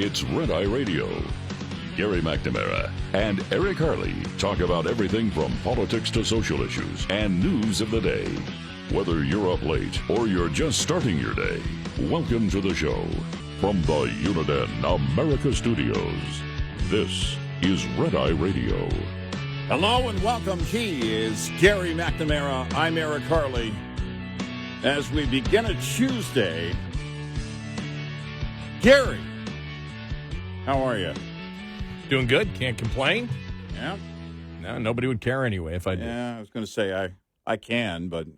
It's Red Eye Radio. Gary McNamara and Eric Harley talk about everything from politics to social issues and news of the day. Whether you're up late or you're just starting your day, welcome to the show. From the Uniden America Studios, this is Red Eye Radio. Hello and welcome. He is Gary McNamara. I'm Eric Harley. As we begin a Tuesday, Gary, how are you? Doing good. Can't complain. Yeah? No, nobody would care anyway if I did. Yeah, I was going to say I can, but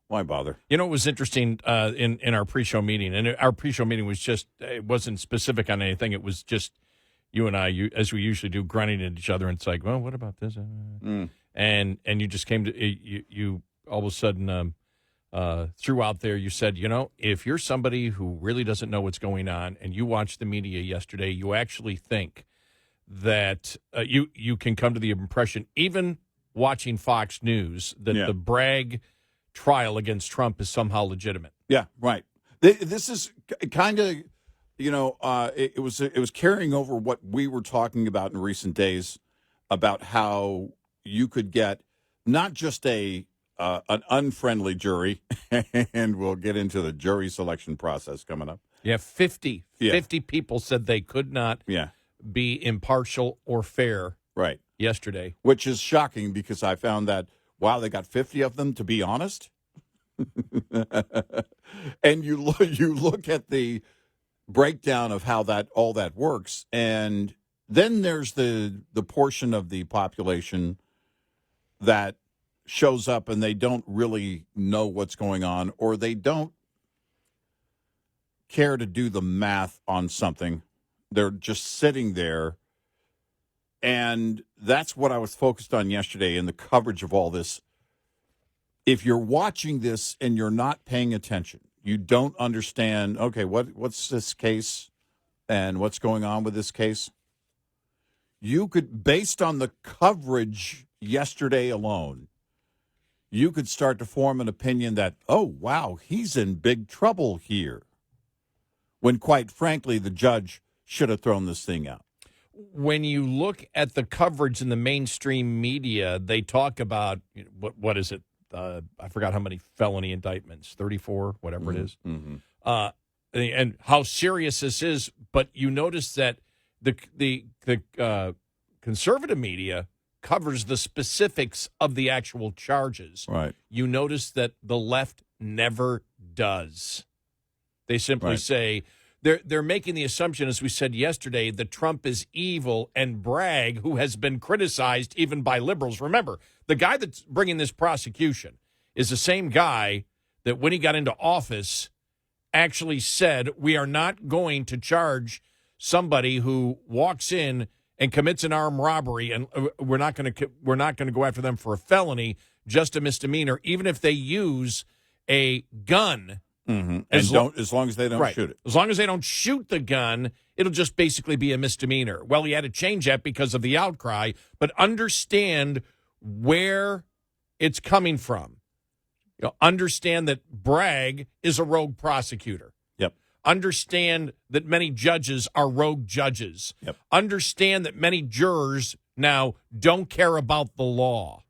why bother? You know, it was interesting in our pre-show meeting, and our pre-show meeting was just, it wasn't specific on anything. It was just you and I, as we usually do, grunting at each other, and it's like, well, what about this? And you just came to, you all of a sudden threw out there, you said, you know, if you're somebody who really doesn't know what's going on and you watched the media yesterday, you actually think that you can come to the impression, even watching Fox News, that the Bragg trial against Trump is somehow legitimate. Yeah, right. This is kind of, you know, it was carrying over what we were talking about in recent days about how you could get not just an unfriendly jury, and we'll get into the jury selection process coming up. Yeah, 50 people said they could not be impartial or fair yesterday. Which is shocking because I found that, wow, they got 50 of them, to be honest. And you look at the breakdown of how all that works, and then there's the portion of the population that shows up and they don't really know what's going on, or they don't care to do the math on something. They're just sitting there. And that's what I was focused on yesterday in the coverage of all this. If you're watching this and you're not paying attention, you don't understand, okay, what's this case and what's going on with this case? You could, based on the coverage yesterday alone, you could start to form an opinion that, oh, wow, he's in big trouble here. When, quite frankly, the judge should have thrown this thing out. When you look at the coverage in the mainstream media, they talk about, what is it? I forgot how many felony indictments, 34, whatever it is. Mm-hmm. And how serious this is. But you notice that the conservative media covers the specifics of the actual charges. Right. You notice that the left never does. They simply say, they're making the assumption, as we said yesterday, that Trump is evil, and Bragg, who has been criticized even by liberals. Remember, the guy that's bringing this prosecution is the same guy that when he got into office actually said, we are not going to charge somebody who walks in and commits an armed robbery, and we're not going to go after them for a felony, just a misdemeanor, even if they use a gun. Mm-hmm. As long as they don't shoot it. As long as they don't shoot the gun, it'll just basically be a misdemeanor. Well, he had to change that because of the outcry, but understand where it's coming from. You know, understand that Bragg is a rogue prosecutor. Yep. Understand that many judges are rogue judges. Yep. Understand that many jurors now don't care about the law.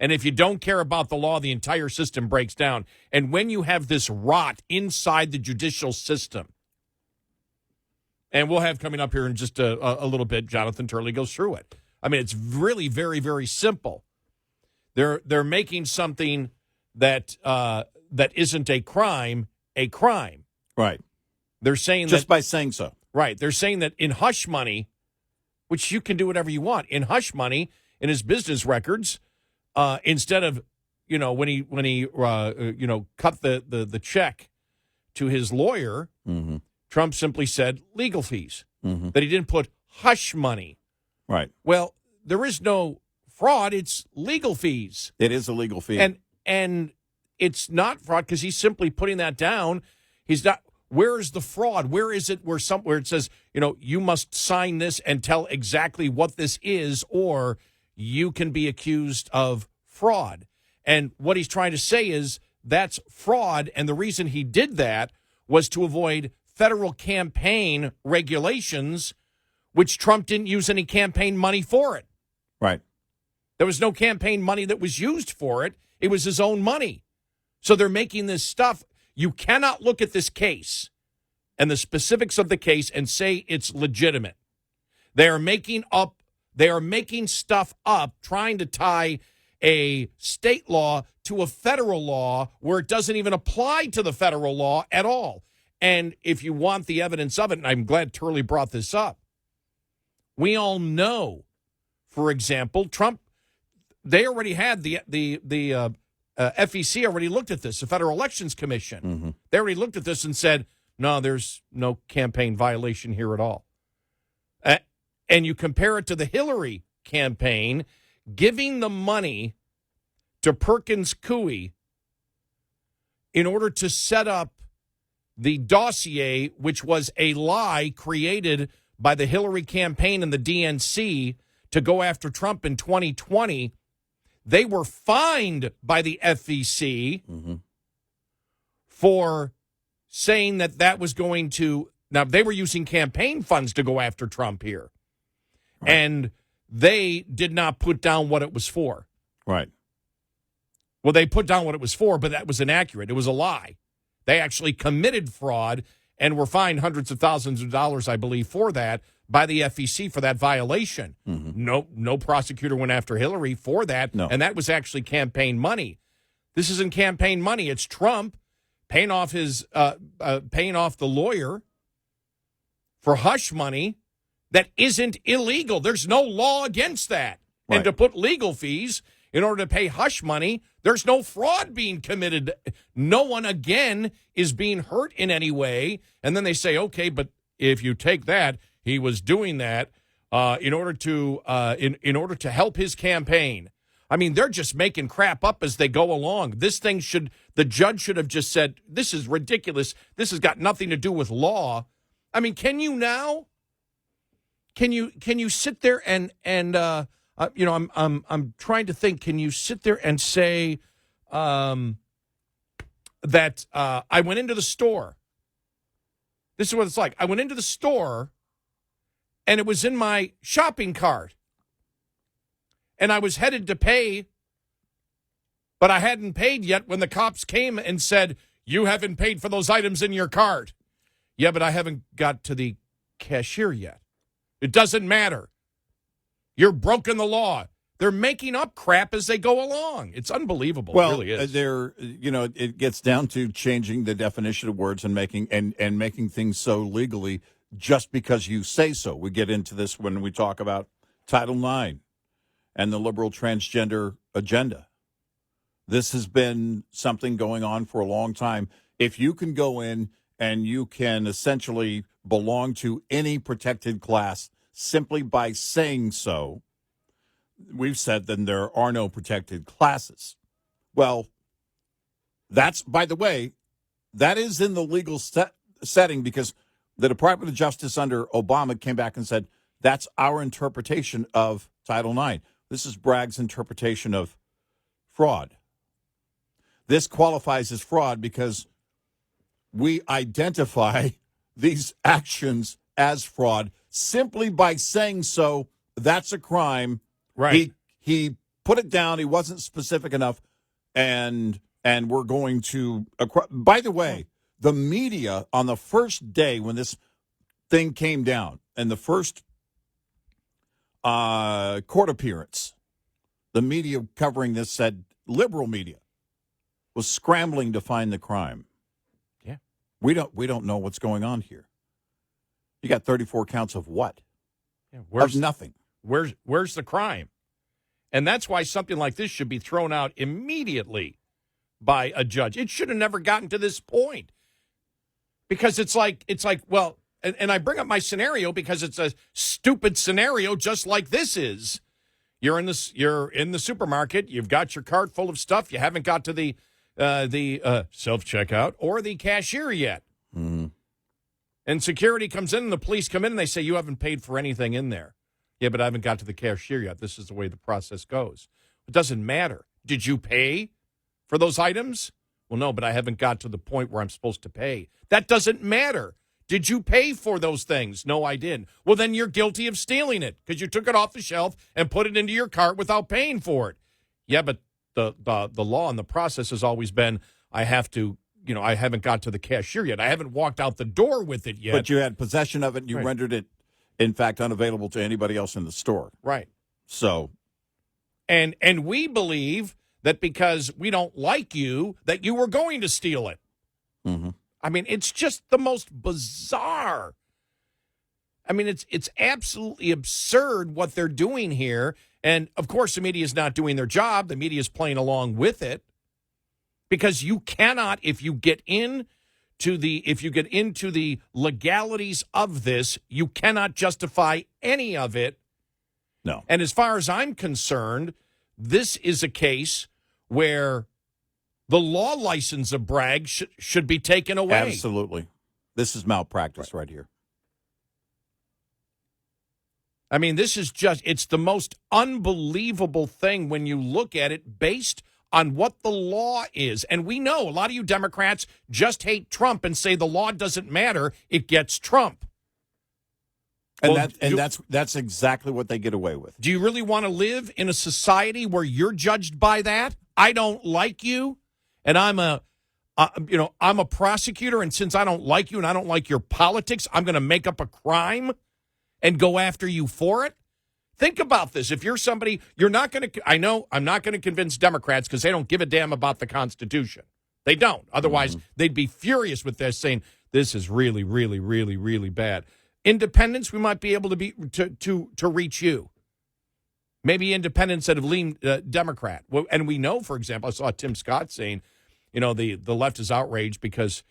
And if you don't care about the law, the entire system breaks down. And when you have this rot inside the judicial system, and we'll have coming up here in just a little bit, Jonathan Turley goes through it. I mean, it's really very, very simple. They're making something that isn't a crime. Right. They're saying just by saying so. Right. They're saying that in hush money, which you can do whatever you want, in hush money, in his business records, instead of, when he cut the check to his lawyer, mm-hmm. Trump simply said legal fees, mm-hmm. that he didn't put hush money. Right. Well, there is no fraud. It's legal fees. It is a legal fee. And it's not fraud because he's simply putting that down. He's not. Where is the fraud? Where is it where it says, you must sign this and tell exactly what this is, or you can be accused of fraud. And what he's trying to say is that's fraud, and the reason he did that was to avoid federal campaign regulations, which Trump didn't use any campaign money for it. Right. There was no campaign money that was used for it. It was his own money. So they're making this stuff. You cannot look at this case and the specifics of the case and say it's legitimate. They are making stuff up, trying to tie a state law to a federal law where it doesn't even apply to the federal law at all. And if you want the evidence of it, and I'm glad Turley brought this up, we all know, for example, Trump, they already had the FEC already looked at this, the Federal Elections Commission. Mm-hmm. They already looked at this and said, no, there's no campaign violation here at all. And you compare it to the Hillary campaign, giving the money to Perkins Coie in order to set up the dossier, which was a lie created by the Hillary campaign and the DNC to go after Trump in 2020. They were fined by the FEC for saying that was going to... Now, they were using campaign funds to go after Trump here. Right. And they did not put down what it was for. Right. Well, they put down what it was for, but that was inaccurate. It was a lie. They actually committed fraud and were fined hundreds of thousands of dollars, I believe, for that by the FEC for that violation. No prosecutor went after Hillary for that, and that was actually campaign money. This isn't campaign money. It's Trump paying off the lawyer for hush money that isn't illegal. There's no law against that. Right. And to put legal fees in order to pay hush money, there's no fraud being committed. No one, again, is being hurt in any way. And then they say, okay, but if you take that, he was doing that in order to help his campaign. I mean, they're just making crap up as they go along. The judge should have just said, this is ridiculous. This has got nothing to do with law. I mean, can you now? Can you sit there and I'm trying to think. Can you sit there and say that I went into the store? This is what it's like. I went into the store, and it was in my shopping cart, and I was headed to pay, but I hadn't paid yet when the cops came and said, "You haven't paid for those items in your cart." Yeah, but I haven't got to the cashier yet. It doesn't matter. You're broken the law. They're making up crap as they go along. It's unbelievable. Well, it really is. It gets down to changing the definition of words and making things so legally just because you say so. We get into this when we talk about Title IX and the liberal transgender agenda. This has been something going on for a long time. If you can go in and you can essentially belong to any protected class simply by saying so, we've said then there are no protected classes. Well, that's, by the way, that is in the legal setting because the Department of Justice under Obama came back and said, that's our interpretation of Title IX. This is Bragg's interpretation of fraud. This qualifies as fraud because we identify these actions as fraud simply by saying so. That's a crime. Right. He put it down. He wasn't specific enough, and we're going to. By the way, the media on the first day when this thing came down and the first court appearance, the media covering this said liberal media was scrambling to find the crime. Yeah, we don't know what's going on here. You got 34 counts of what? Yeah, of nothing. Where's the crime? And that's why something like this should be thrown out immediately by a judge. It should have never gotten to this point. Because it's like, well, and I bring up my scenario because it's a stupid scenario just like this is. You're in the supermarket, you've got your cart full of stuff, you haven't got to the self-checkout or the cashier yet. Mm-hmm. And security comes in and the police come in and they say, you haven't paid for anything in there. Yeah, but I haven't got to the cashier yet. This is the way the process goes. It doesn't matter. Did you pay for those items? Well, no, but I haven't got to the point where I'm supposed to pay. That doesn't matter. Did you pay for those things? No, I didn't. Well, then you're guilty of stealing it because you took it off the shelf and put it into your cart without paying for it. Yeah, but the law and the process has always been, I haven't got to the cashier yet. I haven't walked out the door with it yet. But you had possession of it, and you rendered it, in fact, unavailable to anybody else in the store. Right. So. And we believe that because we don't like you, that you were going to steal it. Mm-hmm. I mean, it's just the most bizarre. I mean, it's absolutely absurd what they're doing here. And, of course, the media is not doing their job. The media is playing along with it. Because you cannot, if you get into the legalities of this, you cannot justify any of it. No. And as far as I'm concerned, this is a case where the law license of Bragg should be taken away. Absolutely. This is malpractice right here. I mean, this is it's the most unbelievable thing when you look at it based on what the law is. And we know a lot of you Democrats just hate Trump and say the law doesn't matter. It gets Trump. And that's exactly what they get away with. Do you really want to live in a society where you're judged by that? I don't like you, and I'm a prosecutor, and since I don't like you and I don't like your politics, I'm going to make up a crime and go after you for it? Think about this. If you're somebody, you're not going to, I know I'm not going to convince Democrats because they don't give a damn about the Constitution. They don't. Otherwise, they'd be furious with this, saying this is really, really, really, really bad. Independents, we might be able to reach you. Maybe independents that have leaned Democrat. Well, and we know, for example, I saw Tim Scott saying, the left is outraged because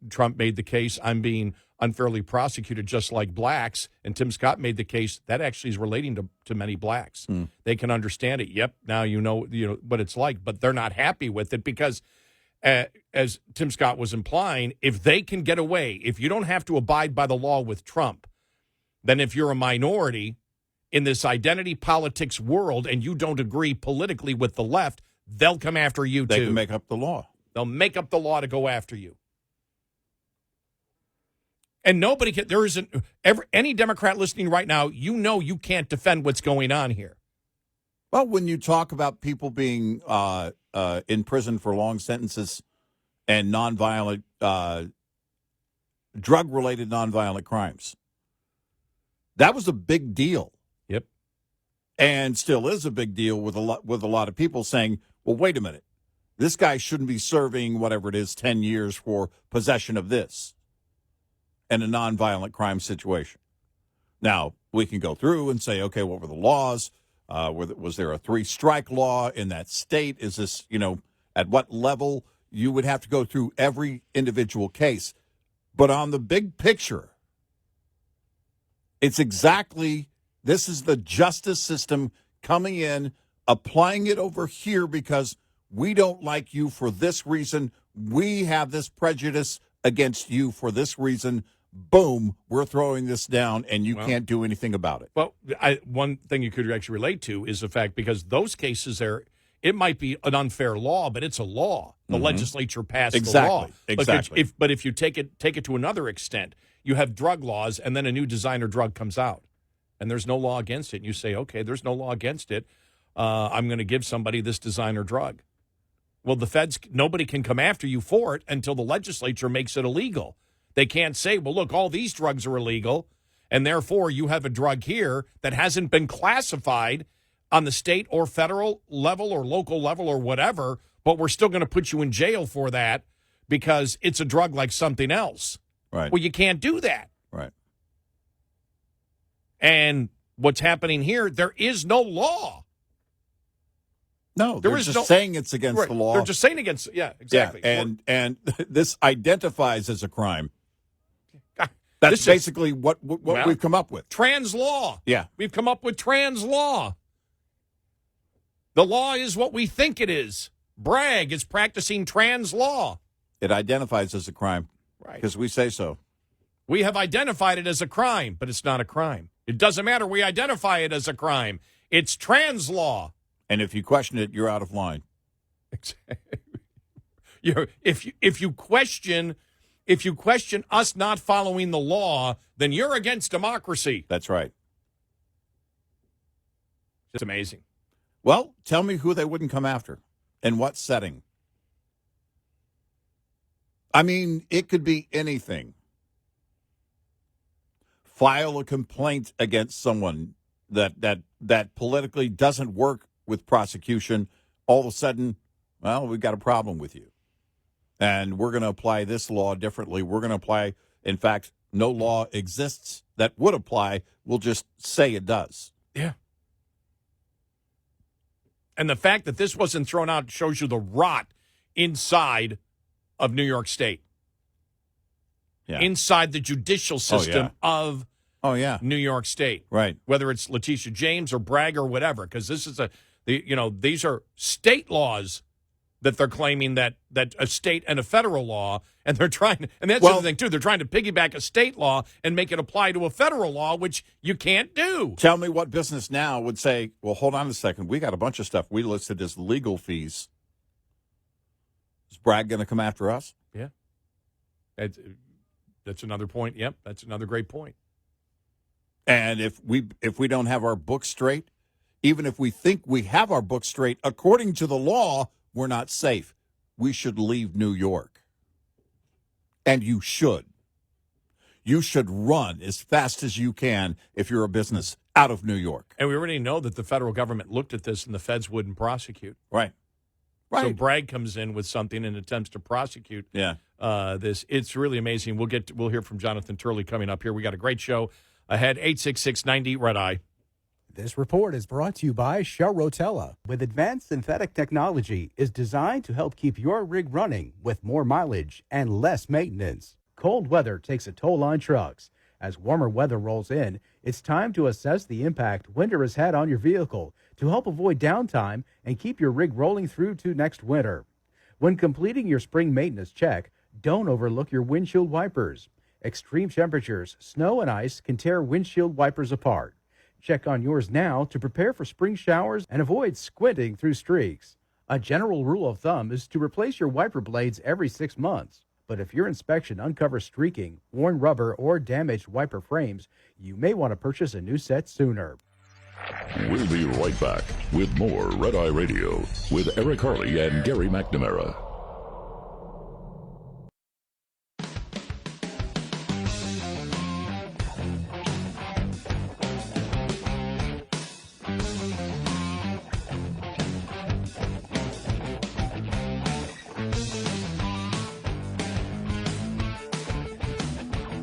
Trump made the case, I'm being unfairly prosecuted just like blacks. And Tim Scott made the case that actually is relating to many blacks. They can understand it. Yep, now you know what it's like, but they're not happy with it because as Tim Scott was implying, if they can get away, if you don't have to abide by the law with Trump, then if you're a minority in this identity politics world and you don't agree politically with the left, they'll come after you too. They can make up the law. They'll make up the law to go after you. And nobody can, there isn't, any Democrat listening right now, you can't defend what's going on here. Well, when you talk about people being in prison for long sentences and nonviolent, drug-related nonviolent crimes, that was a big deal. Yep, and still is a big deal with a lot of people saying, "Well, wait a minute, this guy shouldn't be serving whatever it is, 10 years for possession of this in a nonviolent crime situation." Now we can go through and say, okay, what were the laws? Was there a 3-strike law in that state? Is this, at what level? You would have to go through every individual case. But on the big picture, it's exactly, this is the justice system coming in, applying it over here because we don't like you for this reason. We have this prejudice against you for this reason. Boom, we're throwing this down, and you can't do anything about it. Well, one thing you could actually relate to is the fact, because those cases it might be an unfair law, but it's a law. The legislature passed the law. Exactly. But if you take it to another extent, you have drug laws, and then a new designer drug comes out, and there's no law against it. And you say, okay, there's no law against it. I'm going to give somebody this designer drug. Well, the feds, nobody can come after you for it until the legislature makes it illegal. They can't say, well, look, all these drugs are illegal, and therefore you have a drug here that hasn't been classified on the state or federal level or local level or whatever, but we're still going to put you in jail for that because it's a drug like something else. Right. Well, you can't do that. Right. And what's happening here, there is no law. No, they're just saying it's against the law. They're just saying against, yeah, exactly. Yeah, and this identifies as a crime. That's basically what we've come up with. Trans law. Yeah. We've come up with trans law. The law is what we think it is. Bragg is practicing trans law. It identifies as a crime. Right. Because we say so. We have identified it as a crime, but it's not a crime. It doesn't matter. We identify it as a crime. It's trans law. And if you question it, you're out of line. If you question If you question us not following the law, then you're against democracy. That's right. It's amazing. Well, tell me who they wouldn't come after and what setting. I mean, it could be anything. File a complaint against someone that politically doesn't work with prosecution. All of a sudden, well, we've got a problem with you. And we're going to apply this law differently. We're going to apply, in fact, no law exists that would apply. We'll just say it does. Yeah. And the fact that this wasn't thrown out shows you the rot inside of New York State. Yeah. Inside the judicial system of New York State. Right. Whether it's Letitia James or Bragg or whatever, because this is these are state laws that they're claiming that a state and a federal law, and they're trying, and that's the other thing too, they're trying to piggyback a state law and make it apply to a federal law, which you can't do. Tell me what business now would say, well, hold on a second, we got a bunch of stuff we listed as legal fees. Is Bragg going to come after us? Yeah. That's another point. Yep, that's another great point. And if we don't have our books straight, even if we think we have our books straight, according to the law, we're not safe. We should leave New York. And you should. You should run as fast as you can if you're a business out of New York. And we already know that the federal government looked at this and the feds wouldn't prosecute. Right. Right. So Bragg comes in with something and attempts to prosecute this. It's really amazing. We'll hear from Jonathan Turley coming up here. We got a great show ahead. 866-90 Red Eye. This report is brought to you by Shell Rotella. With advanced synthetic technology, is designed to help keep your rig running with more mileage and less maintenance. Cold weather takes a toll on trucks. As warmer weather rolls in, it's time to assess the impact winter has had on your vehicle to help avoid downtime and keep your rig rolling through to next winter. When completing your spring maintenance check, don't overlook your windshield wipers. Extreme temperatures, snow, and ice can tear windshield wipers apart. Check on yours now to prepare for spring showers and avoid squinting through streaks. A general rule of thumb is to replace your wiper blades every 6 months. But if your inspection uncovers streaking, worn rubber, or damaged wiper frames, you may want to purchase a new set sooner. We'll be right back with more Red Eye Radio with Eric Harley and Gary McNamara.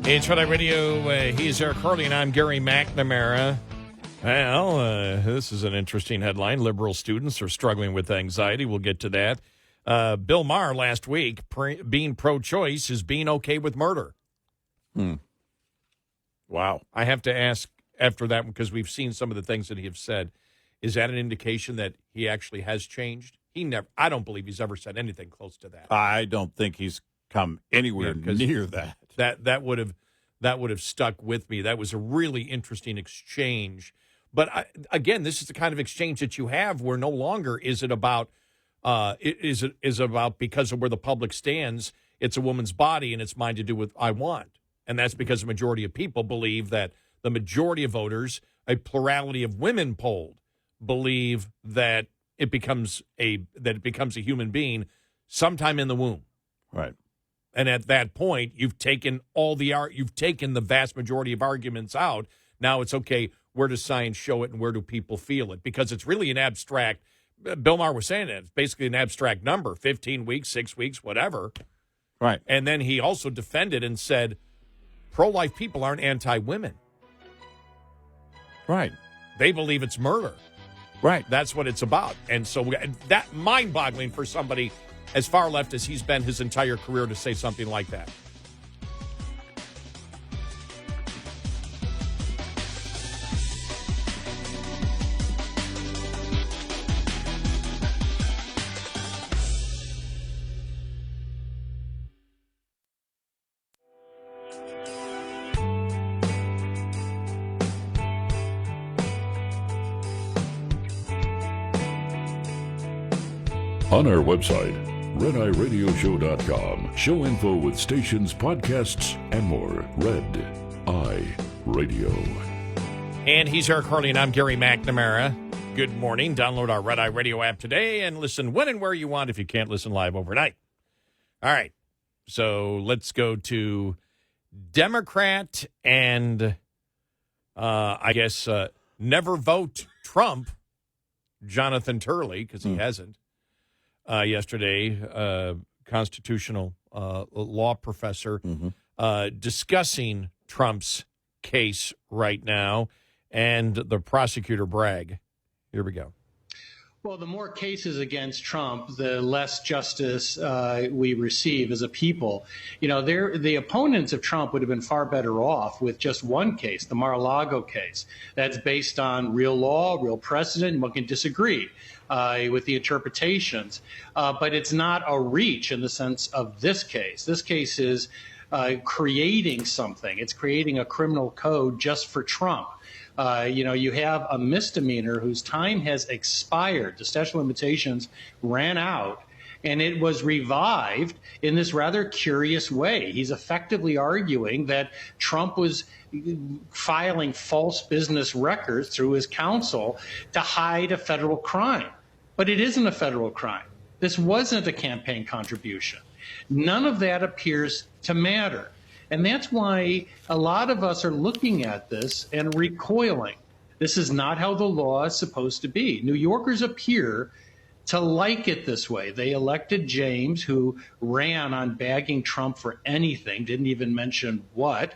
It's Red Eye Radio. He's Eric Harley, and I'm Gary McNamara. Well, this is an interesting headline. Liberal students are struggling with anxiety. We'll get to that. Bill Maher last week, being pro-choice is being okay with murder. Wow. I have to ask after that, because we've seen some of the things that he has said, is that an indication that he actually has changed? I don't believe he's ever said anything close to that. I don't think he's come anywhere near that. That would have stuck with me. That was a really interesting exchange. But again, this is the kind of exchange that you have where no longer is it about about because of where the public stands. It's a woman's body and it's mine to do what I want, and that's because the majority of people believe that the majority of voters, a plurality of women polled, believe that it becomes a human being sometime in the womb. Right. And at that point, you've taken the vast majority of arguments out. Now it's okay, where does science show it and where do people feel it? Because it's really an abstract, Bill Maher was saying that, it's basically an abstract number, 15 weeks, 6 weeks, whatever. Right. And then he also defended and said, pro-life people aren't anti-women. Right. They believe it's murder. Right. That's what it's about. And so that mind-boggling for somebody as far left as he's been his entire career to say something like that. On our website, RedEyeRadioShow.com. Show info with stations, podcasts, and more. Red Eye Radio. And he's Eric Harley, and I'm Gary McNamara. Good morning. Download our Red Eye Radio app today and listen when and where you want if you can't listen live overnight. All right. So let's go to Democrat and, never vote Trump, Jonathan Turley, because he hasn't. Yesterday, constitutional law professor discussing Trump's case right now and the prosecutor Bragg. Here we go. Well, the more cases against Trump, the less justice we receive as a people. You know, the opponents of Trump would have been far better off with just one case, the Mar-a-Lago case. That's based on real law, real precedent. One can disagree with the interpretations, but it's not a reach in the sense of this case. This case is creating something. It's creating a criminal code just for Trump. You have a misdemeanor whose time has expired. The statute of limitations ran out, and it was revived in this rather curious way. He's effectively arguing that Trump was filing false business records through his counsel to hide a federal crime. But it isn't a federal crime. This wasn't a campaign contribution. None of that appears to matter. And that's why a lot of us are looking at this and recoiling. This is not how the law is supposed to be. New Yorkers appear to like it this way. They elected James, who ran on bagging Trump for anything, didn't even mention what.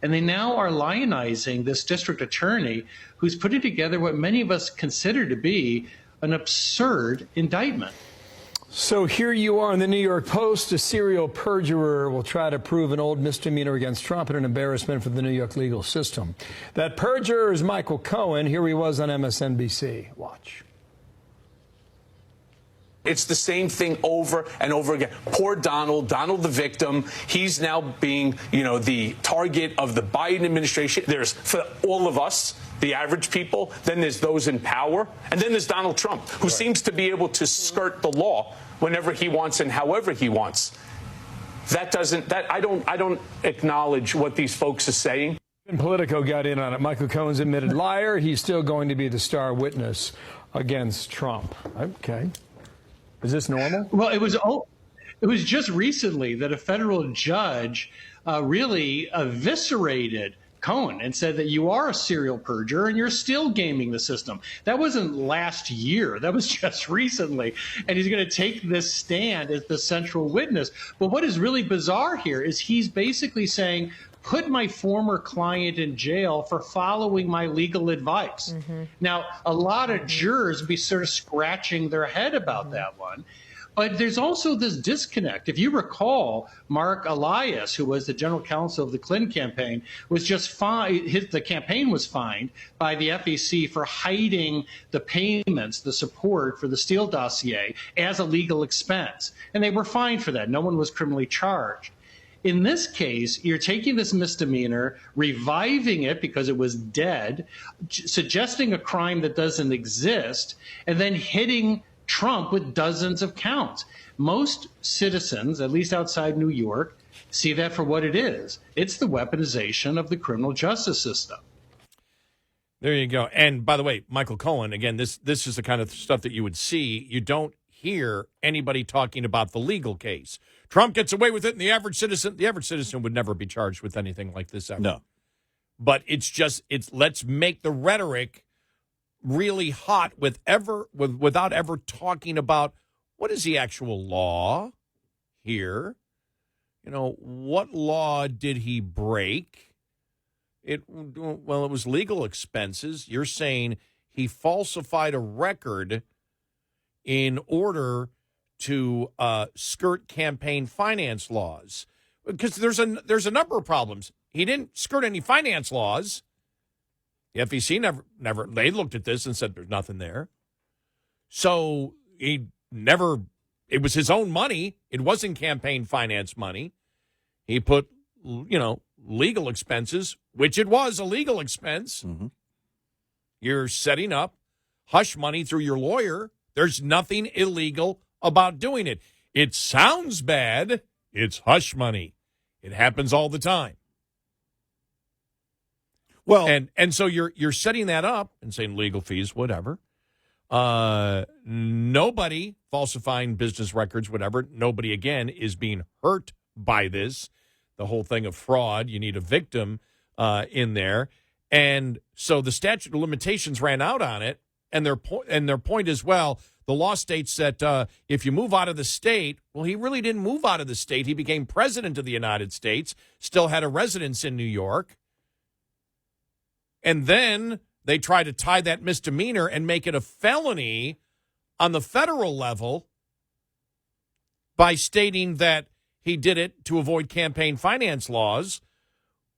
And they now are lionizing this district attorney who's putting together what many of us consider to be an absurd indictment. So here you are in the New York Post. A serial perjurer will try to prove an old misdemeanor against Trump and an embarrassment for the New York legal system. That perjurer is Michael Cohen. Here he was on MSNBC. Watch. It's the same thing over and over again. Poor Donald the victim. He's now being, the target of the Biden administration. There's, for all of us, the average people, then there's those in power, and then there's Donald Trump, who seems to be able to skirt the law whenever he wants and however he wants. I don't acknowledge what these folks are saying. And Politico got in on it. Michael Cohen's admitted liar. He's still going to be the star witness against Trump. Okay. Is this normal? Well, it was just recently that a federal judge really eviscerated Cohen and said that you are a serial perjurer and you're still gaming the system. That wasn't last year. That was just recently. And he's going to take this stand as the central witness. But what is really bizarre here is he's basically saying, put my former client in jail for following my legal advice. Now, a lot of jurors be sort of scratching their head about that one. But there's also this disconnect. If you recall, Mark Elias, who was the general counsel of the Clinton campaign, was just fined. The campaign was fined by the FEC for hiding the payments, the support for the Steele dossier as a legal expense. And they were fined for that. No one was criminally charged. In this case, you're taking this misdemeanor, reviving it because it was dead, suggesting a crime that doesn't exist, and then hitting Trump with dozens of counts. Most citizens, at least outside New York, see that for what it is. It's the weaponization of the criminal justice system. There you go. And by the way, Michael Cohen, again, this is the kind of stuff that you would see. You don't hear anybody talking about the legal case. Trump gets away with it, and the average citizen would never be charged with anything like this ever. No. But it's let's make the rhetoric really hot without ever talking about what is the actual law here. What law did he break? It was legal expenses. You're saying he falsified a record in order to skirt campaign finance laws, because there's a number of problems. He didn't skirt any finance laws. The FEC never. They looked at this and said there's nothing there. So it was his own money. It wasn't campaign finance money. He put, legal expenses, which it was a legal expense. Mm-hmm. You're setting up hush money through your lawyer. There's nothing illegal about doing it. It sounds bad. It's hush money. It happens all the time. Well, and so you're setting that up and saying legal fees, whatever. Nobody falsifying business records, whatever. Nobody, again, is being hurt by this. The whole thing of fraud, you need a victim in there. And so the statute of limitations ran out on it. And their point is, well, the law states that if you move out of the state, well, he really didn't move out of the state. He became president of the United States, still had a residence in New York. And then they try to tie that misdemeanor and make it a felony on the federal level by stating that he did it to avoid campaign finance laws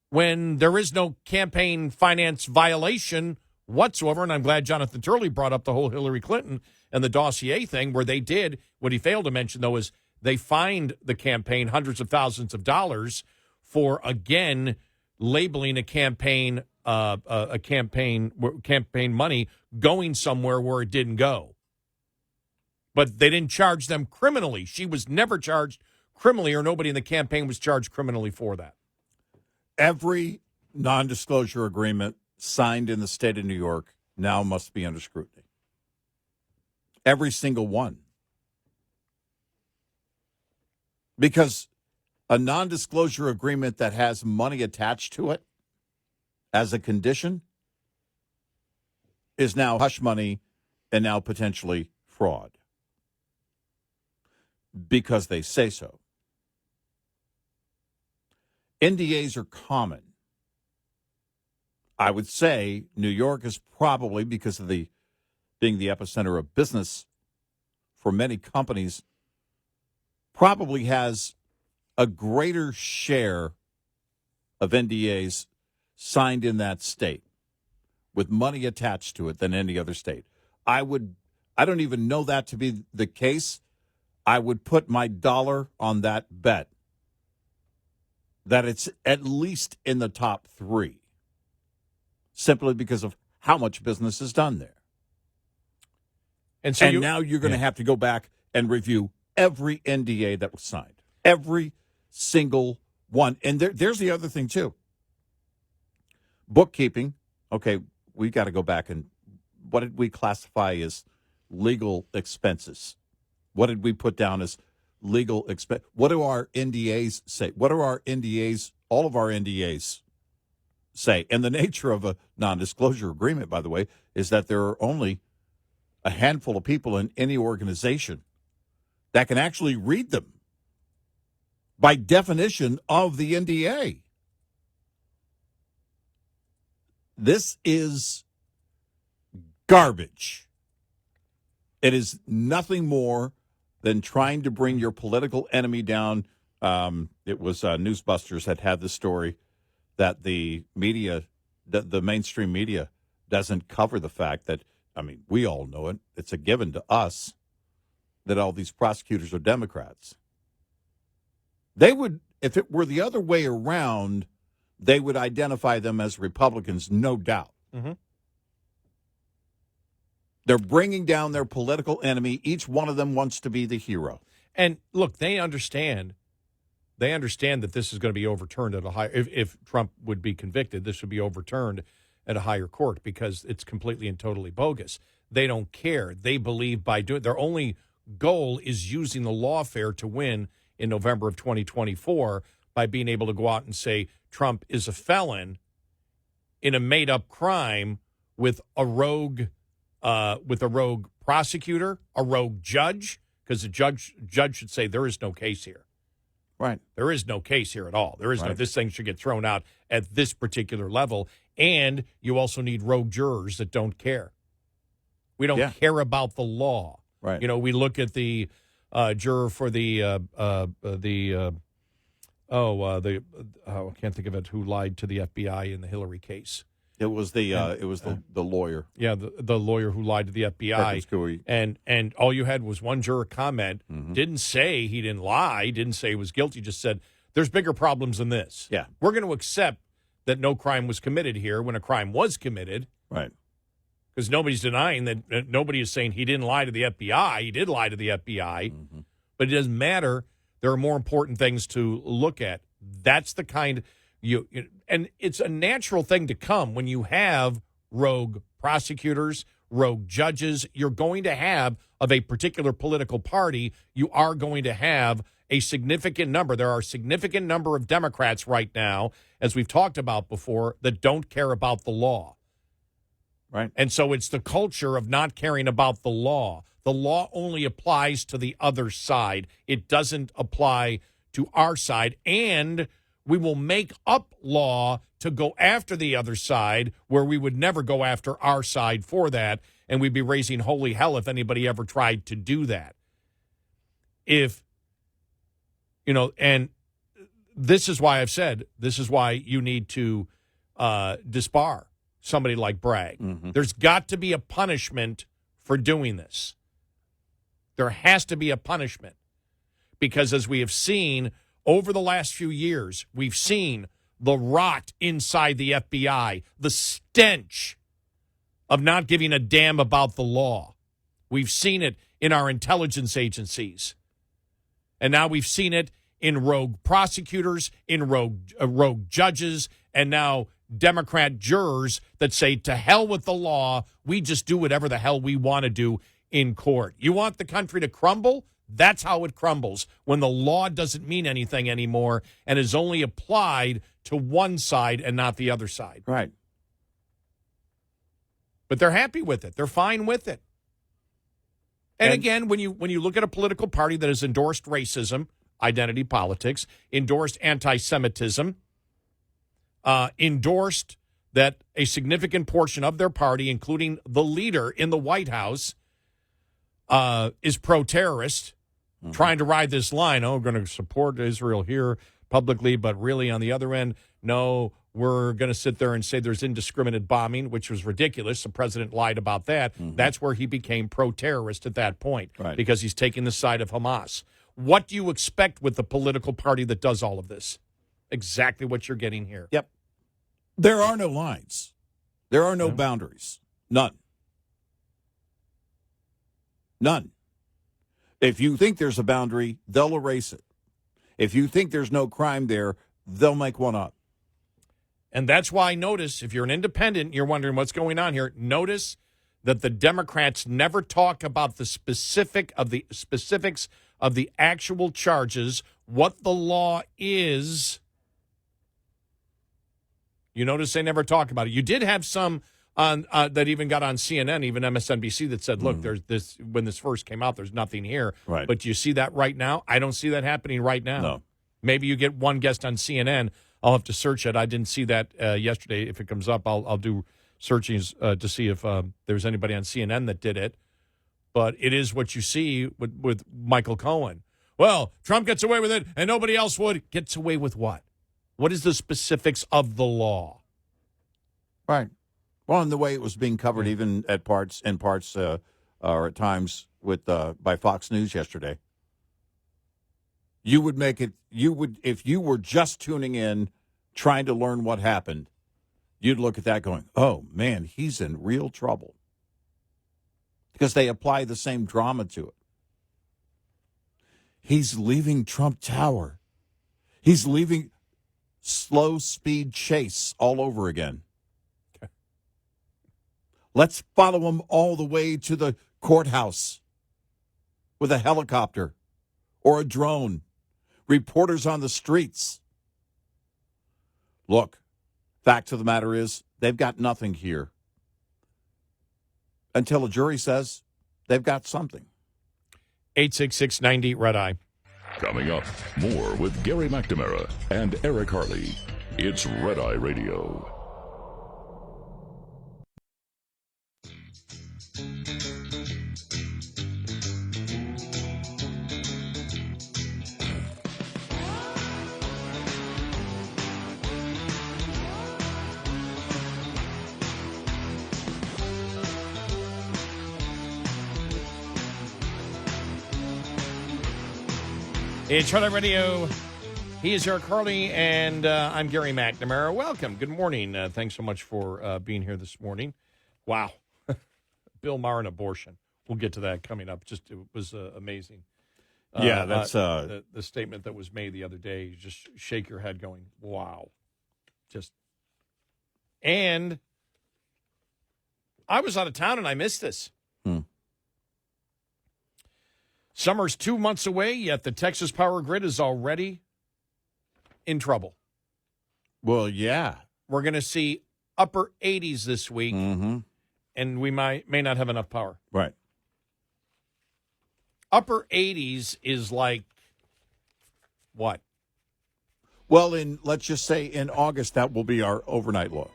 when there is no campaign finance violation whatsoever. And I'm glad Jonathan Turley brought up the whole Hillary Clinton and the dossier thing, where they did. What he failed to mention, though, is they fined the campaign hundreds of thousands of dollars for, again, labeling a campaign campaign money going somewhere where it didn't go. But they didn't charge them criminally. She was never charged criminally, or nobody in the campaign was charged criminally for that. Every non-disclosure agreement signed in the state of New York now must be under scrutiny. Every single one. Because a non-disclosure agreement that has money attached to it as a condition is now hush money and now potentially fraud. Because they say so. NDAs are common. I would say New York is probably, because of being the epicenter of business for many companies, probably has a greater share of NDAs signed in that state with money attached to it than any other state. I don't even know that to be the case. I would put my dollar on that bet that it's at least in the top 3, simply because of how much business is done there. And now you're going to have to go back and review every NDA that was signed, every single one. And there's the other thing, too. Bookkeeping, okay, we got to go back and what did we classify as legal expenses? What did we put down as legal expense? What do our NDAs say? What are our NDAs, all of our NDAs say? And the nature of a non-disclosure agreement, by the way, is that there are only a handful of people in any organization that can actually read them by definition of the NDA. This is garbage. It is nothing more than trying to bring your political enemy down. It was Newsbusters had this story that the media, the mainstream media, doesn't cover the fact that, I mean, we all know it. It's a given to us that all these prosecutors are Democrats. They would, if it were the other way around, they would identify them as Republicans, no doubt. Mm-hmm. They're bringing down their political enemy. Each one of them wants to be the hero. And look, they understand that this is going to be overturned at a higher, if Trump would be convicted, this would be overturned at a higher court because it's completely and totally bogus. They don't care. They believe by doing, their only goal is using the lawfare to win in November of 2024 by being able to go out and say Trump is a felon in a made-up crime with a rogue prosecutor, a rogue judge, because the judge should say there is no case here. Right. There is no case here at all. There is no, this thing should get thrown out at this particular level. And you also need rogue jurors that don't care. We don't care about the law. Right. You know, we look at the juror for I can't think of it, who lied to the FBI in the Hillary case. It was the lawyer. Yeah, the lawyer who lied to the FBI. And all you had was one juror comment, didn't say he didn't lie, didn't say he was guilty, just said, there's bigger problems than this. Yeah. We're going to accept that no crime was committed here when a crime was committed. Right. Because nobody's denying that, nobody is saying he didn't lie to the FBI. He did lie to the FBI. But it doesn't matter. There are more important things to look at. That's the kind and it's a natural thing to come when you have rogue prosecutors, rogue judges. You're going to have, of a particular political party, you are going to have a significant number. There are a significant number of Democrats right now, as we've talked about before, that don't care about the law. Right. And so it's the culture of not caring about the law. The law only applies to the other side. It doesn't apply to our side. And we will make up law to go after the other side where we would never go after our side for that. And we'd be raising holy hell if anybody ever tried to do that. And this is why I've said, this is why you need to disbar somebody like Bragg. Mm-hmm. There's got to be a punishment for doing this. There has to be a punishment. Because as we have seen over the last few years, we've seen the rot inside the FBI, the stench of not giving a damn about the law. We've seen it in our intelligence agencies. And now we've seen it in rogue prosecutors, in rogue judges, and now Democrat jurors that say, to hell with the law, we just do whatever the hell we want to do in court. You want the country to crumble? That's how it crumbles, when the law doesn't mean anything anymore and is only applied to one side and not the other side. Right. But they're happy with it. They're fine with it. And again, when you look at a political party that has endorsed racism, identity politics, endorsed anti-Semitism, endorsed that a significant portion of their party, including the leader in the White House, is pro-terrorist, trying to ride this line, we're going to support Israel here publicly, but really on the other end, no, we're going to sit there and say there's indiscriminate bombing, which was ridiculous. The president lied about that. Mm-hmm. That's where he became pro-terrorist at that point, right, because he's taking the side of Hamas. What do you expect with the political party that does all of this? Exactly what you're getting here. Yep. There are no lines. There are no boundaries. None. None. If you think there's a boundary, they'll erase it. If you think there's no crime there, they'll make one up. And that's why, notice, if you're an independent, you're wondering what's going on here, notice that the Democrats never talk about the specifics of the actual charges, what the law is. You notice they never talk about it. You did have some on that even got on CNN, even MSNBC, that said, look, there's this, when this first came out, there's nothing here. Right. But do you see that right now? I don't see that happening right now. No. Maybe you get one guest on CNN. I'll have to search it. I didn't see that yesterday. If it comes up, I'll do searchings to see if there's anybody on CNN that did it. But it is what you see with Michael Cohen. Well, Trump gets away with it, and nobody else would. Gets away with what? What is the specifics of the law? Right. Well, and the way it was being covered, even in parts, or at times by Fox News yesterday. You would make it. You would, if you were just tuning in, trying to learn what happened, you'd look at that going, "Oh man, he's in real trouble," because they apply the same drama to it. He's leaving Trump Tower. He's leaving slow speed chase all over again. Okay. Let's follow him all the way to the courthouse with a helicopter or a drone. Reporters on the streets. Look, fact of the matter is, they've got nothing here until a jury says they've got something. 866-90 Red Eye. Coming up, more with Gary McNamara and Eric Harley. It's Red Eye Radio. It's Red Eye Radio. He is Eric Harley, and I'm Gary McNamara. Welcome. Good morning. Thanks so much for being here this morning. Wow. Bill Maher and abortion. We'll get to that coming up. It was amazing. That's the statement that was made the other day. You just shake your head going, wow. And I was out of town and I missed this. Summer's 2 months away, yet the Texas power grid is already in trouble. Well, yeah. We're going to see upper 80s this week, and we may not have enough power. Right. Upper 80s is like what? Well, let's just say in August, that will be our overnight low.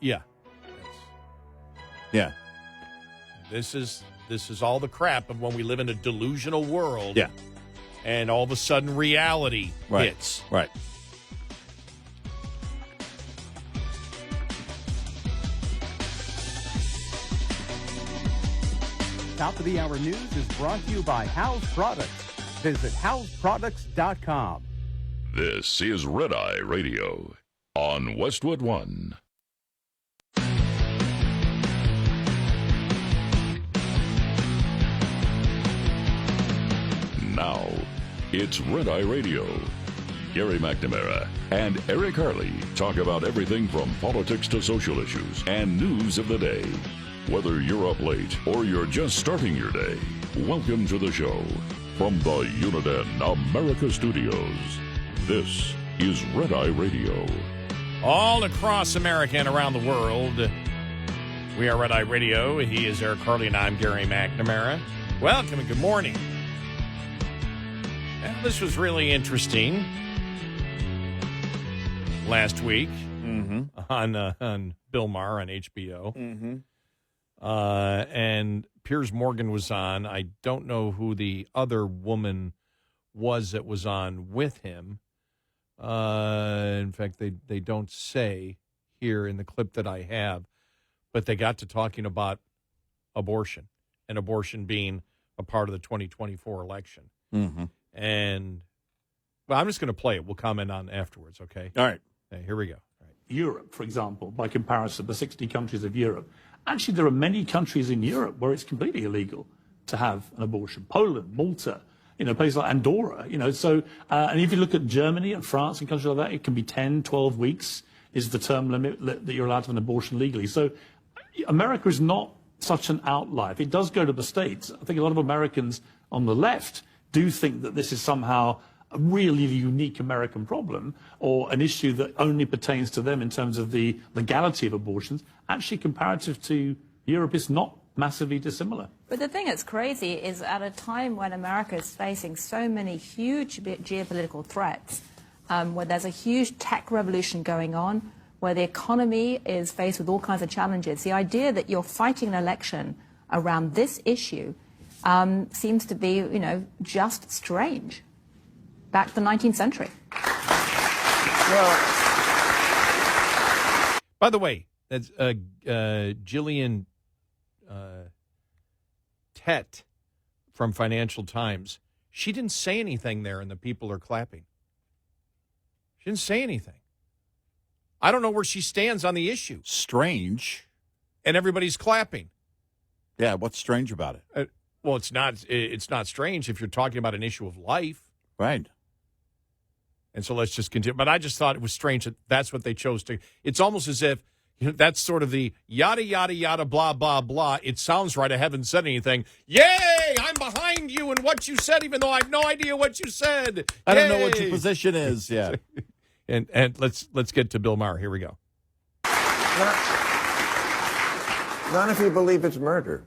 Yeah. Yeah. This is all the crap of when we live in a delusional world. Yeah. And all of a sudden reality hits. Right. Top of the hour news is brought to you by House Products. Visit houseproducts.com. This is Red Eye Radio on Westwood One. Now, it's Red Eye Radio. Gary McNamara and Eric Harley talk about everything from politics to social issues and news of the day. Whether you're up late or you're just starting your day, welcome to the show. From the Uniden America Studios, this is Red Eye Radio. All across America and around the world, we are Red Eye Radio. He is Eric Harley and I'm Gary McNamara. Welcome and good morning. Well, this was really interesting last week on Bill Maher on HBO. And Piers Morgan was on. I don't know who the other woman was that was on with him. In fact, they don't say here in the clip that I have, but they got to talking about abortion and abortion being a part of the 2024 election. And well, I'm just going to play it. We'll comment on it afterwards, okay? All right. Okay, here we go. All right. Europe, for example, by comparison, the 60 countries of Europe. Actually, there are many countries in Europe where it's completely illegal to have an abortion. Poland, Malta, places like Andorra, So, and if you look at Germany and France and countries like that, it can be 10, 12 weeks is the term limit that you're allowed to have an abortion legally. So America is not such an outlier. If it does go to the States, I think a lot of Americans on the left do think that this is somehow a really unique American problem or an issue that only pertains to them in terms of the legality of abortions. Actually, comparative to Europe, it's not massively dissimilar. But the thing that's crazy is at a time when America is facing so many huge geopolitical threats, where there's a huge tech revolution going on, where the economy is faced with all kinds of challenges, the idea that you're fighting an election around this issue seems to be, just strange. Back to the 19th century. Well, by the way, that's Gillian Tett from Financial Times. She didn't say anything there, and the people are clapping. She didn't say anything. I don't know where she stands on the issue. Strange. And everybody's clapping. Yeah, what's strange about it? Well, it's not strange if you're talking about an issue of life. Right. And so let's just continue. But I just thought it was strange that that's what they chose to. It's almost as if that's sort of the yada, yada, yada, blah, blah, blah. It sounds right. I haven't said anything. Yay! I'm behind you in what you said, even though I have no idea what you said. I don't know what your position is yet. and let's get to Bill Maher. Here we go. Not if you believe it's murder.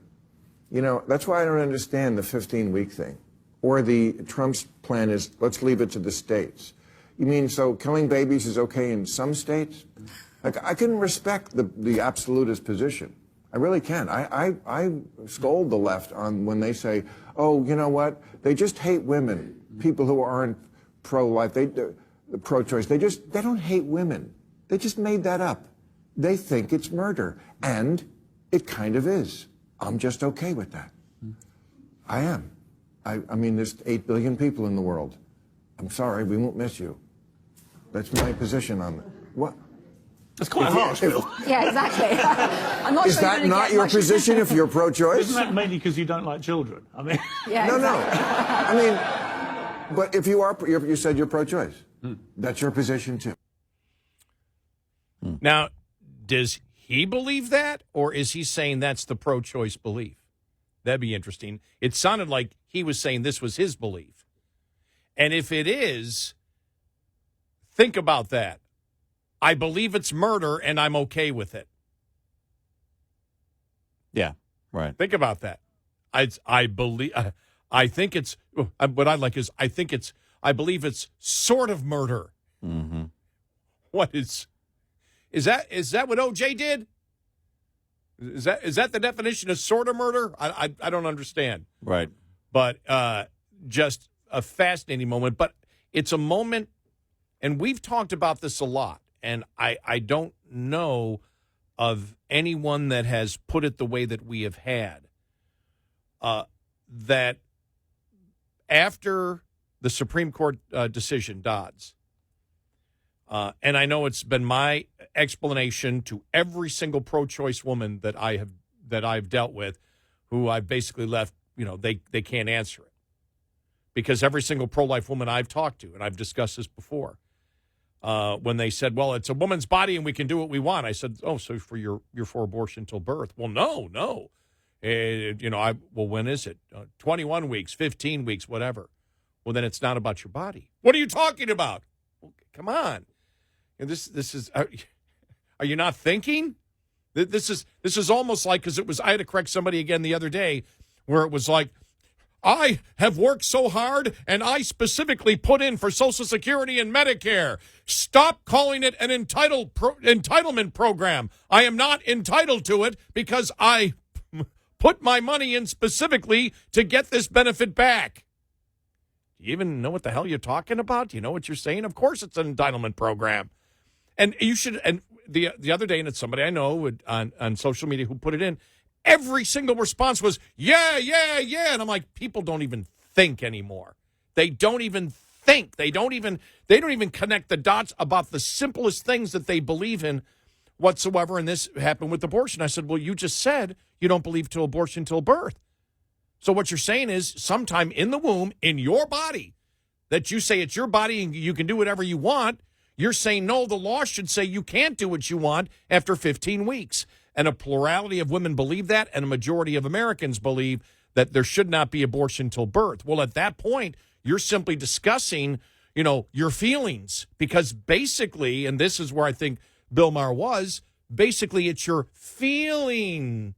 That's why I don't understand the 15-week thing. Or the Trump's plan is, let's leave it to the states. You mean, so killing babies is okay in some states? Like, I can respect the absolutist position. I really can. I scold the left on when they say, oh, you know what? They just hate women, people who aren't pro-life, pro-choice. They don't hate women. They just made that up. They think it's murder. And it kind of is. I'm just okay with that. I am. I mean, there's 8 billion people in the world. I'm sorry, we won't miss you. That's my position on it. What? That's quite harsh, Bill. Yeah, exactly. I'm not Is sure that not your position if you're pro-choice? Isn't that mainly because you don't like children? I mean, yeah, No, exactly. no. I mean, But if you are, you said you're pro-choice. That's your position too. Now, does he believe that, or is he saying that's the pro-choice belief? That'd be interesting. It sounded like he was saying this was his belief. And if it is, think about that. I believe it's murder, and I'm okay with it. Yeah, right. Think about that. I believe. I think it's. What I like is I believe it's sort of murder. Mm-hmm. What is that what OJ did? Is that the definition of sort of murder? I don't understand. Right. But just a fascinating moment. But it's a moment, and we've talked about this a lot, and I don't know of anyone that has put it the way that we have had. That after the Supreme Court decision, Dodd's, and I know it's been my explanation to every single pro-choice woman that I've dealt with, who I've basically left, they can't answer it, because every single pro-life woman I've talked to, and I've discussed this before, when they said, "Well, it's a woman's body and we can do what we want," I said, "Oh, so you're for abortion till birth?" Well, no. Well, when is it? 21 weeks, 15 weeks, whatever. Well, then it's not about your body. What are you talking about? Well, come on. And this is. Are you not thinking? This is almost like, because I had to correct somebody again the other day, where it was like, I have worked so hard, and I specifically put in for Social Security and Medicare. Stop calling it an entitlement program. I am not entitled to it because I put my money in specifically to get this benefit back. Do you even know what the hell you're talking about? Do you know what you're saying? Of course it's an entitlement program. And you should, and the other day, and it's somebody I know on social media who put it in, every single response was, yeah. And I'm like, people don't even think anymore. They don't even think. They don't even connect the dots about the simplest things that they believe in whatsoever. And this happened with abortion. I said, well, you just said you don't believe till abortion till birth. So what you're saying is sometime in the womb, in your body, that you say it's your body and you can do whatever you want. You're saying, no, the law should say you can't do what you want after 15 weeks. And a plurality of women believe that, and a majority of Americans believe that there should not be abortion till birth. Well, at that point, you're simply discussing, your feelings, because basically, and this is where I think Bill Maher was, basically it's your feeling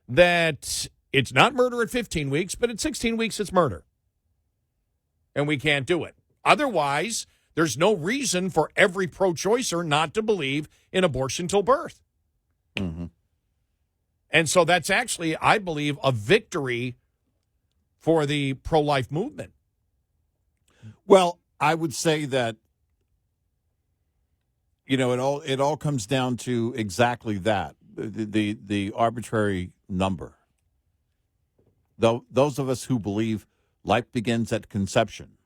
that it's not murder at 15 weeks, but at 16 weeks it's murder. And we can't do it. Otherwise, there's no reason for every pro-choicer not to believe in abortion till birth. Mm-hmm. And so that's actually, I believe, a victory for the pro-life movement. Well, I would say that, it all comes down to exactly that, the arbitrary number. Though those of us who believe life begins at conception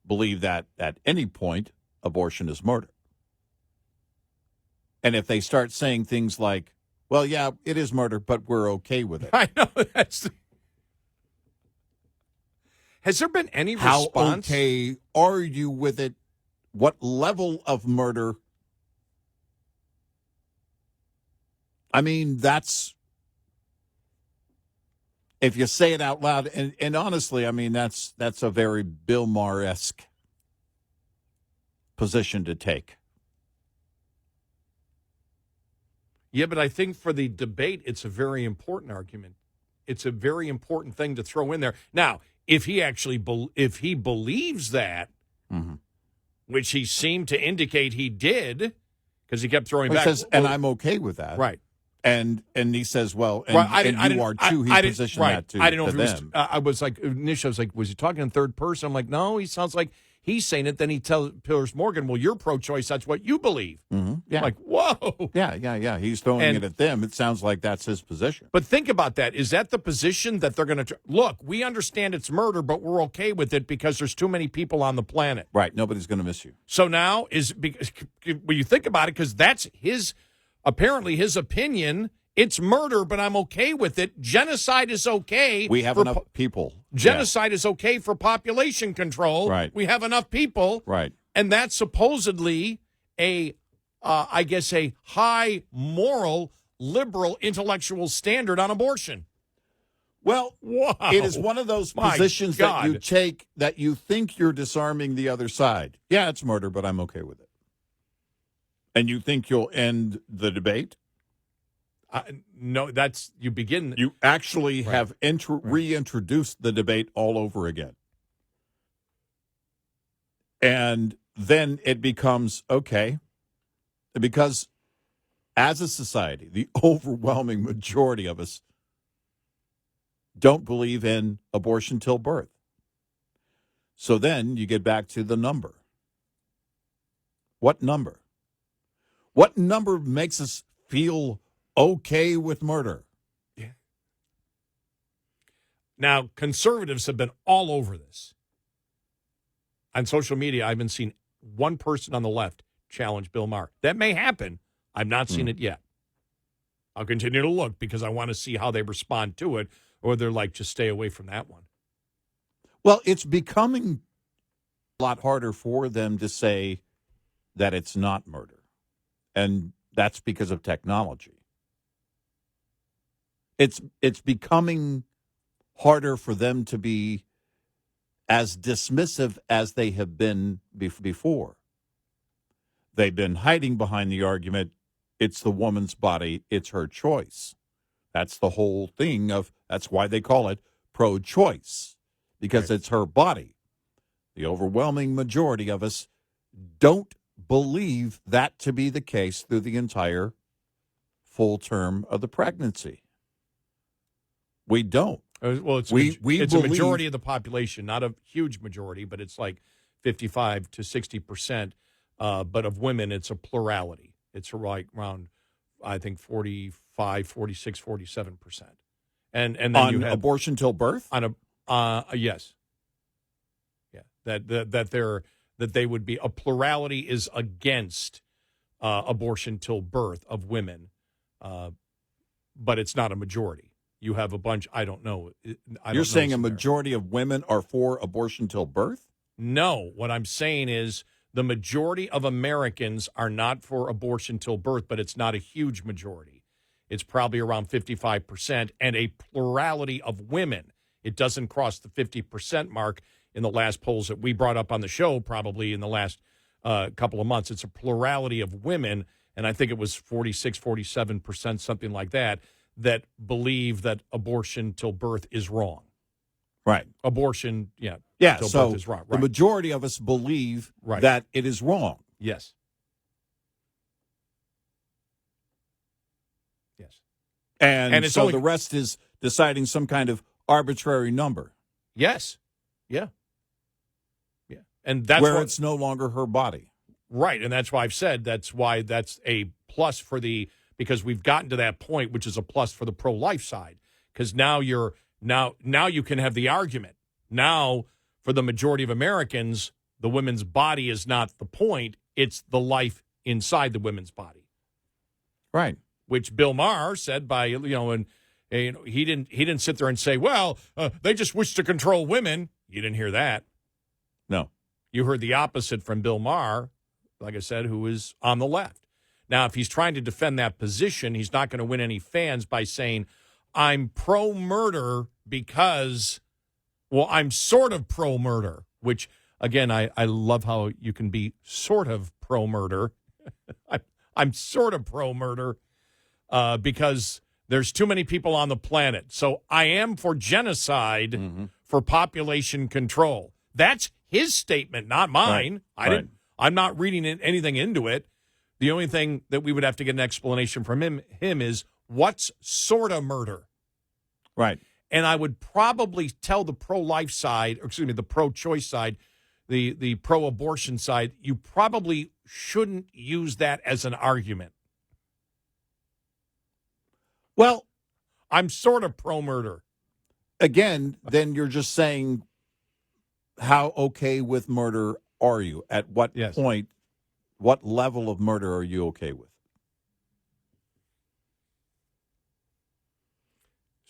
believe that at any point abortion is murder. And if they start saying things like, well, yeah, it is murder, but we're okay with it. I know. Has there been any response? How okay are you with it? What level of murder? I mean, that's, if you say it out loud, and honestly, I mean, that's a very Bill Maher-esque position to take. Yeah, but I think for the debate, it's a very important argument. It's a very important thing to throw in there. Now, if he believes that, mm-hmm. which he seemed to indicate he did, because he kept throwing back. He says, and I'm okay with that. Right. And he says, well, and, and you are too. He positioned that to I didn't know if them. I was like, initially, I was like, was he talking in third person? I'm like, no, he sounds like he's saying it. Then he tells Piers Morgan, well, you're pro-choice. That's what you believe. Mm-hmm. Yeah. I'm like, whoa. Yeah. He's throwing it at them. It sounds like that's his position. But think about that. Is that the position that they're going to look? We understand it's murder, but we're okay with it because there's too many people on the planet. Right. Nobody's going to miss you. So now when you think about it, because that's apparently his opinion It's murder, but I'm okay with it. Genocide is okay. We have enough people. Genocide is okay for population control. Right. We have enough people. Right. And that's supposedly a high moral, liberal, intellectual standard on abortion. Well, wow. It is one of those positions that you take that you think you're disarming the other side. Yeah, it's murder, but I'm okay with it. And you think you'll end the debate? No, that's you begin. You actually have reintroduced the debate all over again. And then it becomes okay, because as a society, the overwhelming majority of us don't believe in abortion till birth. So then you get back to the number. What number? What number makes us feel okay with murder? Yeah. Now, conservatives have been all over this. On social media, I haven't seen one person on the left challenge Bill Maher. That may happen. I've not seen it yet. I'll continue to look because I want to see how they respond to it, or they're like, just stay away from that one. Well, it's becoming a lot harder for them to say that it's not murder. And that's because of technology. It's becoming harder for them to be as dismissive as they have been before. They've been hiding behind the argument, it's the woman's body, it's her choice. That's the whole thing that's why they call it pro-choice, because it's her body. The overwhelming majority of us don't believe that to be the case through the entire full term of the pregnancy. We don't. Well, it's believe, a majority of the population, not a huge majority, but it's like 55 to 60%. But of women, it's a plurality. It's like around, I think, 45, 46, 47%. And then on you have abortion till birth? On a yes. Yeah. That they would be a plurality is against abortion till birth of women, but it's not a majority. You have a bunch. I don't know. You're saying a majority of women are for abortion till birth? No. What I'm saying is the majority of Americans are not for abortion till birth, but it's not a huge majority. It's probably around 55%, and a plurality of women. It doesn't cross the 50% mark in the last polls that we brought up on the show, probably in the last couple of months. It's a plurality of women, and I think it was 46, 47%, something like that, that believe that abortion till birth is wrong. Right. Abortion, till birth is wrong. Right. The majority of us believe that it is wrong. Yes. Yes. And it's so the rest is deciding some kind of arbitrary number. Yes. Yeah. Yeah. And that's where it's no longer her body. Right. And that's why I've said that's a plus because we've gotten to that point, which is a plus for the pro-life side. Because now now you can have the argument. Now, for the majority of Americans, the woman's body is not the point. It's the life inside the women's body. Right. Which Bill Maher said and he didn't sit there and say, well, they just wish to control women. You didn't hear that. No. You heard the opposite from Bill Maher, like I said, who is on the left. Now, if he's trying to defend that position, he's not going to win any fans by saying, I'm pro-murder because, I'm sort of pro-murder, which, again, I love how you can be sort of pro-murder. I'm sort of pro-murder because there's too many people on the planet. So I am for genocide for population control. That's his statement, not mine. Right. I'm not reading anything into it. The only thing that we would have to get an explanation from him is what's sort of murder. Right. And I would probably tell the pro-life side, the pro-choice side, the pro-abortion side, you probably shouldn't use that as an argument. Well, I'm sort of pro-murder. Again, then you're just saying, how okay with murder are you? At what point, what level of murder are you okay with?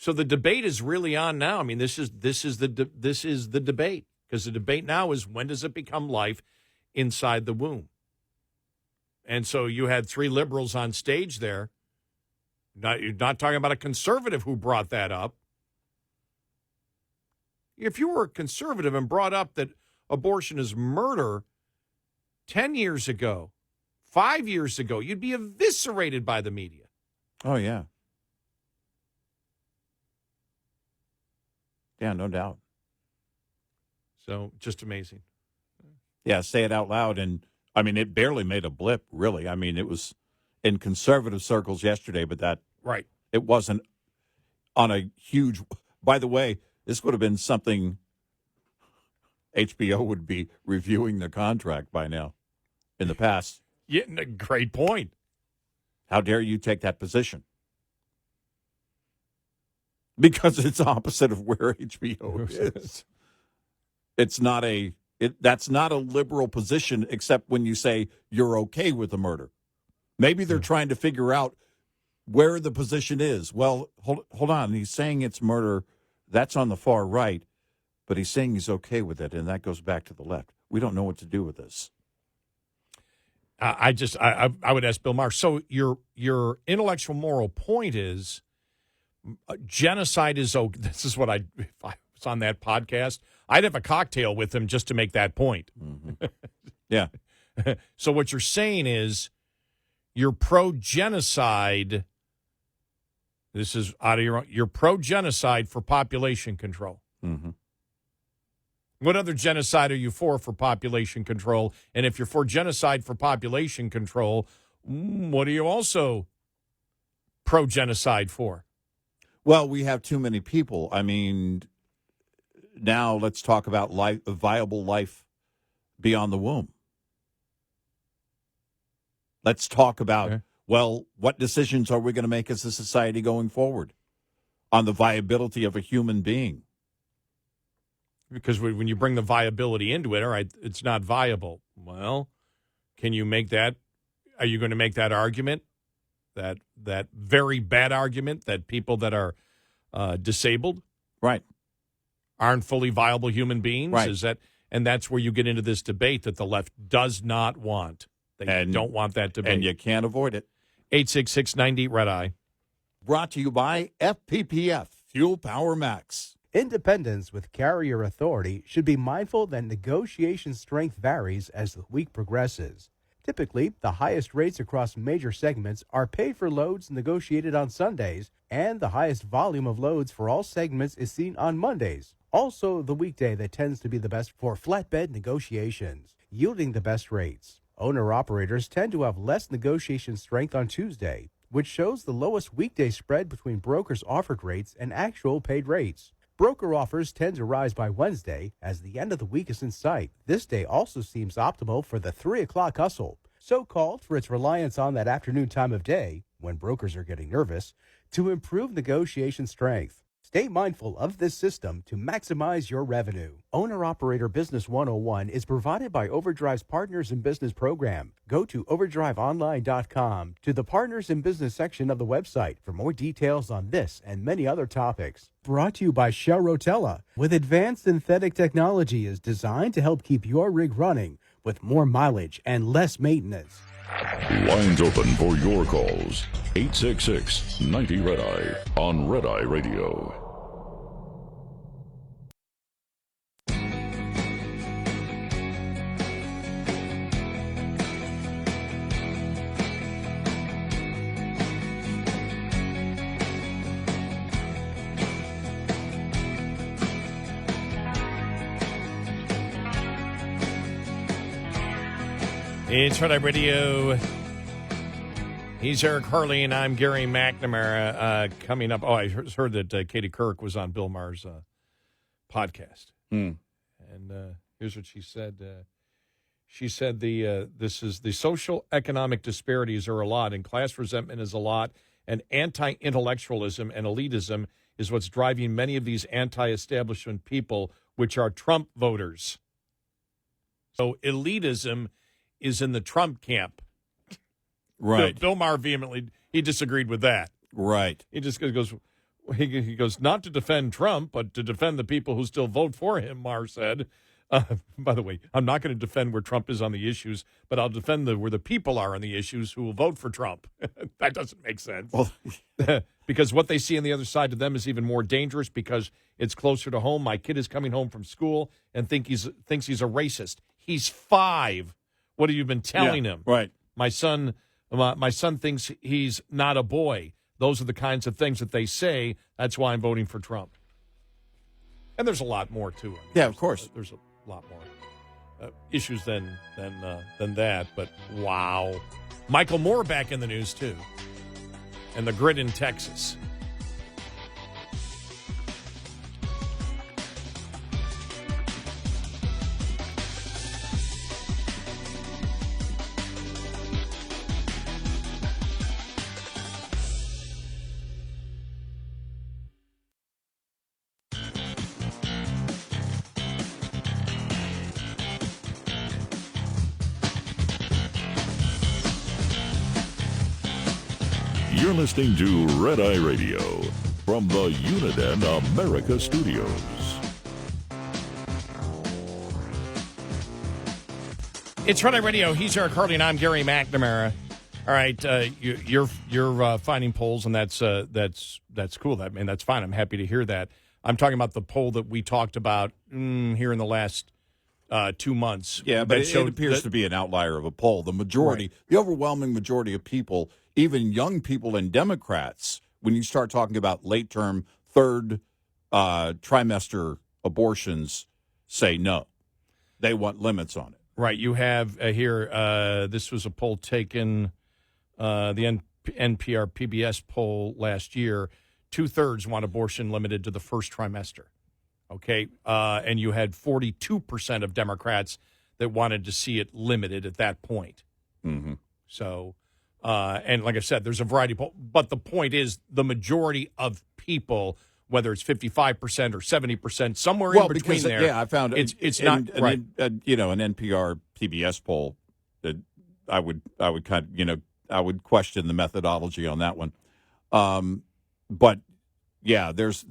So the debate is really on now. I mean, this is the debate, because the debate now is, when does it become life inside the womb? And so you had three liberals on stage there. You're not talking about a conservative who brought that up. If you were a conservative and brought up that abortion is murder 10 years ago, 5 years ago, you'd be eviscerated by the media. Oh, yeah. Yeah, no doubt. So just amazing. Yeah, say it out loud. And, I mean, it barely made a blip, really. I mean, it was in conservative circles yesterday, but right. It wasn't on a huge. By the way, this would have been something HBO would be reviewing the contract by now in the past. Yeah, great point. How dare you take that position? Because it's opposite of where HBO is. It's not that's not a liberal position, except when you say you're okay with the murder. Maybe they're trying to figure out where the position is. Well, hold on. He's saying it's murder. That's on the far right, but he's saying he's okay with it, and that goes back to the left. We don't know what to do with this. I would ask Bill Maher. So your intellectual moral point is genocide is okay. This is what if I was on that podcast, I'd have a cocktail with him just to make that point. Mm-hmm. Yeah. So what you're saying is you're pro-genocide. This is out of your own. You're pro-genocide for population control. Mm-hmm. What other genocide are you for population control? And if you're for genocide for population control, what are you also pro-genocide for? Well, we have too many people. I mean, now let's talk about a viable life beyond the womb. Let's talk about, well, what decisions are we going to make as a society going forward on the viability of a human being? Because when you bring the viability into it, all right, it's not viable. Well, can you make that? Are you going to make that argument, that very bad argument that people that are disabled, right, aren't fully viable human beings? Right. And that's where you get into this debate that the left does not want. They don't want that debate. And you can't avoid it. 866-90-RED-EYE. Brought to you by FPPF, Fuel Power Max. Independents with carrier authority should be mindful that negotiation strength varies as the week progresses. Typically, the highest rates across major segments are paid for loads negotiated on Sundays, and the highest volume of loads for all segments is seen on Mondays. Also, the weekday that tends to be the best for flatbed negotiations, yielding the best rates. Owner-operators tend to have less negotiation strength on Tuesday, which shows the lowest weekday spread between brokers' offered rates and actual paid rates. Broker offers tend to rise by Wednesday as the end of the week is in sight. This day also seems optimal for the 3 o'clock hustle, so-called for its reliance on that afternoon time of day, when brokers are getting nervous, to improve negotiation strength. Stay mindful of this system to maximize your revenue. Owner-Operator Business 101 is provided by Overdrive's Partners in Business program. Go to overdriveonline.com to the Partners in Business section of the website for more details on this and many other topics. Brought to you by Shell Rotella, with advanced synthetic technology is designed to help keep your rig running with more mileage and less maintenance. Lines open for your calls. 866-90-RED-EYE on Red Eye Radio. It's Red Eye Radio. He's Eric Harley, and I'm Gary McNamara. Coming up, I heard that Katie Couric was on Bill Maher's podcast. And here's what she said. She said this is the social economic disparities are a lot, and class resentment is a lot, and anti-intellectualism and elitism is what's driving many of these anti-establishment people, which are Trump voters. So elitism is in the Trump camp. Right. Bill Maher vehemently, he disagreed with that. Right. He just goes, He goes, not to defend Trump, but to defend the people who still vote for him, Maher said. By the way, I'm not going to defend where Trump is on the issues, but I'll defend where the people are on the issues who will vote for Trump. That doesn't make sense. Well, because what they see on the other side to them is even more dangerous because it's closer to home. My kid is coming home from school and thinks he's a racist. He's 5. What have you been telling him? Right. My son thinks he's not a boy. Those are the kinds of things that they say. That's why I'm voting for Trump. And there's a lot more to it. Yeah, of course. There's a lot more issues than that. But wow, Michael Moore back in the news too, and the grid in Texas. You're listening to Red Eye Radio from the Uniden America Studios. It's Red Eye Radio. He's Eric Harley, and I'm Gary McNamara. All right, you're finding polls, and that's cool. That's fine. I'm happy to hear that. I'm talking about the poll that we talked about here in the last 2 months. Yeah, but it appears to be an outlier of a poll. The majority, right. The overwhelming majority of people, even young people and Democrats, when you start talking about late-term, third trimester abortions, say no. They want limits on it. Right. You have here, this was a poll taken, the NPR PBS poll last year. 2/3 want abortion limited to the first trimester. Okay. And you had 42% of Democrats that wanted to see it limited at that point. Mm-hmm. So, and like I said, there's a variety of polls. But the point is the majority of people, whether it's 55% or 70%, somewhere in between there. Yeah, I found it's not right. An NPR PBS poll that I would kind of, I would question the methodology on that one. But yeah, there's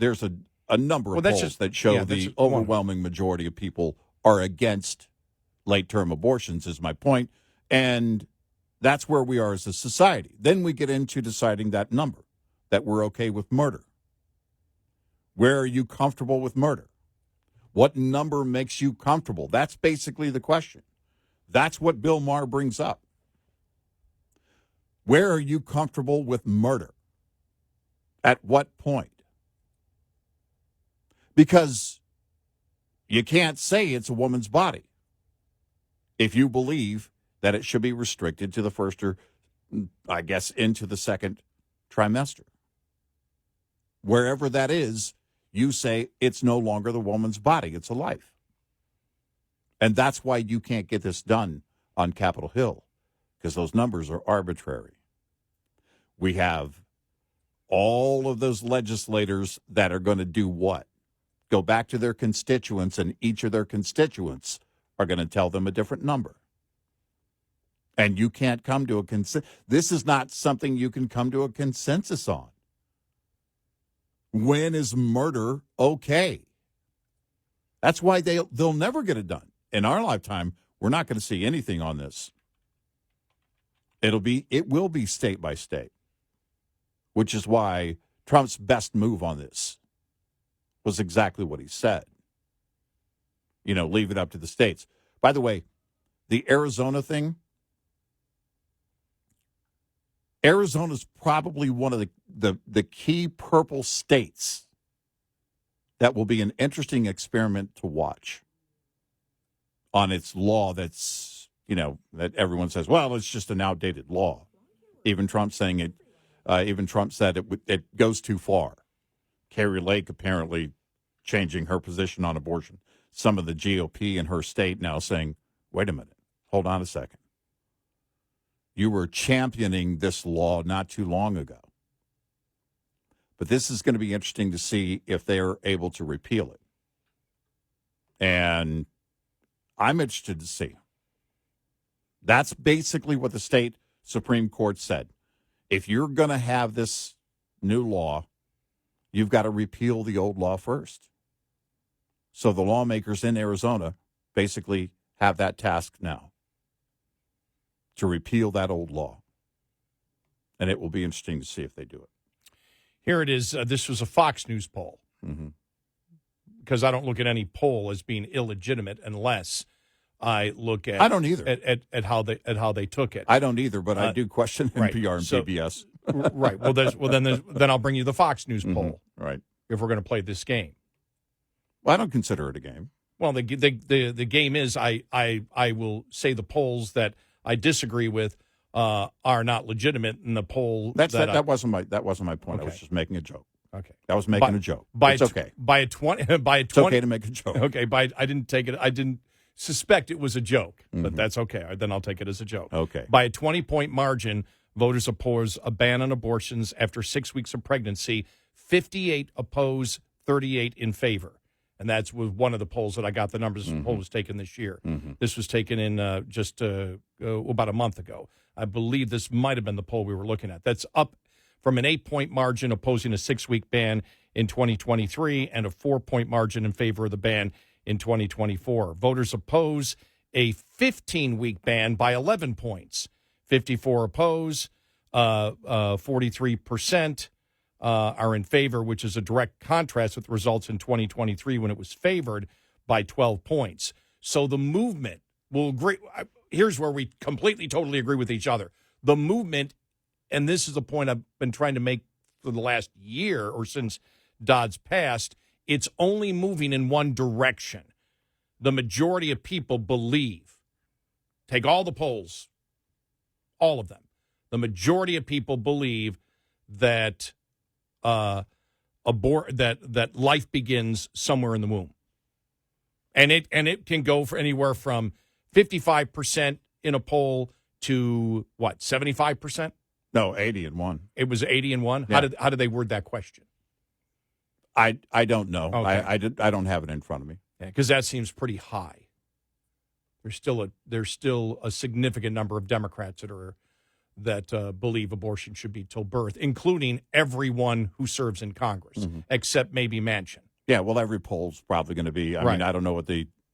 a number of polls that show the overwhelming majority of people are against late-term abortions, is my point. And that's where we are as a society. Then we get into deciding that number, that we're okay with murder. Where are you comfortable with murder? What number makes you comfortable? That's basically the question. That's what Bill Maher brings up. Where are you comfortable with murder? At what point? Because you can't say it's a woman's body if you believe that it should be restricted to the first or, I guess, into the second trimester. Wherever that is, you say it's no longer the woman's body, it's a life. And that's why you can't get this done on Capitol Hill, because those numbers are arbitrary. We have all of those legislators that are going to do what? Go back to their constituents, and each of their constituents are going to tell them a different number. And you can't come to a consensus. This is not something you can come to a consensus on. When is murder okay? That's why they'll never get it done. In our lifetime, we're not going to see anything on this. It will be state by state, which is why Trump's best move on this was exactly what he said. Leave it up to the states. By the way, the Arizona thing, Arizona's probably one of the key purple states that will be an interesting experiment to watch on its law that's, that everyone says, well, it's just an outdated law. Even Trump saying it, even Trump said it goes too far. Carrie Lake apparently changing her position on abortion. Some of the GOP in her state now saying, wait a minute, hold on a second. You were championing this law not too long ago. But this is going to be interesting to see if they're able to repeal it. And I'm interested to see. That's basically what the state Supreme Court said. If you're going to have this new law You've got to repeal the old law first. So the lawmakers in Arizona basically have that task now, to repeal that old law. And it will be interesting to see if they do it. Here it is. This was a Fox News poll. Mm-hmm. Because I don't look at any poll as being illegitimate unless I look at I don't either. at how they took it. I don't either, but I do question right. NPR and So, PBS. Right. Well, then I'll bring you the Fox News poll. Right. If we're going to play this game. Well, I don't consider it a game. Well, the game is I will say the polls that I disagree with are not legitimate, and the poll that wasn't my point. Okay. I was just making a joke. Okay. I was making a joke. It's okay. It's okay to make a joke. Okay. I didn't take it. I didn't suspect it was a joke, but that's okay. Then I'll take it as a joke. Okay. By a 20-point margin, voters oppose a ban on abortions after 6 weeks of pregnancy. 58 oppose, 38 in favor. And that's with one of the polls that I got the numbers. This poll was taken this year. This was taken in just about a month ago. I believe this might have been the poll we were looking at. That's up from an 8-point margin opposing a 6-week ban in 2023 and a 4-point margin in favor of the ban in 2024. Voters oppose a 15-week ban by 11 points. 54 oppose, 43% are in favor, which is a direct contrast with results in 2023 when it was favored by 12 points. So the movement will agree. Here's where we completely, totally agree with each other. The movement, and this is the point I've been trying to make for the last year or since Dodd's passed, it's only moving in one direction. The majority of people believe, take all the polls, all of them, the majority of people believe that that life begins somewhere in the womb. And it can go for anywhere from 55% in a poll to what, 75%? No, 80 and 1. It was 80 and 1. Yeah. How did they word that question? I don't know. Okay. I don't have it in front of me. Yeah, because that seems pretty high. There's still a significant number of Democrats that believe abortion should be till birth, including everyone who serves in Congress, except maybe Manchin. Yeah, well, every poll's probably going to be. I mean, I don't know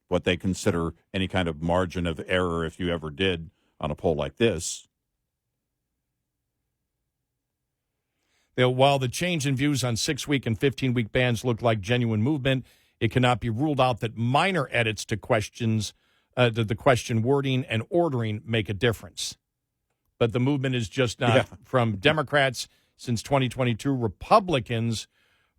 what they consider any kind of margin of error, if you ever did, on a poll like this. While the change in views on 6-week and 15-week bans look like genuine movement, it cannot be ruled out that minor edits to questions, the question wording and ordering make a difference. But the movement is just not from Democrats since 2022. Republicans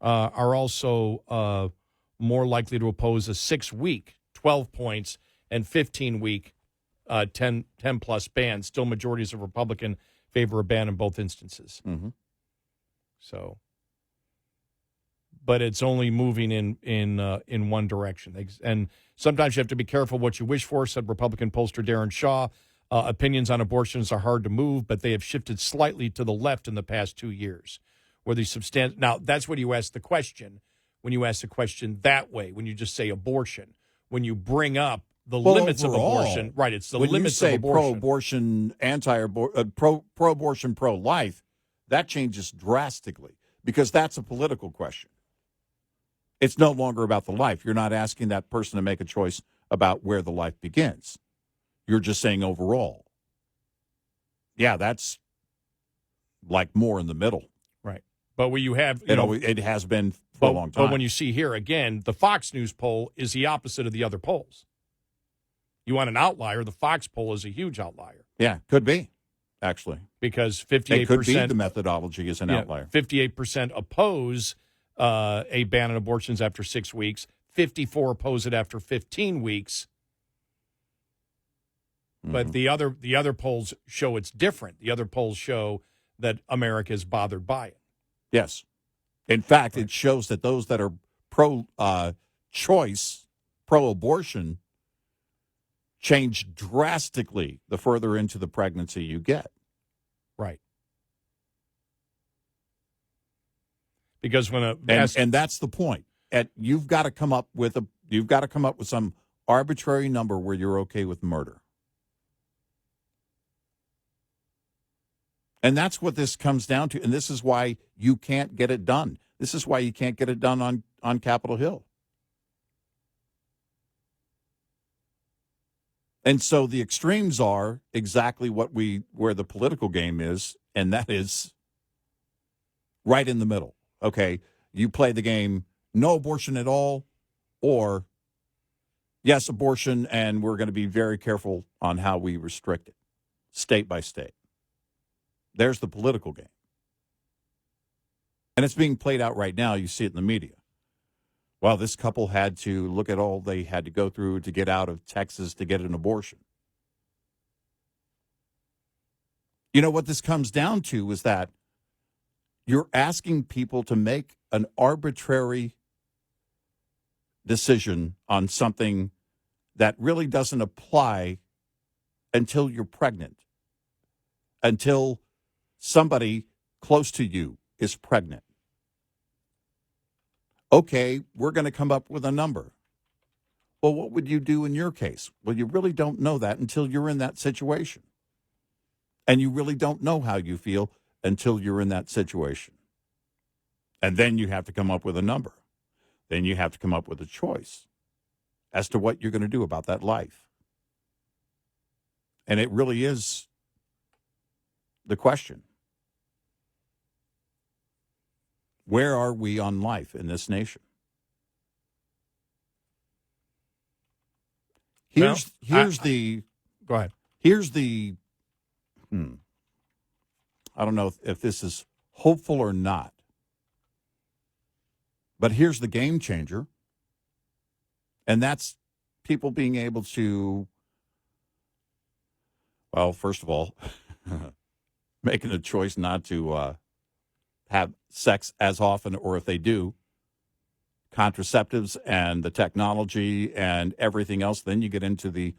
are also more likely to oppose a 6-week, 12 points, and 15-week, 10-plus ban. Still, majorities of Republican favor a ban in both instances. Mm-hmm. So, but it's only moving in one direction. And sometimes you have to be careful what you wish for, said Republican pollster Darren Shaw. Opinions on abortions are hard to move, but they have shifted slightly to the left in the past 2 years. Now, that's when you ask the question. When you ask the question that way, when you just say abortion, when you bring up the limits overall, of abortion, right? It's the when limits you say of abortion. Pro-abortion, pro-abortion, pro-life, that changes drastically because that's a political question. It's no longer about the life. You're not asking that person to make a choice about where the life begins. You're just saying overall. Yeah, that's like more in the middle. Right. But when you have... It has been for a long time. But when you see here, again, the Fox News poll is the opposite of the other polls. You want an outlier, the Fox poll is a huge outlier. Yeah, could be, actually. Because 58%... It could be the methodology is an outlier. 58% oppose a ban on abortions after 6 weeks. 54 oppose it after 15 weeks. But the other polls show it's different. The other polls show that America is bothered by it. Yes. In fact, it shows that those that are pro-choice, pro-abortion, change drastically the further into the pregnancy you get. Right. Because when and that's the point. You've got to come up with some arbitrary number where you're okay with murder. And that's what this comes down to. And this is why you can't get it done. This is why you can't get it done on Capitol Hill. And so the extremes are exactly where the political game is, and that is right in the middle. Okay, you play the game, no abortion at all, or yes, abortion, and we're going to be very careful on how we restrict it, state by state. There's the political game. And it's being played out right now. You see it in the media. Well, this couple had to look at all they had to go through to get out of Texas to get an abortion. You know what this comes down to is that you're asking people to make an arbitrary decision on something that really doesn't apply until you're pregnant, until somebody close to you is pregnant. Okay, we're going to come up with a number. Well, what would you do in your case? Well, you really don't know that until you're in that situation. And you really don't know how you feel until you're in that situation. And then you have to come up with a number. Then you have to come up with a choice as to what you're going to do about that life. And it really is the question. Where are we on life in this nation? Go ahead. Here's the, I don't know if this is hopeful or not, but here's the game changer, and that's people being able to, well, first of all, making a choice not to have sex as often, or if they do, contraceptives and the technology and everything else. Then you get into the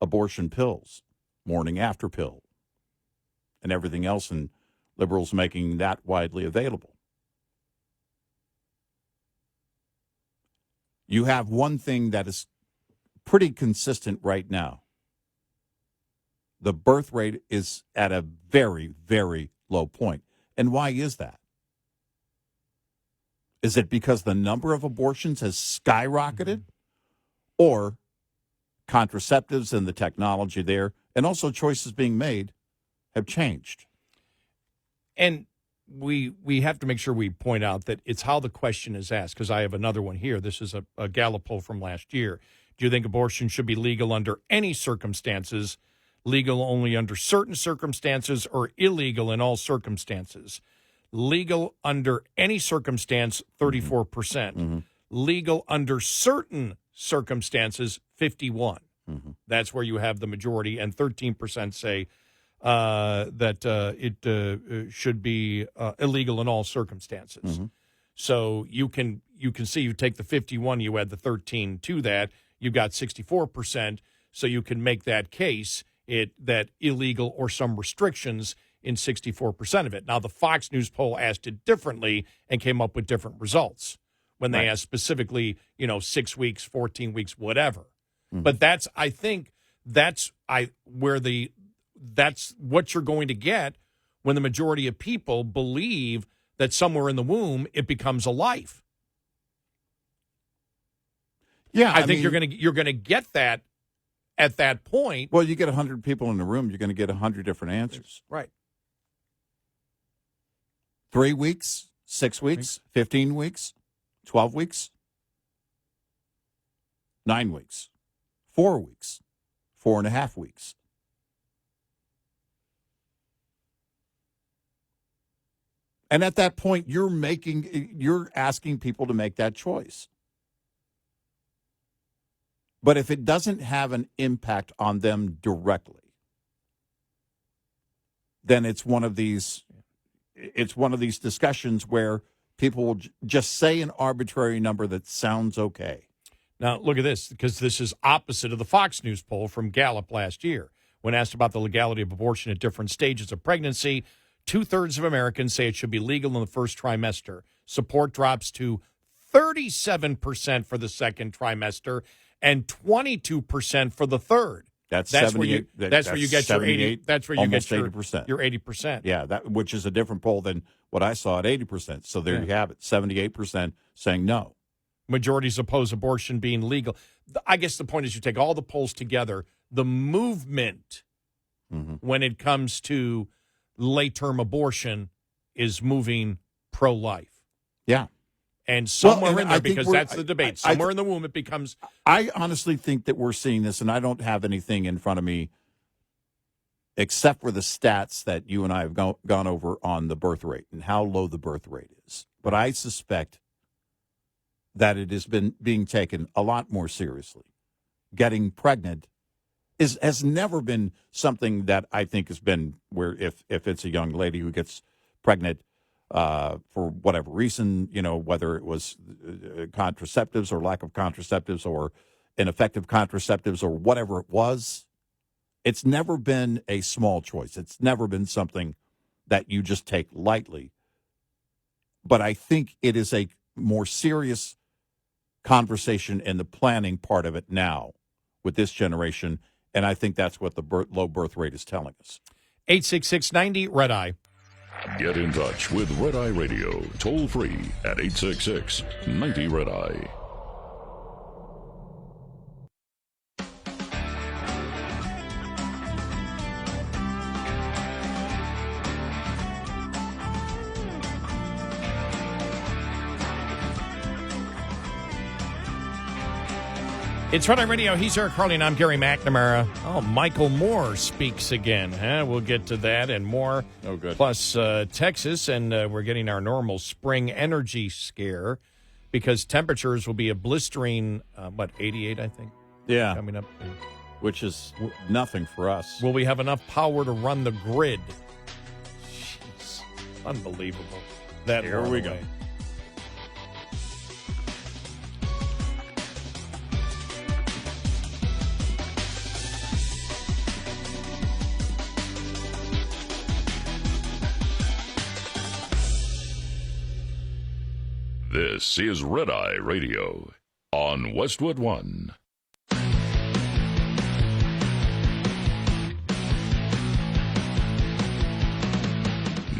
abortion pills, morning after pill, and everything else, and liberals making that widely available. You have one thing that is pretty consistent right now. The birth rate is at a very, very low point. And why is that? Is it because the number of abortions has skyrocketed, or contraceptives and the technology there, and also choices being made, have changed? And we have to make sure we point out that it's how the question is asked, because I have another one here. This is a Gallup poll from last year. Do you think abortion should be legal under any circumstances, legal only under certain circumstances, or illegal in all circumstances? Legal under any circumstance, 34%. Legal under certain circumstances, 51%. That's where you have the majority, and 13% say that it should be illegal in all circumstances. So you can see, you take the 51, you add the 13 to that, you got 64%. So you can make that case that illegal or some restrictions in 64% of it. Now, the Fox News poll asked it differently and came up with different results when they asked specifically, 6 weeks, 14 weeks, whatever. But that's what you're going to get when the majority of people believe that somewhere in the womb it becomes a life. Yeah, I think you're gonna get that at that point. Well, you get 100 people in the room, you're going to get 100 different answers. Right. 3 weeks, 6 weeks, 15 weeks, 12 weeks, 9 weeks, 4 weeks, 4.5 weeks. And at that point, you're asking people to make that choice. But if it doesn't have an impact on them directly, then it's one of these discussions where people will just say an arbitrary number that sounds okay. Now, look at this, because this is opposite of the Fox News poll from Gallup last year. When asked about the legality of abortion at different stages of pregnancy, 2/3 of Americans say it should be legal in the first trimester. Support drops to 37% for the second trimester and 22% for the third. That's That's 78. where you get your 80. That's where you almost get 80%. your 80%. Yeah, which is a different poll than what I saw at 80%. So there you have it, 78% saying no. Majorities oppose abortion being legal. I guess the point is you take all the polls together, the movement when it comes to late-term abortion is moving pro-life. Yeah. And somewhere in there, I think because that's the debate, somewhere in the womb it becomes... I honestly think that we're seeing this, and I don't have anything in front of me except for the stats that you and I have gone over on the birth rate and how low the birth rate is. But I suspect that it has been being taken a lot more seriously. Getting pregnant has never been something that I think has been where if it's a young lady who gets pregnant for whatever reason, whether it was contraceptives or lack of contraceptives or ineffective contraceptives or whatever it was, it's never been a small choice. It's never been something that you just take lightly. But I think it is a more serious conversation in the planning part of it now with this generation, and I think that's what the low birth rate is telling us. 866-90 Red Eye. Get in touch with Red Eye Radio, toll free at 866-90 Red Eye. It's Red Eye Radio. He's Eric Harley, and I'm Gary McNamara. Oh, Michael Moore speaks again. We'll get to that and more. Oh, good. Plus Texas, and we're getting our normal spring energy scare because temperatures will be a blistering, 88, I think? Yeah. Coming up. Which is nothing for us. Will we have enough power to run the grid? Jeez. Unbelievable. Here we go. This is Red Eye Radio on Westwood One.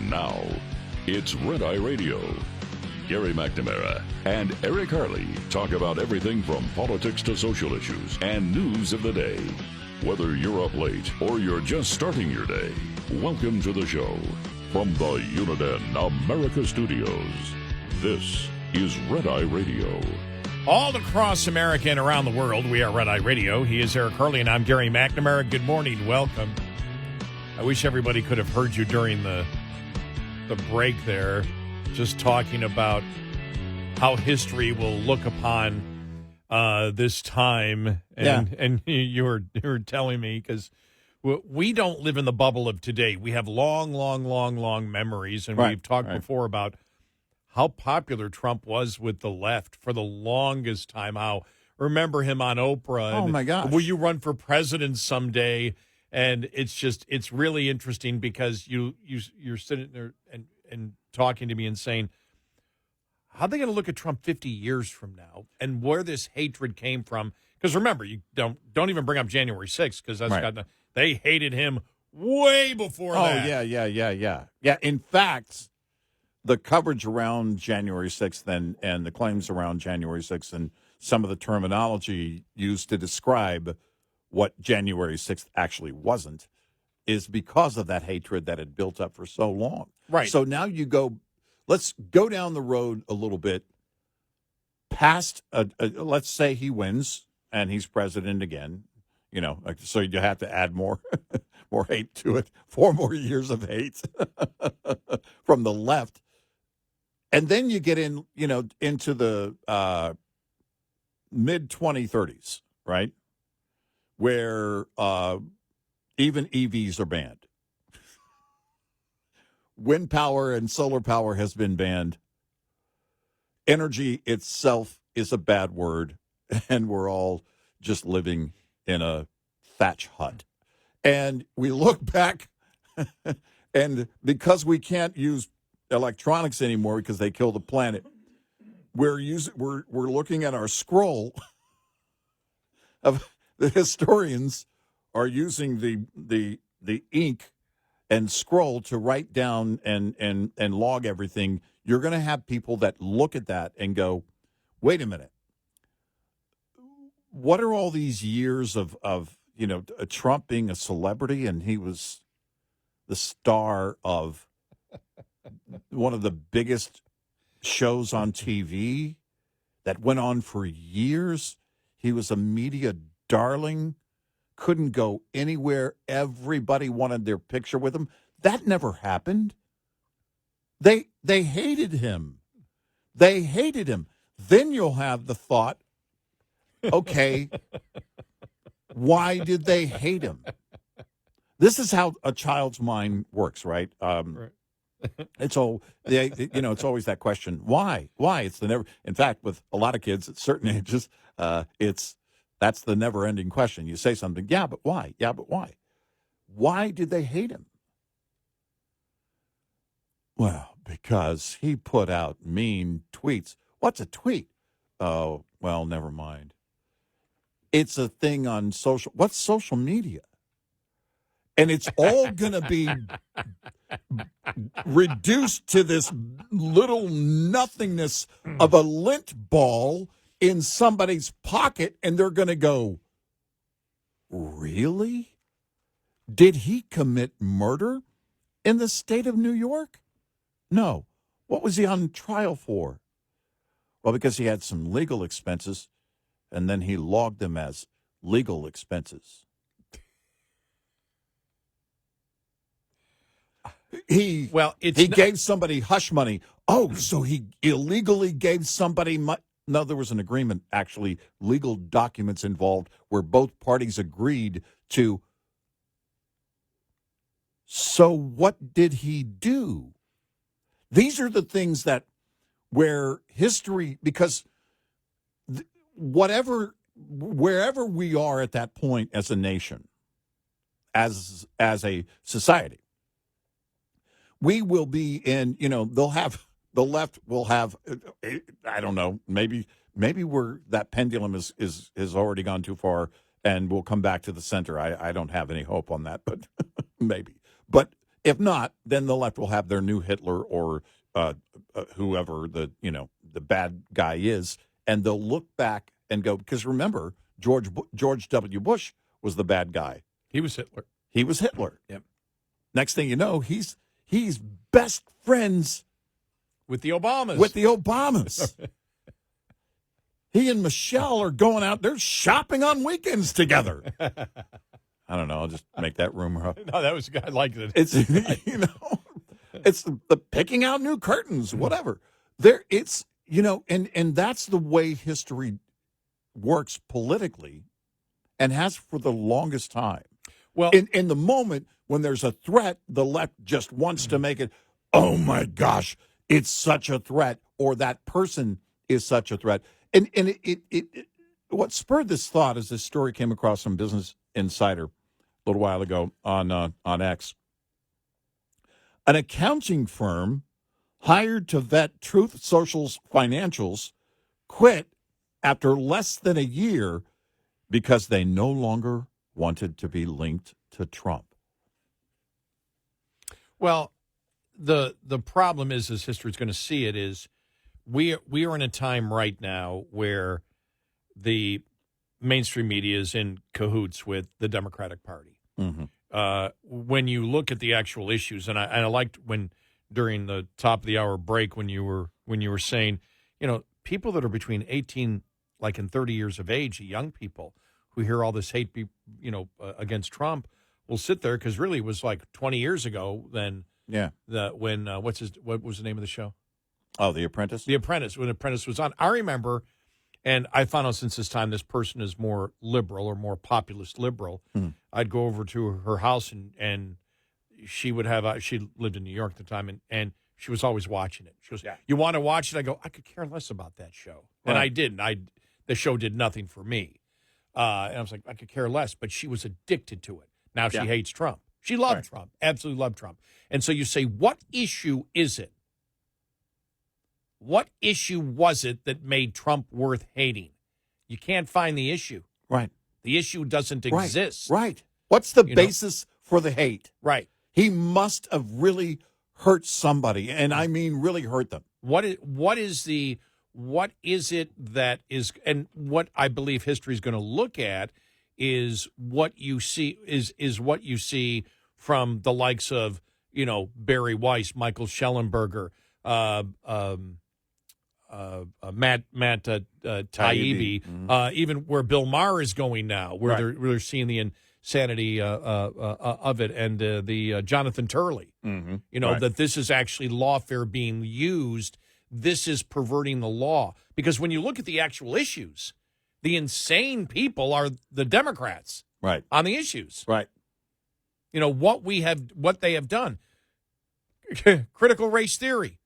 Now, it's Red Eye Radio. Gary McNamara and Eric Harley talk about everything from politics to social issues and news of the day. Whether you're up late or you're just starting your day, welcome to the show. From the Uniden America Studios, this is Red Eye Radio. All across America and around the world, we are Red Eye Radio. He is Eric Harley, and I'm Gary McNamara. Good morning. Welcome. I wish everybody could have heard you during the break there, just talking about how history will look upon this time. And you were telling me, because we don't live in the bubble of today. We have long memories, and we've talked before about how popular Trump was with the left for the longest time. How remember him on Oprah? Oh my gosh! Will you run for president someday? And it's really interesting because you're sitting there and talking to me and saying, how are they going to look at Trump 50 years from now and where this hatred came from? Because remember, you don't even bring up January 6th because they hated him way before that. Oh yeah. In fact, the coverage around January 6th and the claims around January 6th and some of the terminology used to describe what January 6th actually wasn't is because of that hatred that had built up for so long. Right. So now let's go down the road a little bit past, let's say he wins and he's president again, so you have to add more hate to it, 4 more years of hate from the left. And then you get into the mid 2030s, right? Where even EVs are banned. Wind power and solar power has been banned. Energy itself is a bad word, and we're all just living in a thatch hut. And we look back, and because we can't use electronics anymore because they kill the planet, we're looking at our scroll of the historians are using the ink and scroll to write down and log everything, you're going to have people that look at that and go, wait a minute. What are all these years of Trump being a celebrity, and he was the star of one of the biggest shows on TV that went on for years. He was a media darling, couldn't go anywhere. Everybody wanted their picture with him. That never happened. They hated him. They hated him. Then you'll have the thought, okay, why did they hate him? This is how a child's mind works, right? Right. It's it's always that question. Why? It's the never. In fact, with a lot of kids at certain ages, that's the never-ending question. You say something, yeah, but why? Yeah, but why? Why did they hate him? Well, because he put out mean tweets. What's a tweet? Oh, well, never mind. It's a thing on social. What's social media? And it's all going to be reduced to this little nothingness of a lint ball in somebody's pocket, and they're going to go, really? Did he commit murder in the state of New York? No. What was he on trial for? Well, because he had some legal expenses, and then he logged them as legal expenses. He gave somebody hush money. Oh, so he illegally gave somebody money. No, there was an agreement, actually, legal documents involved where both parties agreed to. So what did he do? These are the things that where history, because wherever we are at that point as a nation, as a society, we will be in, the left will have, I don't know, maybe that pendulum has already gone too far and we'll come back to the center. I don't have any hope on that, but maybe. But if not, then the left will have their new Hitler or whoever the bad guy is, and they'll look back and go, because remember, George W. Bush was the bad guy. He was Hitler. Yep. Next thing you know, he's best friends with the Obamas. He and Michelle are going out. They're shopping on weekends together. I don't know. I'll just make that rumor up. No, that was I liked it. It's it's the picking out new curtains, whatever. And that's the way history works politically, and has for the longest time. Well, in the moment when there's a threat, the left just wants to make it, oh my gosh, it's such a threat, or that person is such a threat. And it what spurred this thought is this story came across from Business Insider a little while ago on X. An accounting firm hired to vet Truth Social's financials quit after less than a year because they no longer wanted to be linked to Trump. Well, the problem is, as history is going to see it, is we are in a time right now where the mainstream media is in cahoots with the Democratic Party. Mm-hmm. When you look at the actual issues, and I liked when during the top of the hour break when you were saying, people that are between 18 and 30 years of age, the young people who hear all this hate, against Trump, will sit there because really it was like 20 years ago. Then what was the name of the show? Oh, The Apprentice. The Apprentice. When Apprentice was on, I remember. And I found out since this time this person is more liberal or more populist liberal. Mm. I'd go over to her house and she would have she lived in New York at the time and she was always watching it. She goes, "You want to watch it?" I go, "I could care less about that show," and I didn't. The show did nothing for me, and I was like, I could care less. But she was addicted to it. Now she hates Trump. She loved Trump, absolutely loved Trump. And so you say, what issue is it? What issue was it that made Trump worth hating? You can't find the issue. Right. The issue doesn't exist. Right. What's the basis for the hate? Right. He must have really hurt somebody, and I mean really hurt them. What is it that is, and what I believe history is going to look at is what you see is what you see from the likes of, Barry Weiss, Michael Schellenberger, Matt Taibbi, even where Bill Maher is going now, where they're seeing the insanity of it, and the Jonathan Turley. That this is actually lawfare being used. This is perverting the law, because when you look at the actual issues, the insane people are the Democrats, right, on the issues, right. What they have done. Critical race theory.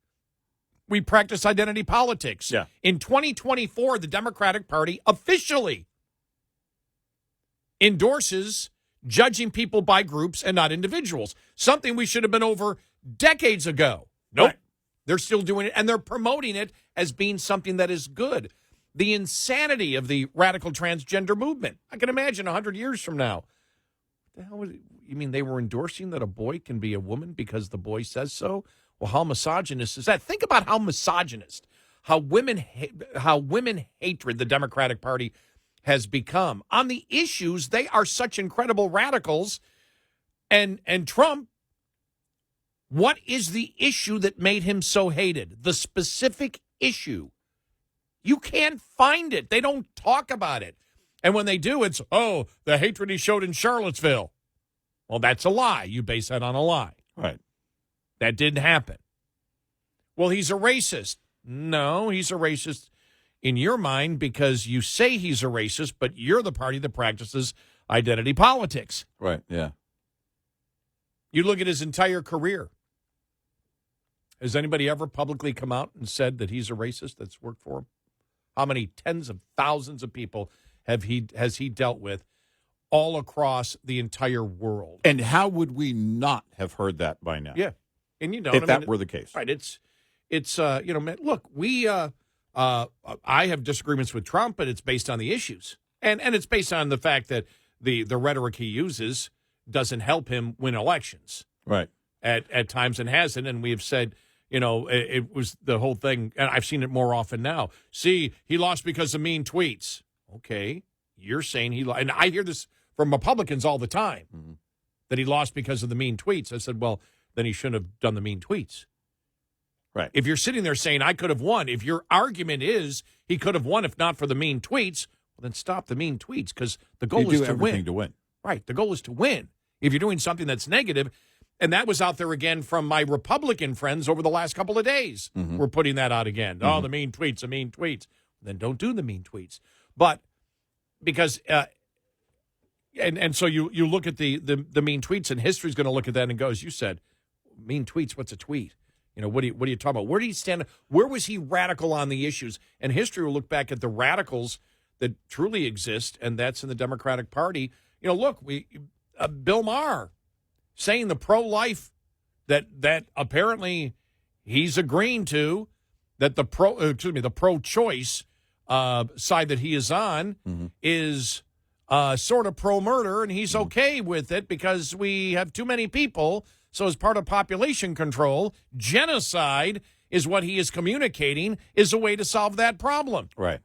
We practice identity politics. Yeah. In 2024, the Democratic Party officially endorses judging people by groups and not individuals, something we should have been over decades ago. Nope. Right. They're still doing it, and they're promoting it as being something that is good. The insanity of the radical transgender movement. I can imagine 100 years from now. What the hell was it? You mean they were endorsing that a boy can be a woman because the boy says so? Well, how misogynist is that? Think about how misogynist, how women hatred the Democratic Party has become. On the issues, they are such incredible radicals. And Trump, what is the issue that made him so hated? The specific issue. You can't find it. They don't talk about it. And when they do, it's, the hatred he showed in Charlottesville. Well, that's a lie. You base that on a lie. Right. That didn't happen. Well, he's a racist. No, he's a racist in your mind because you say he's a racist, but you're the party that practices identity politics. Right, yeah. You look at his entire career. Has anybody ever publicly come out and said that he's a racist that's worked for him? How many tens of thousands of people has he dealt with all across the entire world? And how would we not have heard that by now? Yeah. And if that were the case. Right. It's man, look, I have disagreements with Trump, but it's based on the issues. And it's based on the fact that the rhetoric he uses doesn't help him win elections. Right. At times and hasn't. And we have said, it was the whole thing, and I've seen it more often now. See, he lost because of mean tweets. Okay. You're saying and I hear this from Republicans all the time, that he lost because of the mean tweets. I said, well, then he shouldn't have done the mean tweets. Right. If you're sitting there saying, I could have won, if your argument is he could have won if not for the mean tweets, well, then stop the mean tweets, because the goal is to win. Right. The goal is to win. If you're doing something that's negative, and that was out there again from my Republican friends over the last couple of days. We're putting that out again. Oh, the mean tweets, the mean tweets. Then don't do the mean tweets. But because and so you look at the mean tweets, and history's going to look at that and go, as you said, mean tweets, what's a tweet? What are you talking about? Where did he stand? Where was he radical on the issues? And history will look back at the radicals that truly exist, and that's in the Democratic Party. Look, Bill Maher saying the pro-life that apparently he's agreeing to, that the pro-choice side that he is on is sort of pro-murder, and he's okay with it because we have too many people. So as part of population control, genocide is what he is communicating is a way to solve that problem. Right.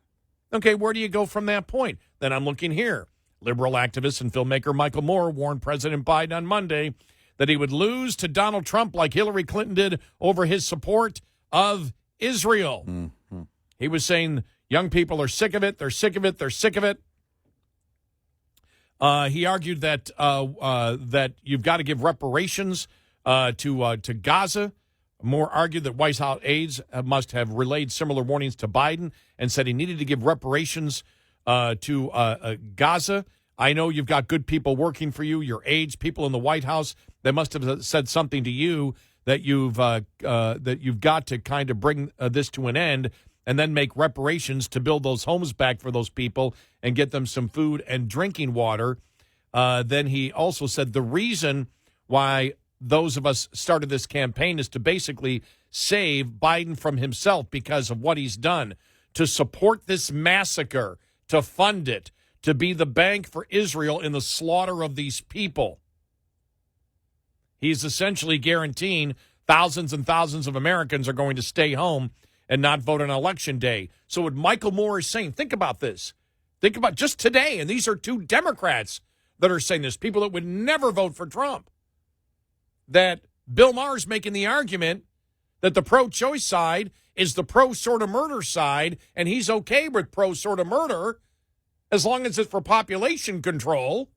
Okay, where do you go from that point? Then I'm looking here. Liberal activist and filmmaker Michael Maher warned President Biden on Monday that he would lose to Donald Trump like Hillary Clinton did over his support of Israel. He was saying young people are sick of it. They're sick of it. They're sick of it. He argued that that you've got to give reparations to Gaza. Maher argued that White House aides must have relayed similar warnings to Biden and said he needed to give reparations to Gaza. I know you've got good people working for you, your aides, people in the White House. They must have said something to you that you've got to kind of bring this to an end and then make reparations to build those homes back for those people and get them some food and drinking water. Then he also said the reason why those of us started this campaign is to basically save Biden from himself because of what he's done, to support this massacre, to fund it, to be the bank for Israel in the slaughter of these people. He's essentially guaranteeing thousands and thousands of Americans are going to stay home and not vote on Election Day. So what Michael Moore is saying, think about this. Think about just today, and these are two Democrats that are saying this, people that would never vote for Trump, that Bill Maher's making the argument that the pro-choice side is the pro-sort-of-murder side, and he's okay with pro-sort-of-murder as long as it's for population control.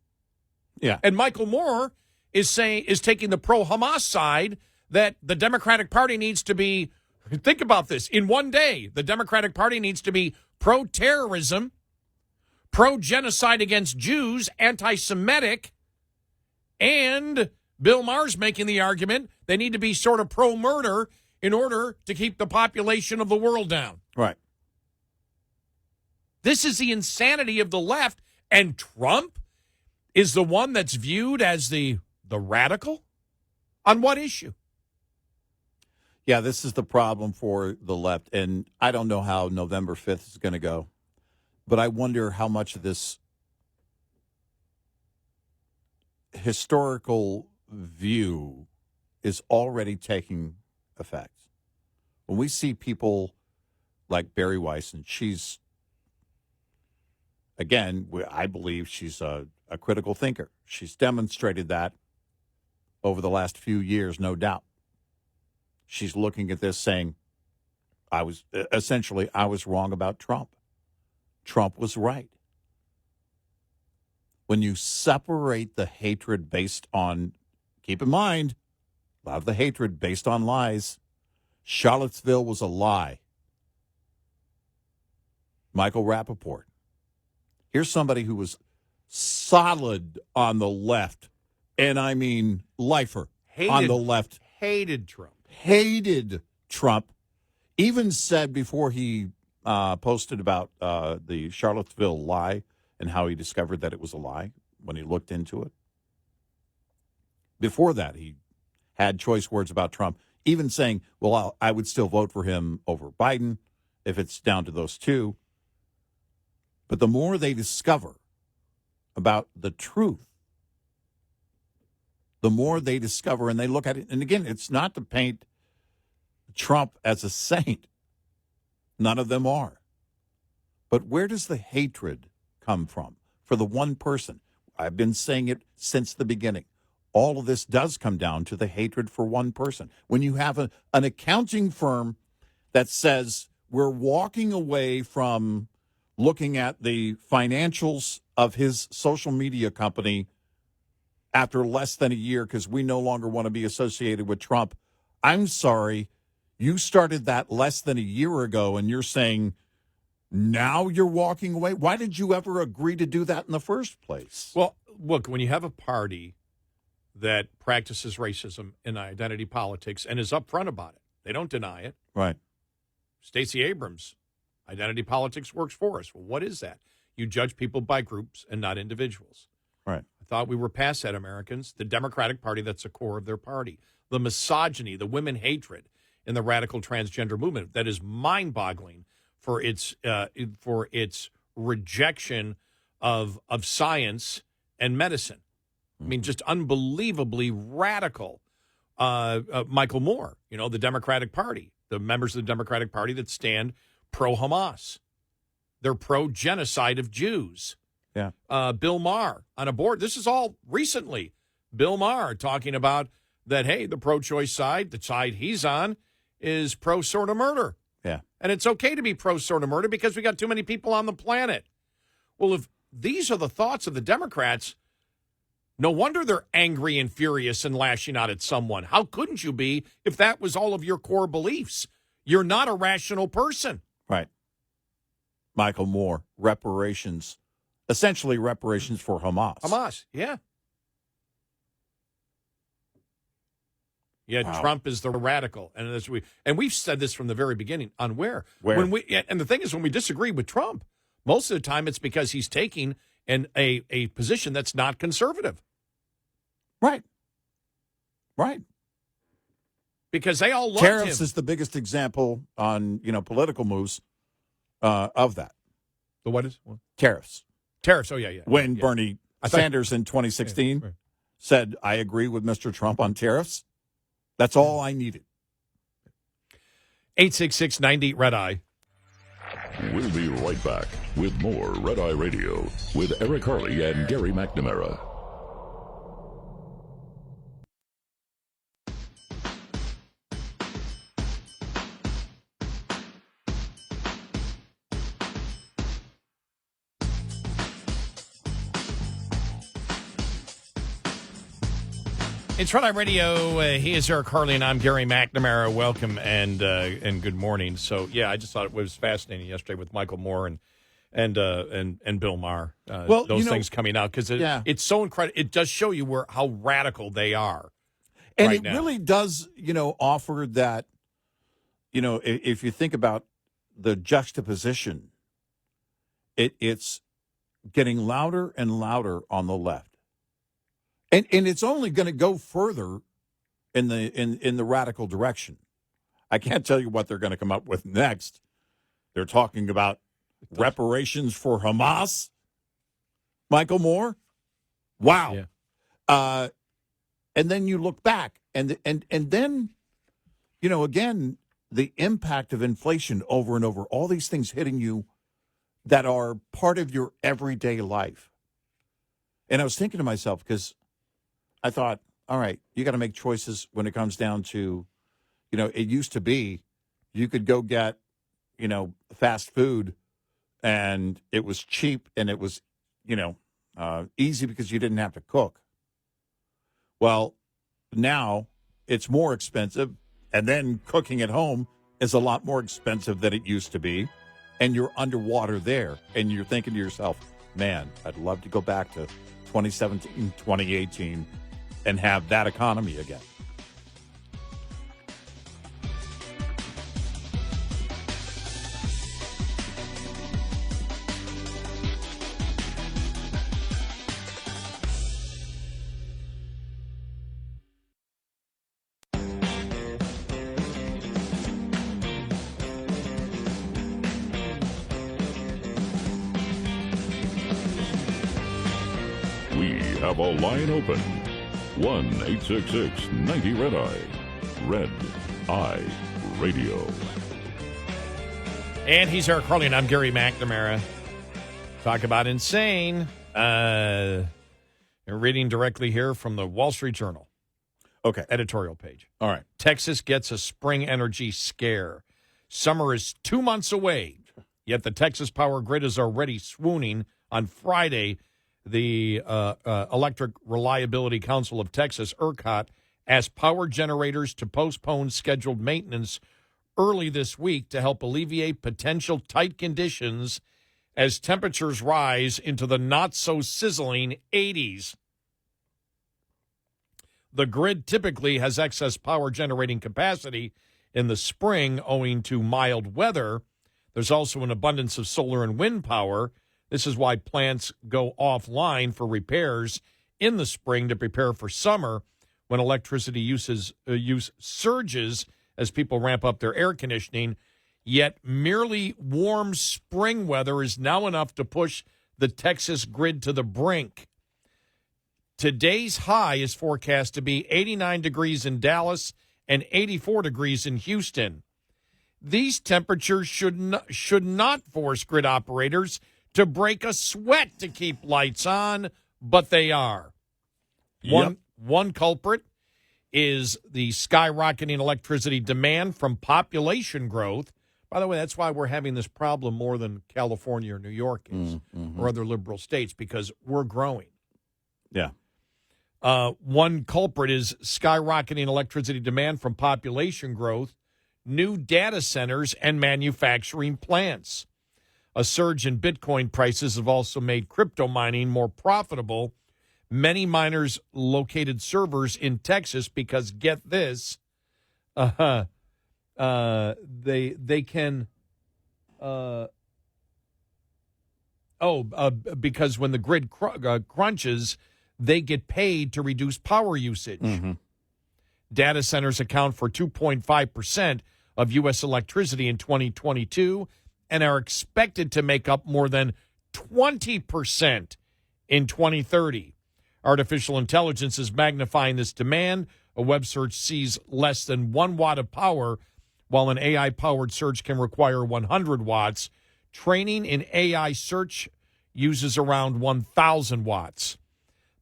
Yeah. And Michael Moore is taking the pro-Hamas side, that the Democratic Party needs to be, think about this, in one day, the Democratic Party needs to be pro-terrorism, pro-genocide against Jews, anti-Semitic, and Bill Maher's making the argument they need to be sort of pro-murder in order to keep the population of the world down. Right. This is the insanity of the left, and Trump is the one that's viewed as the radical? On what issue? Yeah, this is the problem for the left, and I don't know how November 5th is going to go, but I wonder how much of this historical view is already taking effect. When we see people like Barry Weiss, and she's, again, I believe she's a critical thinker. She's demonstrated that over the last few years, no doubt. She's looking at this saying, I was wrong about Trump. Trump was right. When you separate the hatred based on, keep in mind, a lot of the hatred based on lies. Charlottesville was a lie. Michael Rappaport. Here's somebody who was solid on the left, and I mean lifer on the left. Hated Trump. Hated Trump. Even said before he posted about the Charlottesville lie and how he discovered that it was a lie when he looked into it. Before that, he had choice words about Trump, even saying, well, I would still vote for him over Biden if it's down to those two. But the more they discover about the truth, the more they discover and they look at it. And again, it's not to paint Trump as a saint. None of them are. But where does the hatred come from for the one person? I've been saying it since the beginning. All of this does come down to the hatred for one person. When you have an accounting firm that says we're walking away from looking at the financials of his social media company after less than a year because we no longer want to be associated with Trump. I'm sorry, you started that less than a year ago, and you're saying now you're walking away? Why did you ever agree to do that in the first place? Well, look, when you have a party that practices racism and identity politics and is upfront about it, they don't deny it. Right. Stacey Abrams, identity politics works for us. Well, what is that? You judge people by groups and not individuals. Right. I thought we were past that, Americans. The Democratic Party, that's the core of their party. The misogyny, the women hatred in the radical transgender movement, that is mind-boggling for its rejection of science and medicine. I mean, just unbelievably radical. Michael Moore, the Democratic Party, the members of the Democratic Party that stand pro-Hamas. They're pro-genocide of Jews. Yeah. Bill Maher on a board. This is all recently. Bill Maher talking about that, hey, the pro-choice side, the side he's on, is pro-sort of murder. Yeah. And it's okay to be pro-sort of murder because we got too many people on the planet. Well, if these are the thoughts of the Democrats, no wonder they're angry and furious and lashing out at someone. How couldn't you be if that was all of your core beliefs? You're not a rational person. Right. Michael Moore, reparations, essentially reparations for Hamas. Hamas, yeah. Yeah, wow. Trump is the radical. And we've said this from the very beginning on where? And the thing is, when we disagree with Trump, most of the time it's because he's taking a position that's not conservative. Right. Right. Because they all love Tariffs him. is the biggest example on, political moves of that. The what is? What? Tariffs. Tariffs. Oh, yeah. When yeah. Bernie Sanders in 2016 said, I agree with Mr. Trump on tariffs. That's all I needed. 866-90 Red Eye. We'll be right back with more Red Eye Radio with Eric Harley and Gary McNamara. It's Red Eye Radio. He is Eric Harley, and I'm Gary McNamara. Welcome and good morning. So, yeah, I just thought it was fascinating yesterday with Michael Moore and Bill Maher. Those things coming out because it's so incredible. It does show you how radical they are. And right it now. really does, offer that, if you think about the juxtaposition, it's getting louder and louder on the left. And it's only going to go further in the radical direction. I can't tell you what they're going to come up with next. They're talking about reparations for Hamas. Michael Moore, wow. Yeah. And then you look back, and then, again, the impact of inflation over and over. All these things hitting you that are part of your everyday life. And I was thinking to myself because I thought, all right, you got to make choices when it comes down to, it used to be you could go get, fast food and it was cheap and it was, easy because you didn't have to cook. Well, now it's more expensive, and then cooking at home is a lot more expensive than it used to be, and you're underwater there, and you're thinking to yourself, man, I'd love to go back to 2017, 2018, and have that economy again. We have a line open. 1-866-90-RED-EYE. Red Eye Radio. And he's Eric Harley, and I'm Gary McNamara. Talk about insane. Reading directly here from the Wall Street Journal. Okay. Editorial page. All right. Texas gets a spring energy scare. Summer is 2 months away, yet the Texas power grid is already swooning. On Friday, the Electric Reliability Council of Texas, ERCOT, asked power generators to postpone scheduled maintenance early this week to help alleviate potential tight conditions as temperatures rise into the not-so-sizzling 80s. The grid typically has excess power generating capacity in the spring owing to mild weather. There's also an abundance of solar and wind power. This is why plants go offline for repairs in the spring to prepare for summer when electricity use surges as people ramp up their air conditioning. Yet merely warm spring weather is now enough to push the Texas grid to the brink. Today's high is forecast to be 89 degrees in Dallas and 84 degrees in Houston. These temperatures should not force grid operators to break a sweat to keep lights on, but they are. One culprit is the skyrocketing electricity demand from population growth. By the way, that's why we're having this problem more than California or New York is, or other liberal states, because we're growing. Yeah. One culprit is skyrocketing electricity demand from population growth, new data centers, and manufacturing plants. A surge in Bitcoin prices have also made crypto mining more profitable. Many miners located servers in Texas because, get this, they can because when the grid crunches, they get paid to reduce power usage. Mm-hmm. Data centers account for 2.5% of U.S. electricity in 2022 and are expected to make up more than 20% in 2030. Artificial intelligence is magnifying this demand. A web search sees less than 1 watt of power, while an AI-powered search can require 100 watts. Training in AI search uses around 1,000 watts.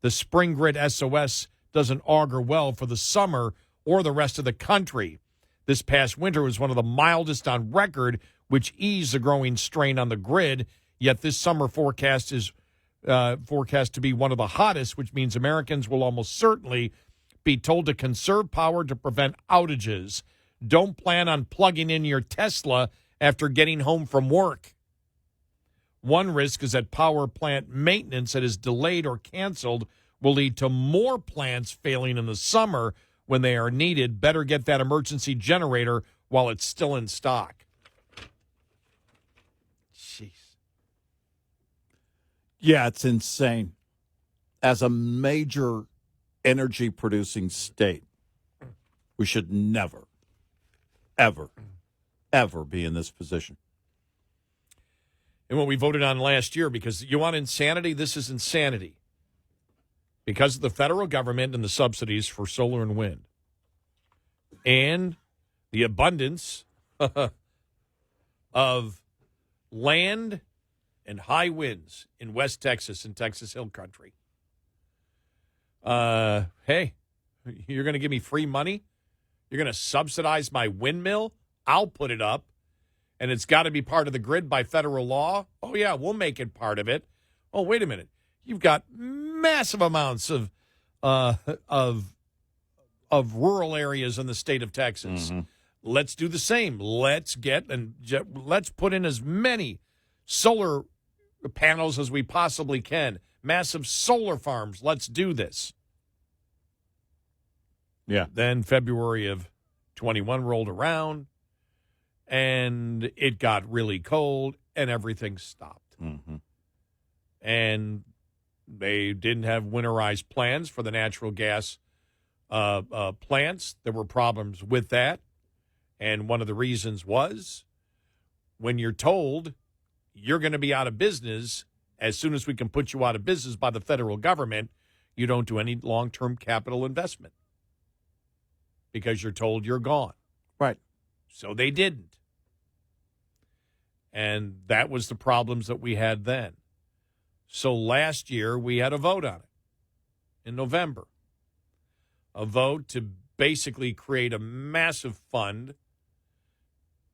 The Spring Grid SOS doesn't augur well for the summer or the rest of the country. This past winter was one of the mildest on record, which eased the growing strain on the grid. Yet this summer forecast is forecast to be one of the hottest, which means Americans will almost certainly be told to conserve power to prevent outages. Don't plan on plugging in your Tesla after getting home from work. One risk is that power plant maintenance that is delayed or canceled will lead to more plants failing in the summer when they are needed. Better get that emergency generator while it's still in stock. Jeez. Yeah, it's insane. As a major energy-producing state, we should never, ever, ever be in this position. And what we voted on last year, because you want insanity, this is insanity. Because of the federal government and the subsidies for solar and wind. And the abundance of land and high winds in West Texas and Texas Hill Country. Hey, you're going to give me free money? You're going to subsidize my windmill? I'll put it up. And it's got to be part of the grid by federal law? Oh, yeah, we'll make it part of it. Oh, wait a minute. You've got massive amounts of rural areas in the state of Texas. Mm-hmm. Let's do the same. Let's put in as many solar panels as we possibly can. Massive solar farms. Let's do this. Yeah. Then February of 21 rolled around, and it got really cold, and everything stopped. Mm-hmm. And they didn't have winterized plans for the natural gas plants. There were problems with that. And one of the reasons was when you're told you're going to be out of business as soon as we can put you out of business by the federal government, you don't do any long-term capital investment because you're told you're gone. Right. So they didn't. And that was the problems that we had then. So last year we had a vote on it in November. A vote to basically create a massive fund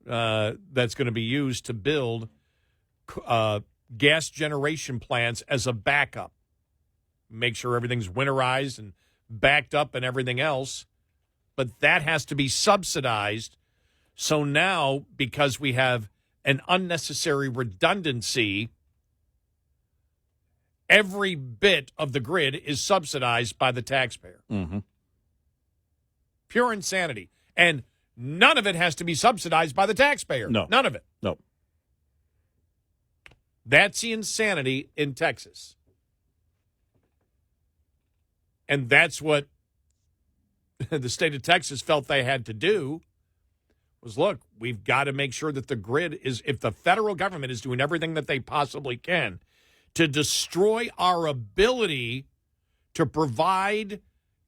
that's going to be used to build gas generation plants as a backup. Make sure everything's winterized and backed up and everything else. But that has to be subsidized. So now, because we have an unnecessary redundancy, every bit of the grid is subsidized by the taxpayer. Mm-hmm. Pure insanity. And none of it has to be subsidized by the taxpayer. No. None of it. No. That's the insanity in Texas. And that's what the state of Texas felt they had to do was, look, we've got to make sure that the grid is, if the federal government is doing everything that they possibly can to destroy our ability to provide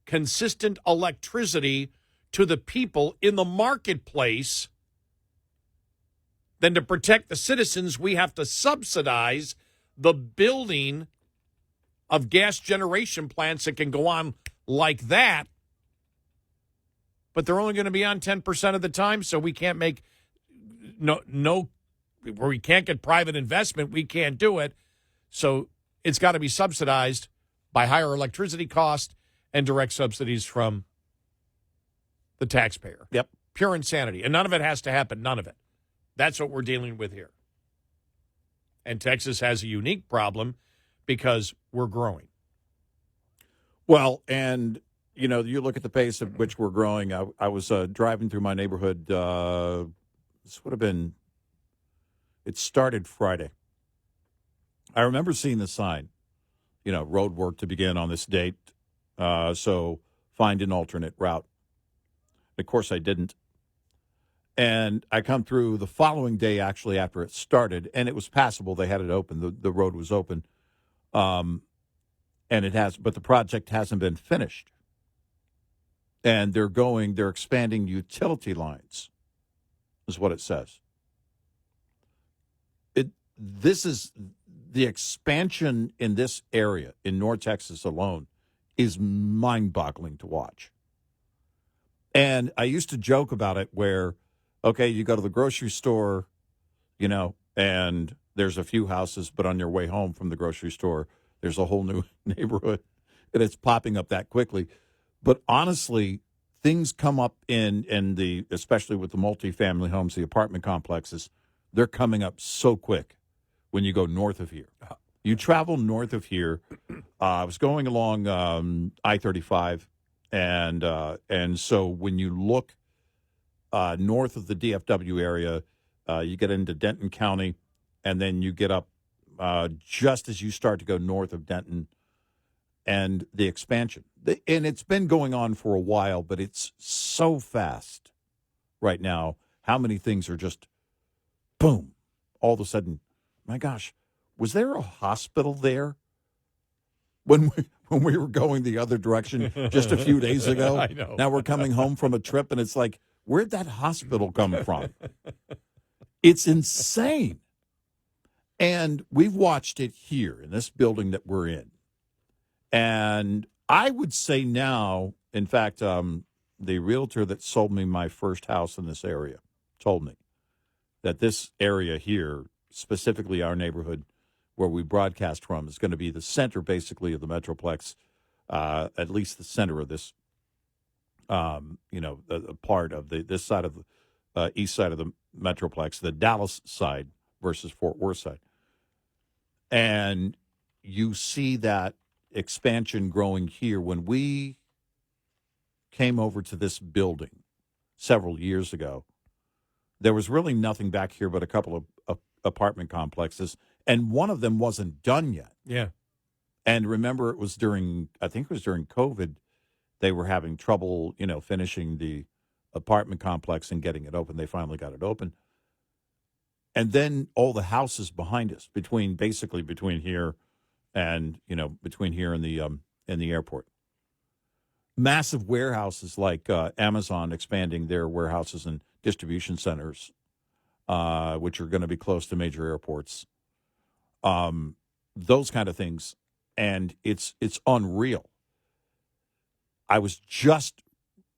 consistent electricity to the people in the marketplace, then to protect the citizens, we have to subsidize the building of gas generation plants that can go on like that. But they're only going to be on 10% of the time, so we can't make no where we can't get private investment, we can't do it. So it's got to be subsidized by higher electricity cost and direct subsidies from the taxpayer. Yep. Pure insanity. And none of it has to happen. None of it. That's what we're dealing with here. And Texas has a unique problem because we're growing. Well, and, you know, you look at the pace at which we're growing. I was driving through my neighborhood. This would have been, it started Friday. I remember seeing the sign, you know, road work to begin on this date. So find an alternate route. Of course, I didn't. And I come through the following day, actually, after it started, and it was passable. They had it open. The road was open. And but the project hasn't been finished. And they're expanding utility lines, is what it says. This is the expansion in this area, in North Texas alone, is mind-boggling to watch. And I used to joke about it where, okay, you go to the grocery store, and there's a few houses, but on your way home from the grocery store, there's a whole new neighborhood, and it's popping up that quickly. But honestly, things come up especially with the multifamily homes, the apartment complexes, they're coming up so quick when you go north of here. You travel north of here. I was going along I-35, and so when you look north of the DFW area, you get into Denton County, and then you get up just as you start to go north of Denton, and the expansion. And it's been going on for a while, but it's so fast right now. How many things are just, boom, all of a sudden. My gosh, was there a hospital there when we were going the other direction just a few days ago? I know. Now we're coming home from a trip, and it's like, where'd that hospital come from? It's insane. And we've watched it here in this building that we're in. And I would say now, in fact, the realtor that sold me my first house in this area told me that this area here, specifically our neighborhood where we broadcast from, is going to be the center, basically, of the Metroplex, at least the center of this, a part of this side of the east side of the Metroplex, the Dallas side versus Fort Worth side. And you see that expansion growing here. When we came over to this building several years ago, there was really nothing back here but a couple of apartment complexes, and one of them wasn't done yet. Yeah. And remember, I think it was during COVID, they were having trouble, finishing the apartment complex and getting it open. They finally got it open. And then all the houses behind us, between here and, between here and the airport. Massive warehouses like Amazon expanding their warehouses and distribution centers, which are going to be close to major airports. Those kind of things. And it's unreal. I was just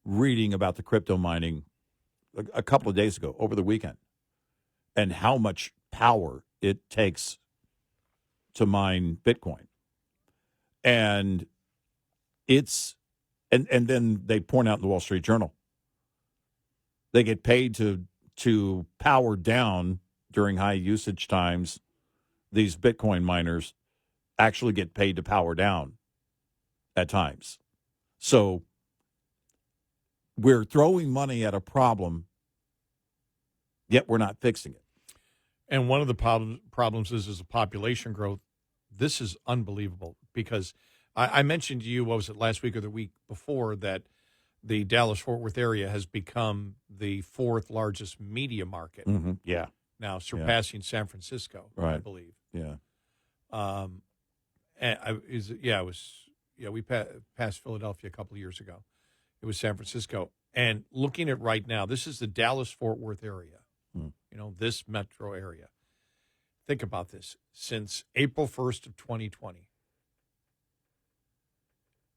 reading about the crypto mining a couple of days ago, over the weekend, and how much power it takes to mine Bitcoin. And and then they point out in the Wall Street Journal, they get paid to power down during high usage times. These Bitcoin miners actually get paid to power down at times. So we're throwing money at a problem, yet we're not fixing it. And one of the problems is the population growth. This is unbelievable because I mentioned to you, what was it, last week or the week before, that the Dallas-Fort Worth area has become the fourth largest media market. Mm-hmm. Yeah. Now surpassing San Francisco, right. I believe. Yeah. We passed Philadelphia a couple of years ago. It was San Francisco. And looking at right now, this is the Dallas-Fort Worth area, this metro area. Think about this. Since April 1st of 2020,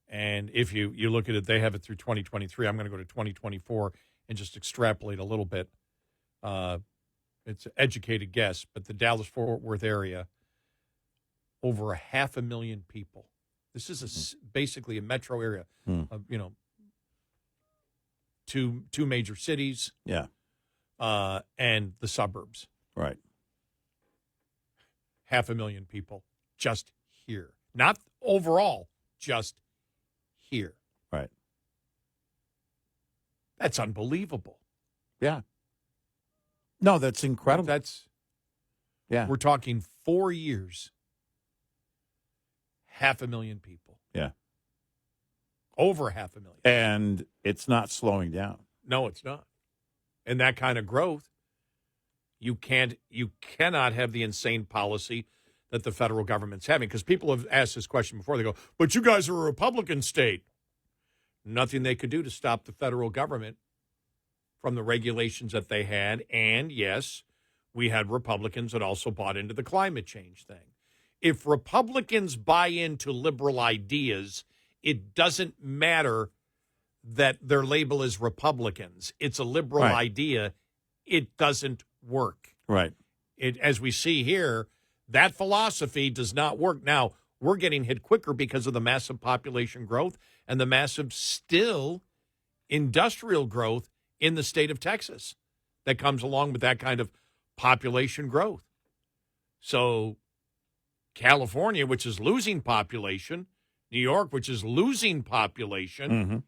and if you look at it, they have it through 2023. I'm going to go to 2024 and just extrapolate a little bit. It's an educated guess, but the Dallas-Fort Worth area, over 500,000 people. This is basically a metro area of, two major cities. Yeah. And the suburbs. Right. 500,000 people just here. Not overall, just here. Right. That's unbelievable. Yeah. No, that's incredible. We're talking 4 years. 500,000 people. Yeah. Over 500,000. And it's not slowing down. No, it's not. and that kind of growth, you cannot have the insane policy that the federal government's having. Because people have asked this question before. They go, but you guys are a Republican state. Nothing they could do to stop the federal government from the regulations that they had. And, yes, we had Republicans that also bought into the climate change thing. If Republicans buy into liberal ideas, it doesn't matter that their label is Republicans. It's a liberal idea. It doesn't work. Right. As we see here, that philosophy does not work. Now, we're getting hit quicker because of the massive population growth and the massive still industrial growth in the state of Texas that comes along with that kind of population growth. So California, which is losing population, New York, which is losing population,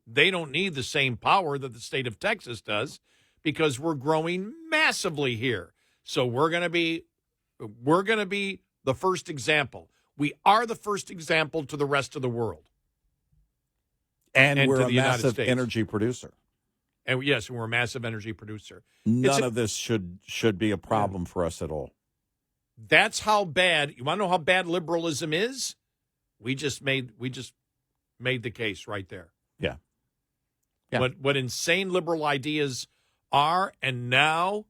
they don't need the same power that the state of Texas does because we're growing massively here. So we're going to be the first example. We are the first example to the rest of the world. And we're to a the United massive States. Energy producer. And yes, we're a massive energy producer. None of this should be a problem for us at all. That's how bad. You want to know how bad liberalism is? We just made the case right there. Yeah. What insane liberal ideas are, and now,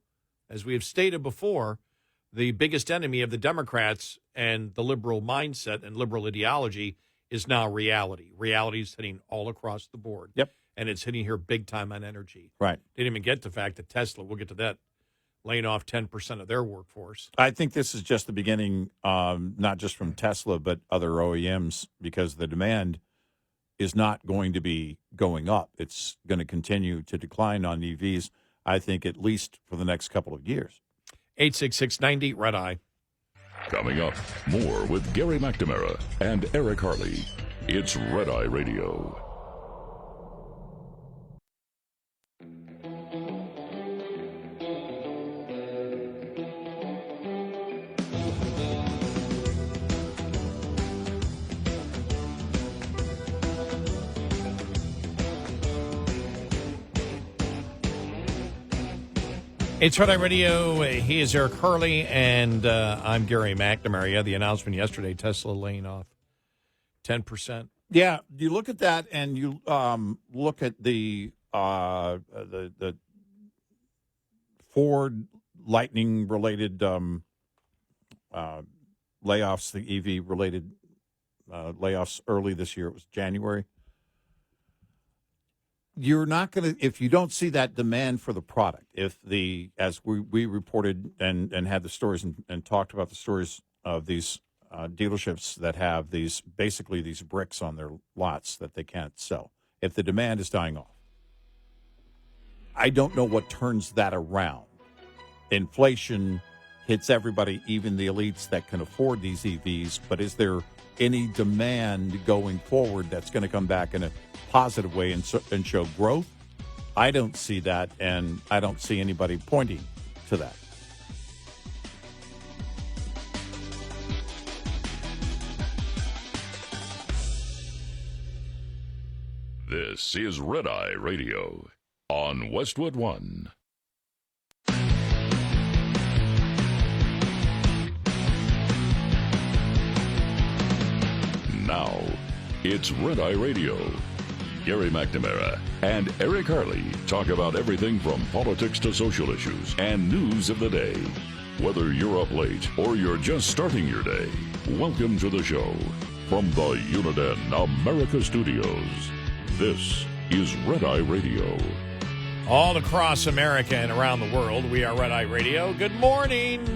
as we have stated before, the biggest enemy of the Democrats and the liberal mindset and liberal ideology is now reality. Reality is hitting all across the board. Yep. And it's hitting here big time on energy. Right. Didn't even get to the fact that Tesla, we'll get to that, laying off 10% of their workforce. I think this is just the beginning, not just from Tesla, but other OEMs, because the demand is not going to be going up. It's going to continue to decline on EVs, I think, at least for the next couple of years. 866-90 Red Eye. Coming up, more with Gary McNamara and Eric Harley. It's Red Eye Radio. It's Red Eye Radio. He is Eric Harley, and I'm Gary McNamara. Yeah, the announcement yesterday, Tesla laying off 10%. Yeah, you look at that, and you look at the Ford Lightning-related layoffs, the EV-related layoffs early this year. It was January. You're not going to, if you don't see that demand for the product, as we reported and had the stories and talked about the stories of these dealerships that have these bricks on their lots that they can't sell, if the demand is dying off, I don't know what turns that around. Inflation hits everybody, even the elites that can afford these EVs, but is there any demand going forward that's going to come back in a positive way and show growth? I don't see that, and I don't see anybody pointing to that. This is Red Eye Radio on Westwood One. Now, it's Red Eye Radio. Gary McNamara and Eric Harley talk about everything from politics to social issues and news of the day. Whether you're up late or you're just starting your day, welcome to the show. From the Uniden America Studios, this is Red Eye Radio. All across America and around the world, we are Red Eye Radio. Good morning.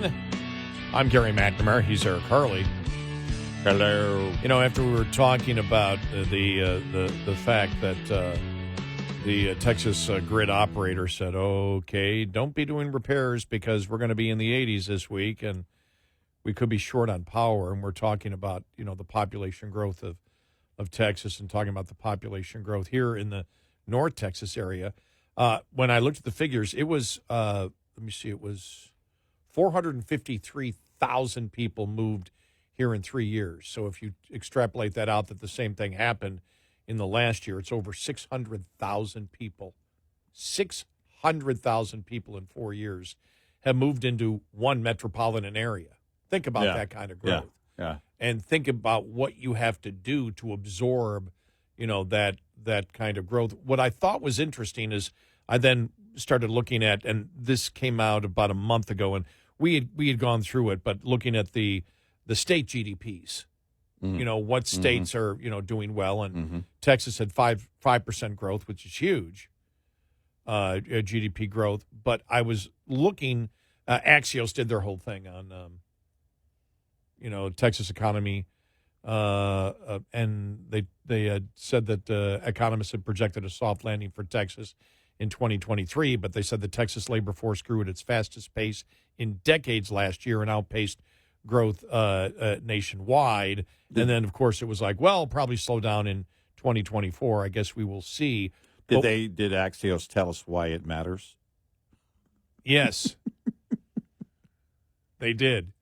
I'm Gary McNamara. He's Eric Harley. Hello. You know, after we were talking about the fact that the Texas grid operator said, okay, don't be doing repairs because we're going to be in the 80s this week and we could be short on power. And we're talking about, you know, the population growth of Texas and talking about the population growth here in the North Texas area. When I looked at the figures, it was, it was 453,000 people moved here in 3 years. So if you extrapolate that out, that the same thing happened in the last year, it's over 600,000 people. 100,000 people in 4 years have moved into one metropolitan area. Think about that kind of growth. Yeah. And think about what you have to do to absorb, that kind of growth. What I thought was interesting is I then started looking at, and this came out about a month ago, and we had gone through it, but looking at the state GDPs. What states are, doing well. And Texas had 5% growth, which is huge, GDP growth. But I was looking, Axios did their whole thing on, Texas economy. And they had said that economists had projected a soft landing for Texas in 2023. But they said the Texas labor force grew at its fastest pace in decades last year and outpaced growth nationwide. And then, of course, it was like, well, probably slow down in 2024. I guess we will see. Did Axios tell us why it matters? Yes. They did.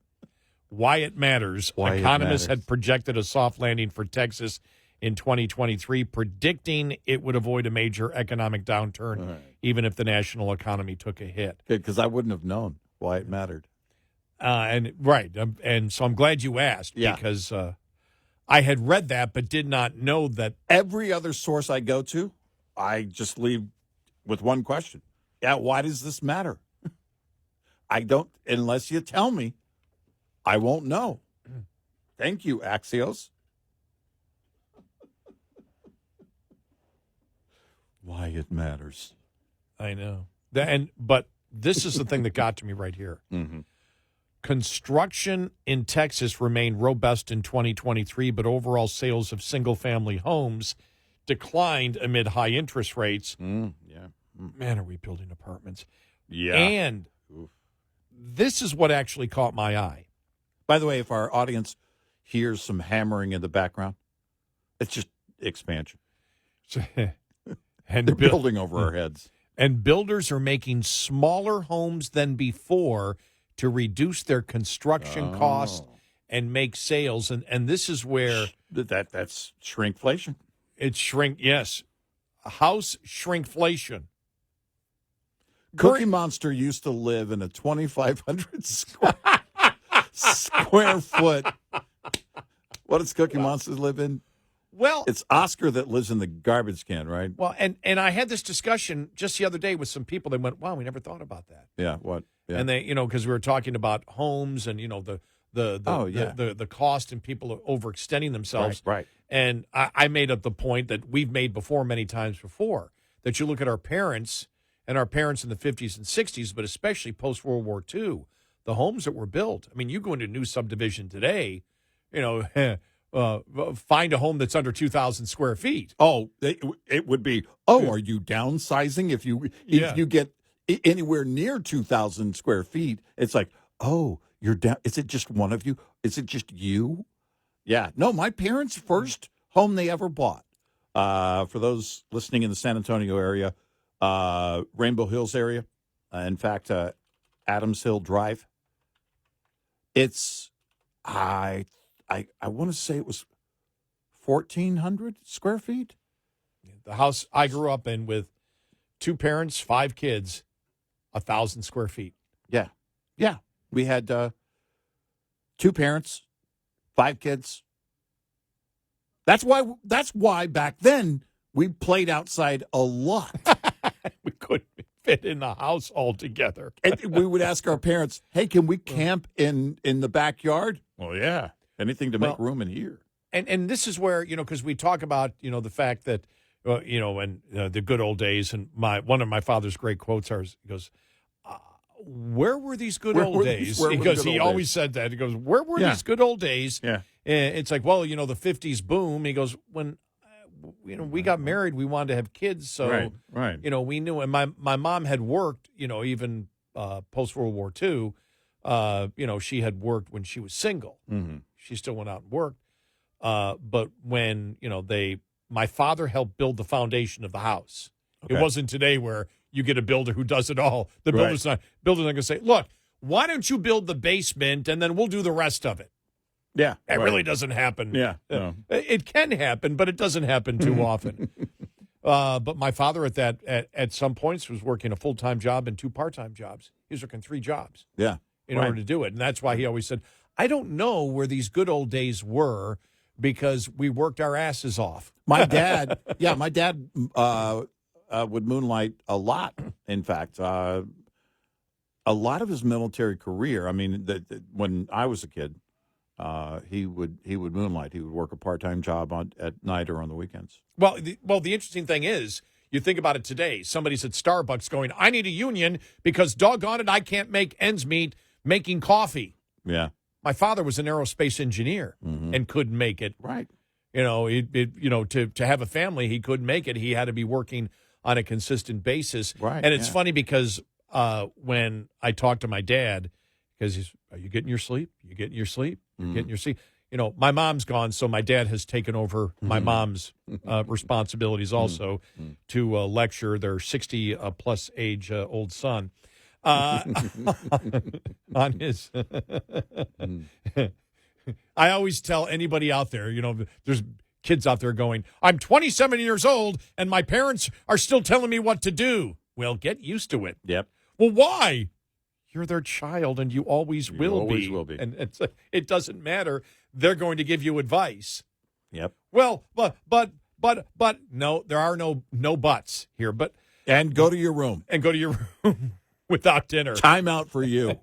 Why it matters. Economists had projected a soft landing for Texas in 2023, predicting it would avoid a major economic downturn, even if the national economy took a hit. Good, because I wouldn't have known why it mattered. And so I'm glad you asked because I had read that but did not know that. Every other source I go to, I just leave with one question. Yeah, why does this matter? I don't, unless you tell me, I won't know. Thank you, Axios. Why it matters. I know. But this is the thing that got to me right here. Construction in Texas remained robust in 2023, but overall sales of single-family homes declined amid high interest rates. Man, are we building apartments? Yeah. And this is what actually caught my eye. By the way, if our audience hears some hammering in the background, it's just expansion. And they're building over our heads. And builders are making smaller homes than before to reduce their construction costs and make sales. And this is where that's shrinkflation. It's yes. House shrinkflation. Cookie Monster used to live in a 2,500 square foot. What does Cookie Monster live in? Well, it's Oscar that lives in the garbage can, right? Well, and I had this discussion just the other day with some people. They went, "Wow, we never thought about that." Yeah, what? Yeah. And they, because we were talking about homes and the cost and people overextending themselves. Right. And I made up the point that we've made before many times before, that you look at our parents in the 50s and 60s, but especially post World War II, the homes that were built. I mean, you go into a new subdivision today, find a home that's under 2,000 square feet. Oh, it would be. Oh, are you downsizing? If you get anywhere near 2,000 square feet, it's like, oh, you're down. Is it just one of you? Is it just you? Yeah. No, my parents' first home they ever bought. For those listening in the San Antonio area, Rainbow Hills area, in fact, Adams Hill Drive. It's I want to say it was 1,400 square feet. The house I grew up in with 2 parents, 5 kids, 1,000 square feet. Yeah. We had 2 parents, 5 kids. That's why back then we played outside a lot. We couldn't fit in the house altogether. And we would ask our parents, "Hey, can we camp in the backyard?" Well, yeah. Anything to make room in here. And this is where, because we talk about, the fact that, the good old days. And one of my father's great quotes are, he goes, where were these good old days? Because he always said that. He goes, where were these good old days? Yeah. And it's like, well, the 50s boom. He goes, when, we got married, we wanted to have kids. So, right. We knew. And my mom had worked, even post-World War II. She had worked when she was single. Mm-hmm. She still went out and worked. But when, my father helped build the foundation of the house. Okay. It wasn't today where you get a builder who does it all. The builder's not going to say, look, why don't you build the basement and then we'll do the rest of it? Yeah. It really doesn't happen. Yeah. No. It can happen, but it doesn't happen too often. But my father at some points was working a full-time job and 2 part-time jobs. He was working 3 jobs in order to do it. And that's why he always said, I don't know where these good old days were because we worked our asses off. My dad would moonlight a lot. In fact, a lot of his military career. I mean, when I was a kid, he would moonlight. He would work a part-time job at night or on the weekends. Well, the interesting thing is, you think about it today. Somebody's at Starbucks going, I need a union because doggone it, I can't make ends meet making coffee. Yeah. My father was an aerospace engineer and couldn't make it. Right. To have a family, he couldn't make it. He had to be working on a consistent basis. Right. And it's funny because when I talk to my dad, because he's, are you getting your sleep? You getting your sleep? You're getting your sleep? My mom's gone, so my dad has taken over my mom's responsibilities also to lecture their 60-plus age old son. On his, I always tell anybody out there, there's kids out there going, I'm 27 years old and my parents are still telling me what to do. Well, get used to it. Yep. Well, why? You're their child and you always will be. Will be. And it doesn't matter. They're going to give you advice. Yep. Well, but no, there are no buts here. And go to your room. And go to your room. Without dinner. Time out for you.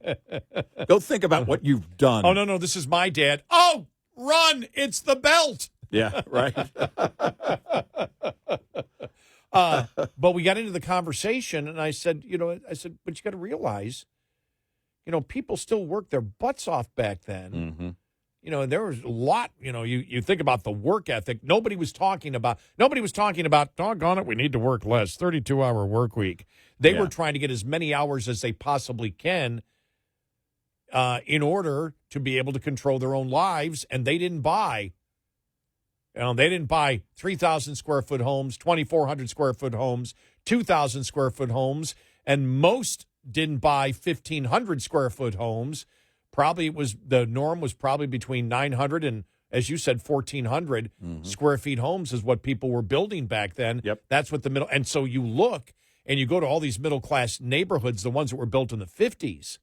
Go think about what you've done. Oh, no, this is my dad. Oh, run. It's the belt. Yeah, right. But we got into the conversation, and I said, but you got to realize, people still worked their butts off back then. Mm-hmm. There was a lot, you think about the work ethic. Nobody was talking about, doggone it, we need to work less, 32-hour work week. They were trying to get as many hours as they possibly can in order to be able to control their own lives, and they didn't buy. They didn't buy 3,000 square foot homes, 2,400 square foot homes, 2,000 square foot homes, and most didn't buy 1,500 square foot homes. Probably the norm was probably between 900 and, as you said, 1,400 square feet homes is what people were building back then. Yep. That's what and so you look and you go to all these middle class neighborhoods, the ones that were built in the 50s.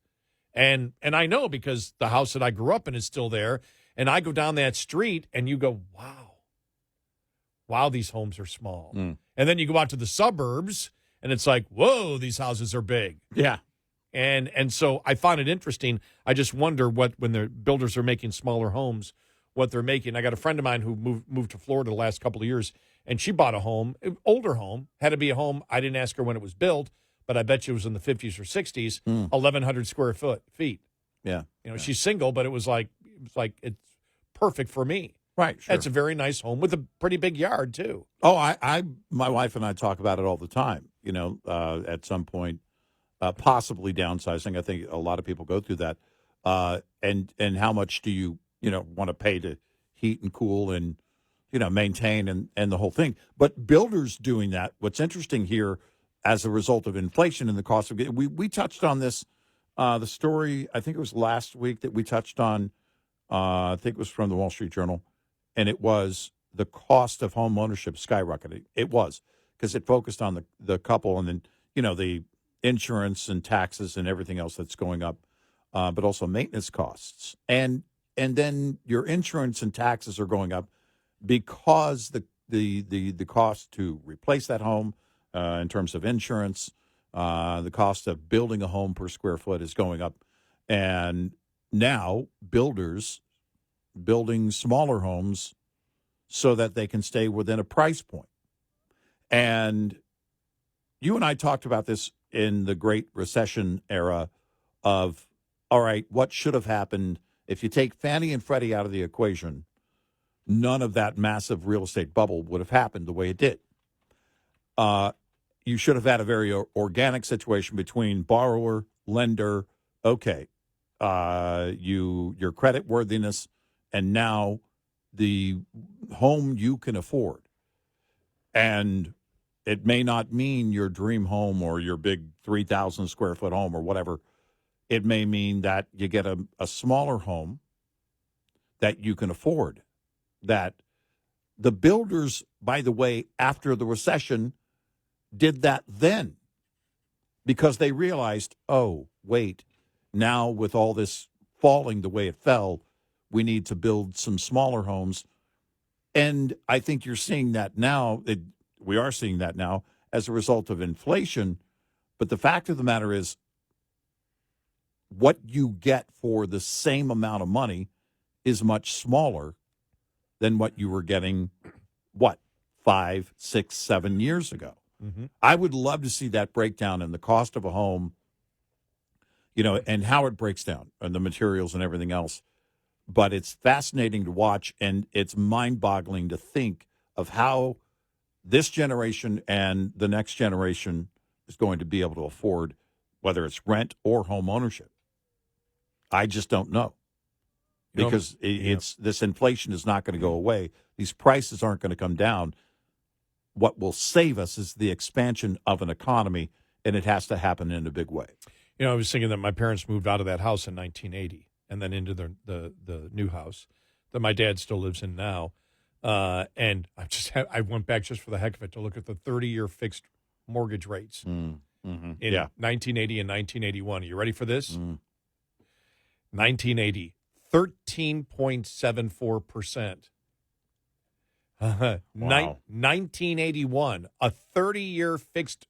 And I know because the house that I grew up in is still there. And I go down that street and you go, wow, these homes are small. And then you go out to the suburbs and it's like, whoa, these houses are big. Yeah. And so I find it interesting. I just wonder when the builders are making smaller homes, what they're making. I got a friend of mine who moved to Florida the last couple of years, and she bought a home, an older home, had to be a home. I didn't ask her when it was built, but I bet you it was in the 50s or 60s, 1,100 square feet. Yeah. She's single, but it was like it's perfect for me. Right. Sure. That's a very nice home with a pretty big yard too. Oh, my wife and I talk about it all the time. At some point. Possibly downsizing. I think a lot of people go through that. And how much do you want to pay to heat and cool and maintain and the whole thing? But builders doing that. What's interesting here, as a result of inflation and the cost of we touched on this. The story, I think it was last week that we touched on. I think it was from the Wall Street Journal, and it was the cost of home ownership skyrocketing. It was because it focused on the couple and then the insurance and taxes and everything else that's going up, but also maintenance costs. And then your insurance and taxes are going up because the cost to replace that home in terms of insurance, the cost of building a home per square foot is going up. And now builders building smaller homes so that they can stay within a price point. And you and I talked about this in the Great Recession era of, all right, what should have happened if you take Fannie and Freddie out of the equation? None of that massive real estate bubble would have happened the way it did. You should have had a very organic situation between borrower, lender, your credit worthiness, and now the home you can afford. And it may not mean your dream home or your big 3,000 square foot home or whatever. It may mean that you get a smaller home that you can afford, that The builders, by the way, after the recession, did that then because they realized, oh, wait, now with all this falling the way it fell, we need to build some smaller homes. And I think you're seeing that now. We are seeing that now as a result of inflation. But the fact of the matter is, what you get for the same amount of money is much smaller than what you were getting, 5, 6, 7 years ago. Mm-hmm. I would love to see that breakdown in the cost of a home, and how it breaks down and the materials and everything else. But it's fascinating to watch, and it's mind-boggling to think of how this generation and the next generation is going to be able to afford, whether it's rent or home ownership. I just don't know. Because this inflation is not going to go away. These prices aren't going to come down. What will save us is the expansion of an economy, and it has to happen in a big way. I was thinking that my parents moved out of that house in 1980 and then into the new house that my dad still lives in now. And I went back just for the heck of it to look at the 30-year fixed mortgage rates in 1980 and 1981. Are you ready for this? 1980, 13.74%. Wow. 1981, a 30-year fixed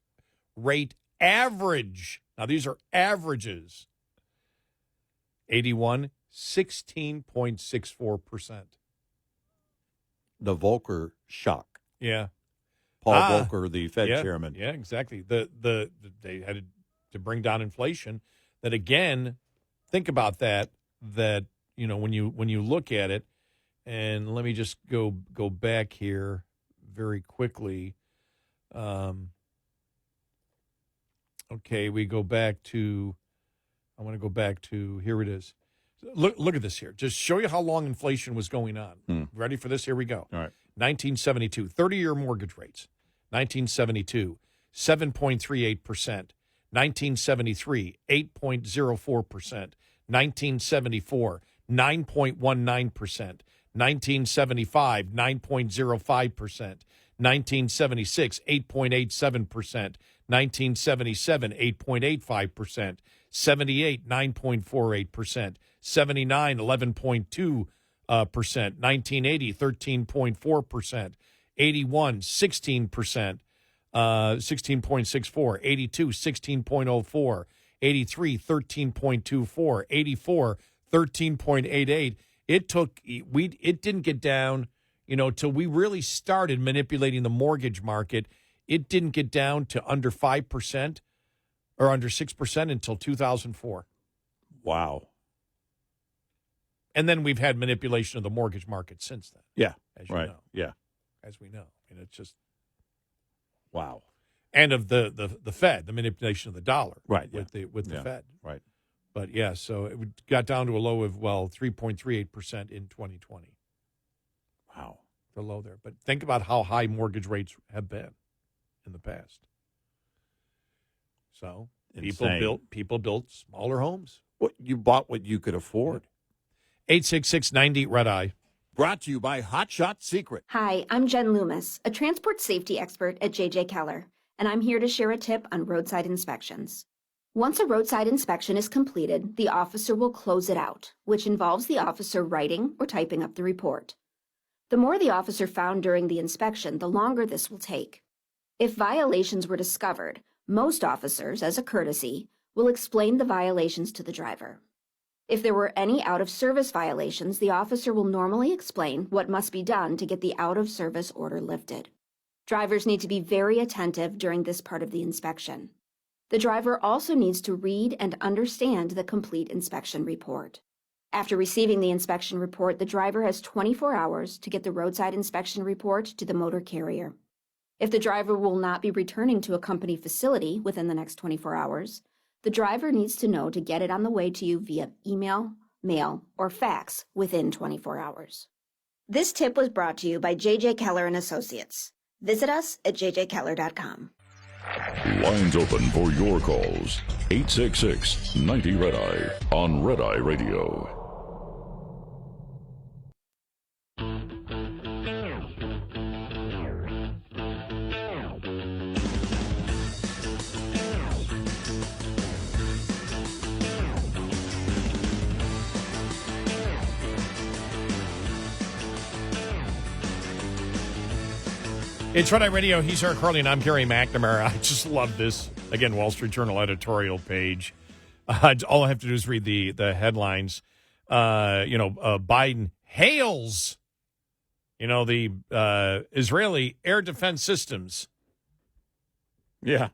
rate average. Now, these are averages. 81, 16.64%. The Volcker shock. Yeah. Paul Volcker, the Fed chairman. Yeah, exactly. They had to bring down inflation. That again, think about that. That when you look at it, and let me just go back here very quickly. Okay, we go back to. I want to go back to here. It is. Look at this here. Just show you how long inflation was going on. Ready for this? Here we go. All right. 1972, 30-year mortgage rates. 1972, 7.38%. 1973, 8.04%. 1974, 9.19%. 1975, 9.05%. 1976, 8.87%. 1977, 8.85%. 78, 9.48%. 79, 11.2%. 1980, 13.4%. 81, 16%. 16.64. 82, 16.04. 83, 13.24. 84, 13.88. It didn't get down, till we really started manipulating the mortgage market. It didn't get down to under 5% or under 6% until 2004. Wow. And then we've had manipulation of the mortgage market since then. Yeah. As you right. know. Yeah. As we know. And it's just wow. And of the Fed, the manipulation of the dollar. Right. With the Fed. Right. But so it got down to a low of 3.38% in 2020. Wow. The low there. But think about how high mortgage rates have been in the past. So people built smaller homes. You bought what you could afford. 866-90 Red Eye. Brought to you by Hot Shot Secret. Hi, I'm Jen Loomis, a transport safety expert at J.J. Keller, and I'm here to share a tip on roadside inspections. Once a roadside inspection is completed, the officer will close it out, which involves the officer writing or typing up the report. The more the officer found during the inspection, the longer this will take. If violations were discovered, most officers, as a courtesy, will explain the violations to the driver. If there were any out-of-service violations, the officer will normally explain what must be done to get the out-of-service order lifted. Drivers need to be very attentive during this part of the inspection. The driver also needs to read and understand the complete inspection report. After receiving the inspection report, the driver has 24 hours to get the roadside inspection report to the motor carrier. If the driver will not be returning to a company facility within the next 24 hours, the driver needs to know to get it on the way to you via email, mail, or fax within 24 hours. This tip was brought to you by J.J. Keller & Associates. Visit us at jjkeller.com. Lines open for your calls. 866-90-RED-EYE on Red Eye Radio. It's Red Eye Radio. He's Eric Harley, and I'm Gary McNamara. I just love this. Again, Wall Street Journal editorial page. All I have to do is read the headlines. Biden hails, the Israeli air defense systems. Yeah.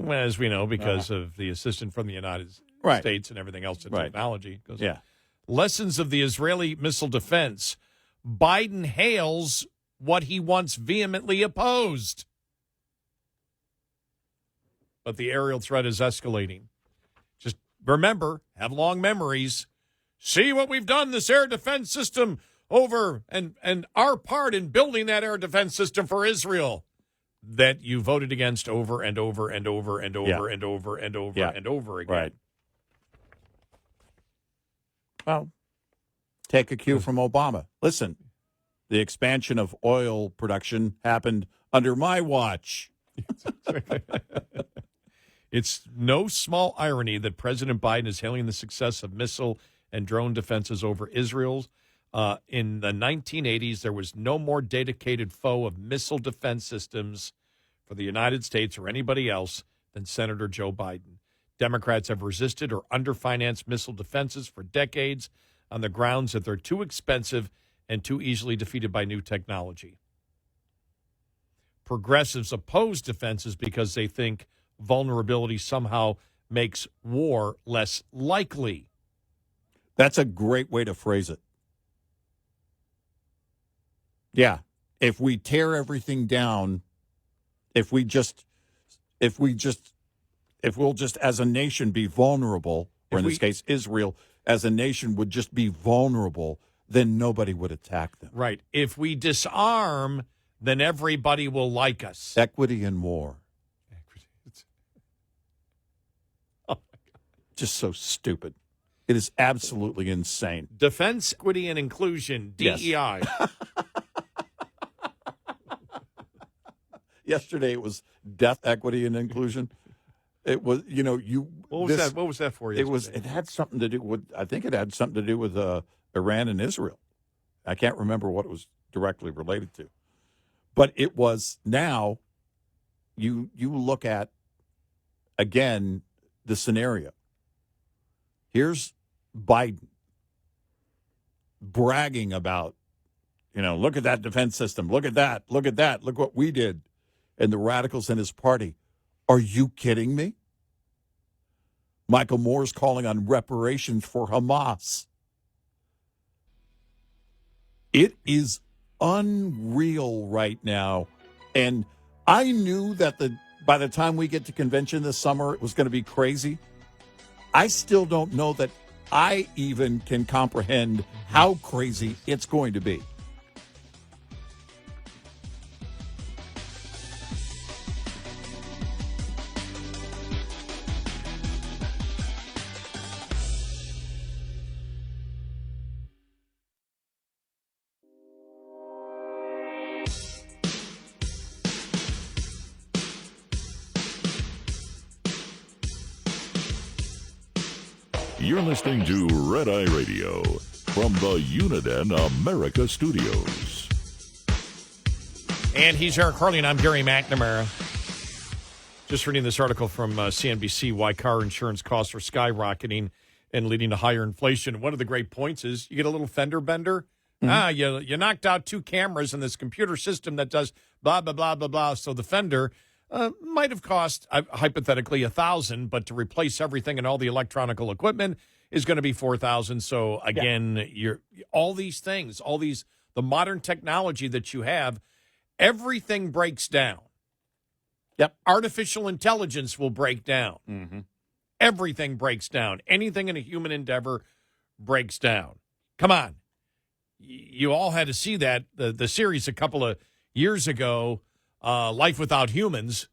As we know, because of the assistance from the United States and everything else in technology. Goes, lessons of the Israeli missile defense. Biden hails what he once vehemently opposed. But the aerial threat is escalating. Just remember, have long memories. See what we've done, this air defense system over and our part in building that air defense system for Israel that you voted against over and over and over and over and over and over and over again. Right. Well, take a cue from Obama. Listen, the expansion of oil production happened under my watch. It's no small irony that President Biden is hailing the success of missile and drone defenses over Israel's. In the 1980s, there was no more dedicated foe of missile defense systems for the United States or anybody else than Senator Joe Biden. Democrats have resisted or underfinanced missile defenses for decades on the grounds that they're too expensive and too easily defeated by new technology. Progressives oppose defenses because they think vulnerability somehow makes war less likely. That's a great way to phrase it. Yeah. If we tear everything down, if we'll just as a nation be vulnerable, or in this case, Israel as a nation would just be vulnerable, then nobody would attack them. Right. If we disarm, then everybody will like us. Equity in war. Oh, my God. Just so stupid. It is absolutely insane. Defense, equity, and inclusion, DEI. Yes. Yesterday it was death, equity, and inclusion. It was, What was that for you? It had something to do with, I think it had something to do with Iran and Israel. I can't remember what it was directly related to. But it was now, you look at, again, the scenario. Here's Biden bragging about, look at that defense system. Look at that. Look at that. Look what we did. And the radicals in his party. Are you kidding me? Michael Moore's calling on reparations for Hamas. It is unreal right now. And I knew that by the time we get to convention this summer, it was going to be crazy. I still don't know that I even can comprehend how crazy it's going to be. You're listening to Red Eye Radio from the Uniden America Studios. And he's Eric Harley, and I'm Gary McNamara. Just reading this article from CNBC, why car insurance costs are skyrocketing and leading to higher inflation. One of the great points is you get a little fender bender. Mm-hmm. You knocked out 2 cameras in this computer system that does blah, blah, blah, blah, blah. So the fender might have cost, hypothetically, $1,000, but to replace everything and all the electronical equipment is going to be $4,000. So again, all these things, the modern technology that you have, everything breaks down. Yep. Artificial intelligence will break down. Mm-hmm. Everything breaks down. Anything in a human endeavor breaks down. Come on. You all had to see that, the series a couple of years ago, Life Without Humans.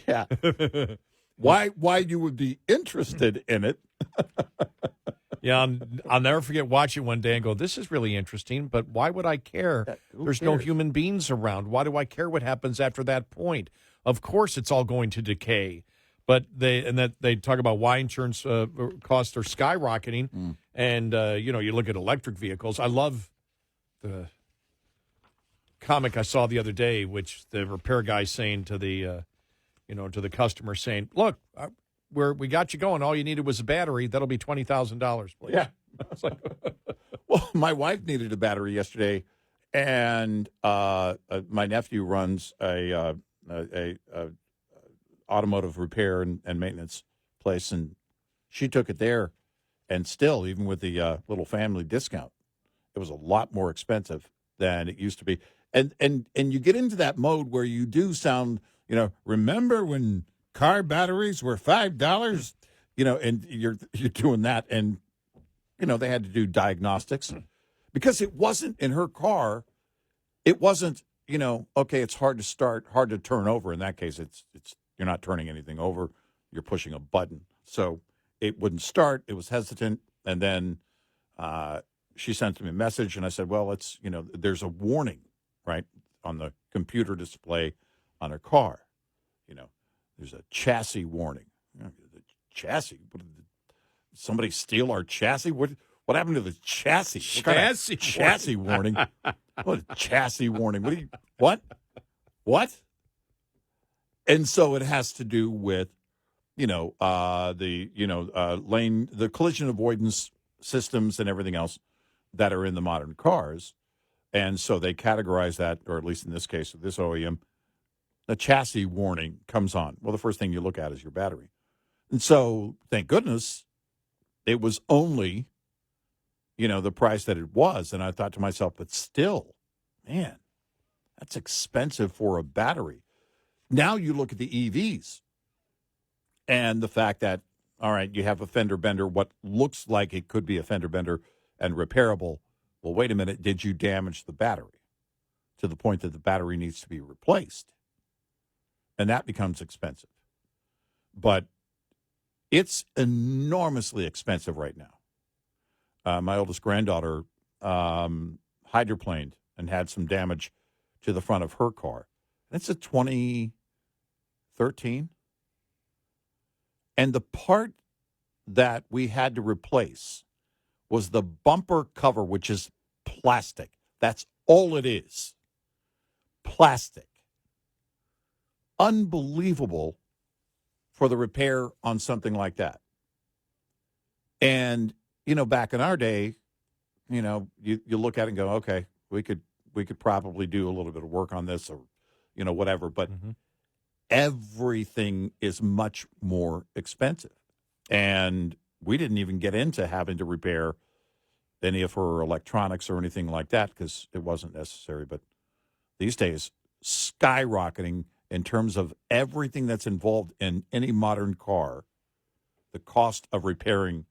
Yeah. Why you would be interested in it. Yeah, I'll never forget watching one day and go, this is really interesting, but why would I care? There's no human beings around. Why do I care what happens after that point? Of course it's all going to decay. But they talk about why insurance costs are skyrocketing. And, you look at electric vehicles. I love the comic I saw the other day, which the repair guy saying to the, to the customer saying, "Look, we got you going. All you needed was a battery. That'll be $20,000, please." Yeah. Well, my wife needed a battery yesterday, and my nephew runs a automotive repair and maintenance place, and she took it there, and still, even with the little family discount, it was a lot more expensive than it used to be. And you get into that mode where you do sound, remember when car batteries were $5? And you're doing that, and they had to do diagnostics because it wasn't in her car. It wasn't, okay, it's hard to start, hard to turn over. In that case, it's you're not turning anything over. You're pushing a button. So it wouldn't start. It was hesitant. And then she sent me a message, and I said, well, there's a warning, right, on the computer display on her car. There's a chassis warning. The chassis? Somebody steal our chassis? What happened to the chassis? Chassis warning. What a chassis warning? What? And so it has to do with, the collision avoidance systems and everything else that are in the modern cars. And so they categorize that, or at least in this case, this OEM, the chassis warning comes on. Well, the first thing you look at is your battery. And so, thank goodness, it was only, the price that it was. And I thought to myself, but still, man, that's expensive for a battery. Now you look at the EVs and the fact that, all right, you have a fender bender, what looks like it could be a fender bender and repairable. Well, wait a minute, did you damage the battery to the point that the battery needs to be replaced? And that becomes expensive. But it's enormously expensive right now. My oldest granddaughter hydroplaned and had some damage to the front of her car. It's a 2013. And the part that we had to replace was the bumper cover, which is plastic. That's all it is. Plastic. Unbelievable for the repair on something like that. And, back in our day, you look at it and go, okay, we could probably do a little bit of work on this or, whatever. But everything is much more expensive. And we didn't even get into having to repair any of her electronics or anything like that because it wasn't necessary. But these days, skyrocketing in terms of everything that's involved in any modern car, the cost of repairing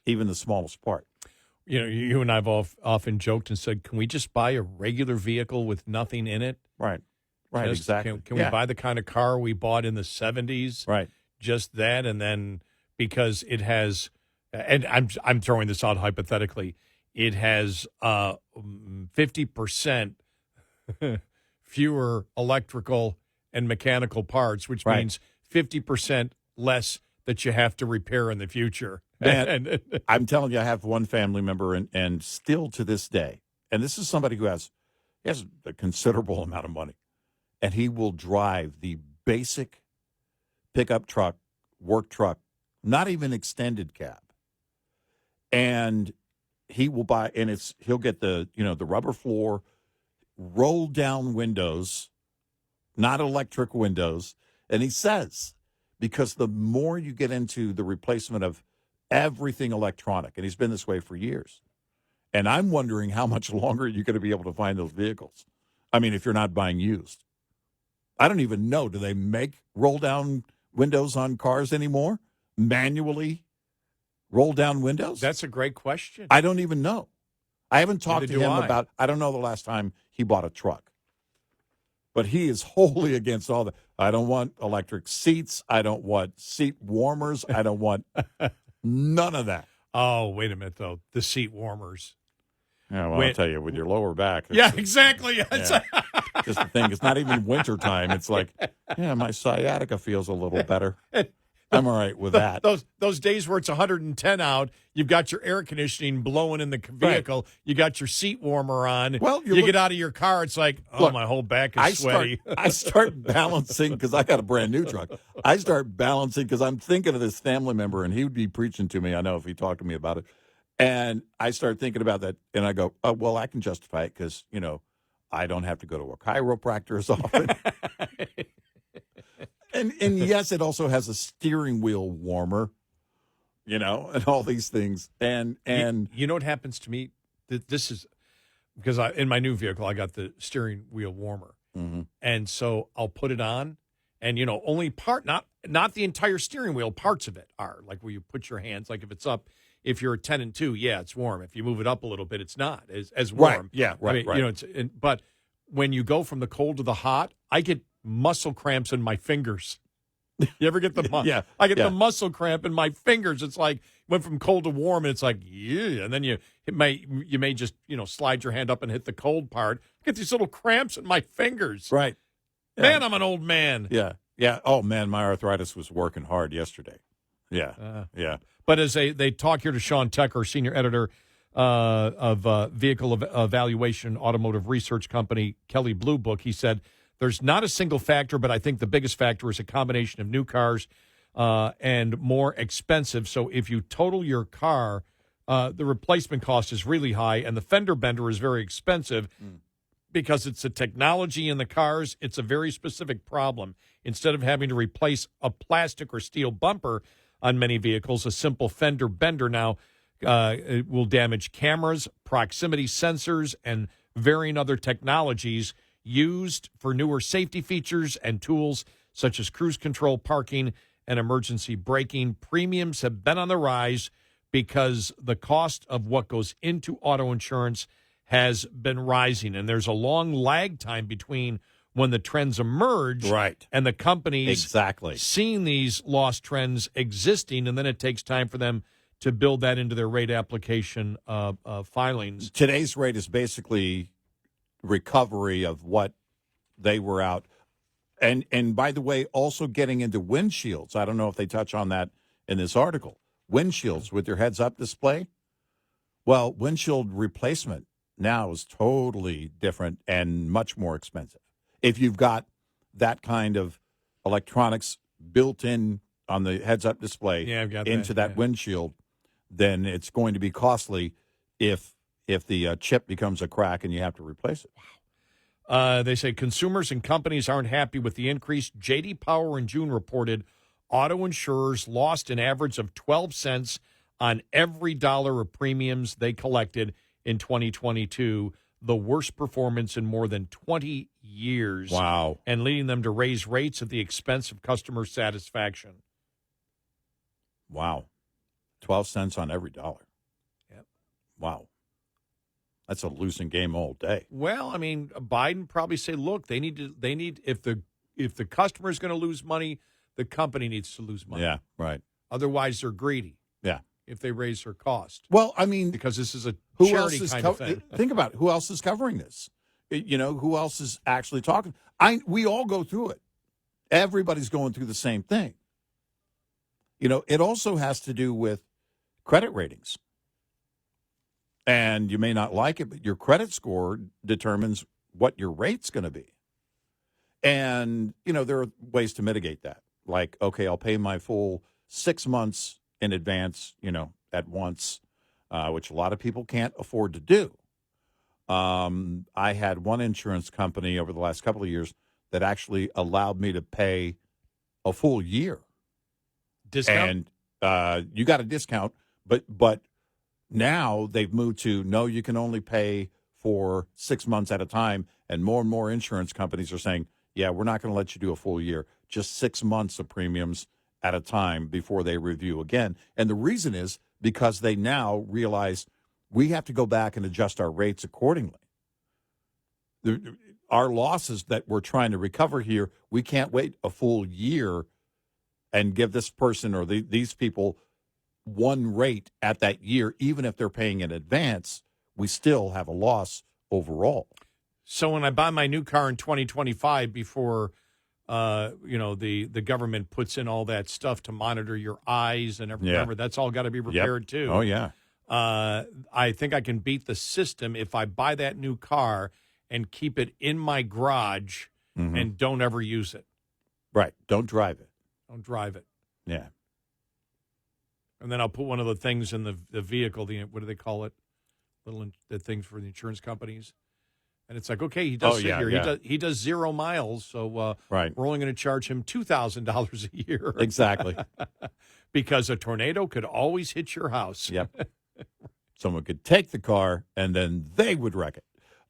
even the smallest part. You and I have often joked and said, can we just buy a regular vehicle with nothing in it? Right, exactly. Can we buy the kind of car we bought in the 70s? Right. Just that, and then because it has, and I'm throwing this out hypothetically, it has 50% fewer electrical and mechanical parts, which means 50% less that you have to repair in the future. And I'm telling you, I have one family member, and still to this day, and this is somebody who has a considerable amount of money, and he will drive the basic pickup truck, work truck, not even extended cab, and he will buy, and he'll get the rubber floor, roll down windows, not electric windows. And he says, because the more you get into the replacement of everything electronic, and he's been this way for years, and I'm wondering how much longer you're going to be able to find those vehicles. I mean, if you're not buying used. I don't even know, do they make roll-down windows on cars anymore? Manually roll-down windows? That's a great question. I don't even know. I haven't talked to him about, I don't know the last time he bought a truck. But he is wholly against all that. I don't want electric seats. I don't want seat warmers. I don't want none of that. Oh, wait a minute, though. The seat warmers. Yeah, well, I'll tell you, with your lower back. Yeah, exactly. Yeah. Just the thing. It's not even wintertime. It's like, yeah, my sciatica feels a little better. I'm all right with that. Those days where it's 110 out, you've got your air conditioning blowing in the vehicle, right. You got your seat warmer on. Well, you get out of your car, it's like, oh, look, my whole back is sweaty. I start balancing because I got a brand new truck. I start balancing because I'm thinking of this family member, and he would be preaching to me. I know if he talked to me about it. And I start thinking about that, and I go, oh, well, I can justify it because, I don't have to go to a chiropractor as often. And yes, it also has a steering wheel warmer, and all these things. And you know what happens to me? This is because in my new vehicle, I got the steering wheel warmer. Mm-hmm. And so I'll put it on, and, only part, not the entire steering wheel, parts of it are like where you put your hands, like if it's up. If you're a 10 and 2, yeah, it's warm. If you move it up a little bit, it's not as warm. Right. Yeah, right, right. But when you go from the cold to the hot, I get muscle cramps in my fingers. You ever get the I get the muscle cramp in my fingers. It's like went from cold to warm, and it's like, yeah. And then you may just slide your hand up and hit the cold part. I get these little cramps in my fingers. Right. Man, I'm an old man. Yeah. Yeah. Oh man, my arthritis was working hard yesterday. Yeah. Yeah. But as they talk here to Sean Tucker, senior editor of vehicle evaluation automotive research company Kelley Blue Book, he said there's not a single factor, but I think the biggest factor is a combination of new cars and more expensive. So if you total your car, the replacement cost is really high, and the fender bender is very expensive because it's the technology in the cars. It's a very specific problem. Instead of having to replace a plastic or steel bumper on many vehicles, a simple fender bender now it will damage cameras, proximity sensors, and varying other technologies used for newer safety features and tools such as cruise control, parking, and emergency braking. Premiums have been on the rise because the cost of what goes into auto insurance has been rising, and there's a long lag time between when the trends emerge and the companies seeing these loss trends existing, and then it takes time for them to build that into their rate application filings. Today's rate is basically recovery of what they were out. And by the way, also getting into windshields. I don't know if they touch on that in this article. Windshields with your heads-up display. Well, windshield replacement now is totally different and much more expensive. If you've got that kind of electronics built in on the heads-up display into that windshield, then it's going to be costly if the chip becomes a crack and you have to replace it. Wow. They say consumers and companies aren't happy with the increase. J.D. Power in June reported auto insurers lost an average of 12 cents on every dollar of premiums they collected in 2022. The worst performance in more than 20 years. Wow. And leading them to raise rates at the expense of customer satisfaction. Wow. 12 cents on every dollar. Yep. Wow. That's a losing game all day. Well, I mean, Biden probably say, look, they need if the customer is going to lose money, the company needs to lose money. Yeah, right. Otherwise, they're greedy. Yeah. If they raise their cost. Well, I mean, because this is a who charity else is kind of thing. Think about it. Who else is covering this? Who else is actually talking? We all go through it. Everybody's going through the same thing. It also has to do with credit ratings. And you may not like it, but your credit score determines what your rate's going to be. And, there are ways to mitigate that. Like, okay, I'll pay my full 6 months in advance, at once, which a lot of people can't afford to do. I had one insurance company over the last couple of years that actually allowed me to pay a full year. Discount? And you got a discount, but now they've moved to, no, you can only pay for 6 months at a time, and more insurance companies are saying, yeah, we're not going to let you do a full year, just 6 months of premiums at a time before they review again. And the reason is because they now realize we have to go back and adjust our rates accordingly. Our losses that we're trying to recover here, we can't wait a full year and give this person or these people one rate at that year. Even if they're paying in advance, we still have a loss overall. So when I buy my new car in 2025, before the government puts in all that stuff to monitor your eyes and everything. Yeah. Remember, that's all got to be repaired too. Oh, yeah. I think I can beat the system if I buy that new car and keep it in my garage and don't ever use it. Right. Don't drive it. Don't drive it. Yeah. And then I'll put one of the things in the vehicle. What do they call it? The things for the insurance companies. And it's like, okay, he does sit here. Yeah. He does 0 miles, so right. We're only going to charge him $2,000 a year. Exactly. Because a tornado could always hit your house. Yep. Someone could take the car and then they would wreck it.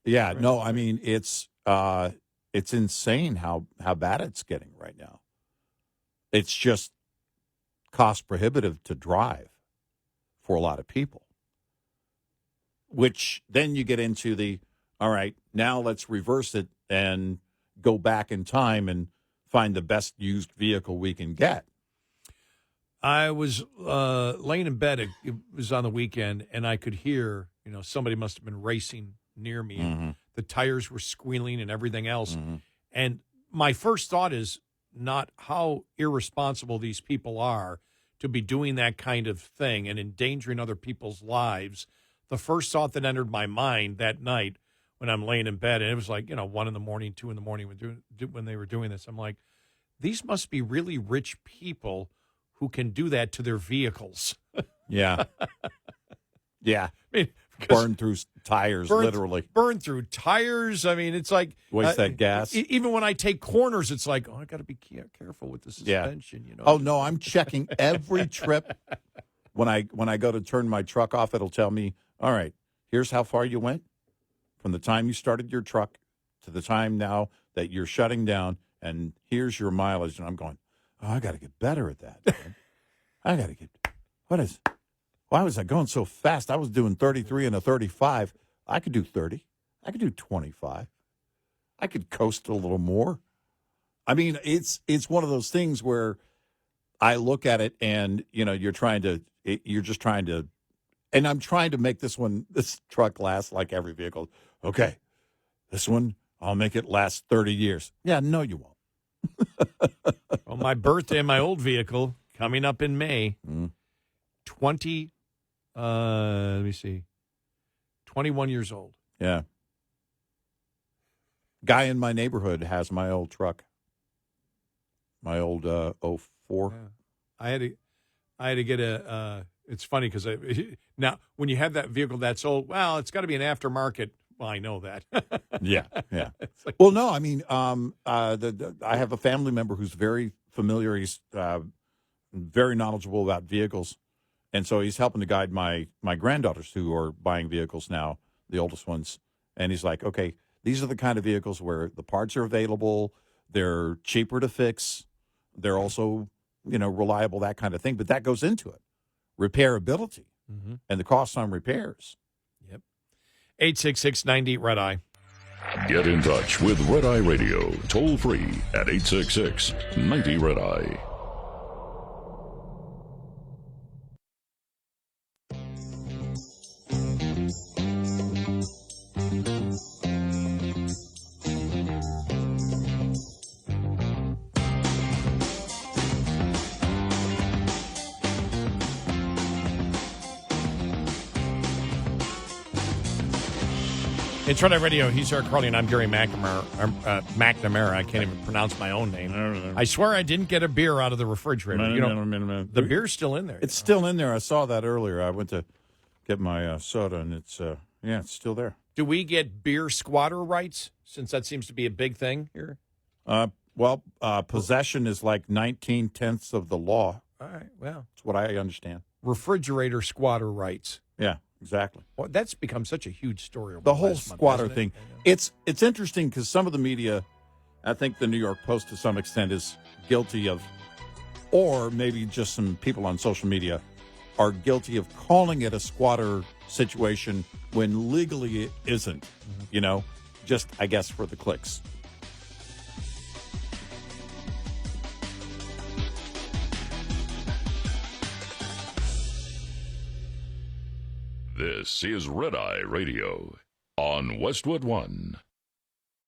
Yeah. Right. No, I mean it's insane how bad it's getting right now. It's just cost prohibitive to drive for a lot of people. Which then you get into all right, now let's reverse it and go back in time and find the best used vehicle we can get. I was laying in bed. It was on the weekend, and I could hear, somebody must have been racing near me. Mm-hmm. The tires were squealing and everything else. Mm-hmm. And my first thought is not how irresponsible these people are to be doing that kind of thing and endangering other people's lives. The first thought that entered my mind that night when I'm laying in bed, and it was like, 1 in the morning, 2 in the morning when they were doing this, I'm like, these must be really rich people who can do that to their vehicles. Yeah. Yeah. I mean, burn through tires, literally. Burn through tires. I mean, it's like... Waste that gas. Even when I take corners, it's like, I got to be careful with the suspension, Oh, no, I'm checking every trip. When I go to turn my truck off, it'll tell me, all right, here's how far you went from the time you started your truck to the time now that you're shutting down, and here's your mileage. And I'm going, I got to get better at that, man. I got to get, why was I going so fast? I was doing 33 and a 35. I could do 30. I could do 25. I could coast a little more. I mean, it's one of those things where I look at it and, you're just trying to, and I'm trying to make this truck last like every vehicle. Okay, this one, I'll make it last 30 years. Yeah, no, you won't. Well, my birthday in my old vehicle coming up in May. 21 years old. Yeah. Guy in my neighborhood has my old truck. My old 04. Yeah. I had to get it's funny because now when you have that vehicle that's old, well, it's got to be an aftermarket. Well, I know that. Yeah. Like, well, no, I mean, I have a family member who's very familiar. He's very knowledgeable about vehicles. And so he's helping to guide my granddaughters who are buying vehicles now, the oldest ones. And he's like, okay, these are the kind of vehicles where the parts are available. They're cheaper to fix. They're also, reliable, that kind of thing. But that goes into it. Repairability and the costs on repairs. Yep. 866-90 Red Eye. Get in touch with Red Eye Radio, toll free at 866-90 Red Eye. It's Red Eye Radio. He's Eric Harley, and I'm Gary McNamara. I can't even pronounce my own name. I swear I didn't get a beer out of the refrigerator. The beer's still in there. It's still in there. I saw that earlier. I went to get my soda, and it's still there. Do we get beer squatter rights, since that seems to be a big thing here? Possession is like 19/10 of the law. All right, well. That's what I understand. Refrigerator squatter rights. Yeah. Exactly. Well, that's become such a huge story. The whole squatter thing. It's interesting because some of the media, I think the New York Post to some extent is guilty of, or maybe just some people on social media are guilty of calling it a squatter situation when legally it isn't, just, I guess, for the clicks. This is Red Eye Radio on Westwood One.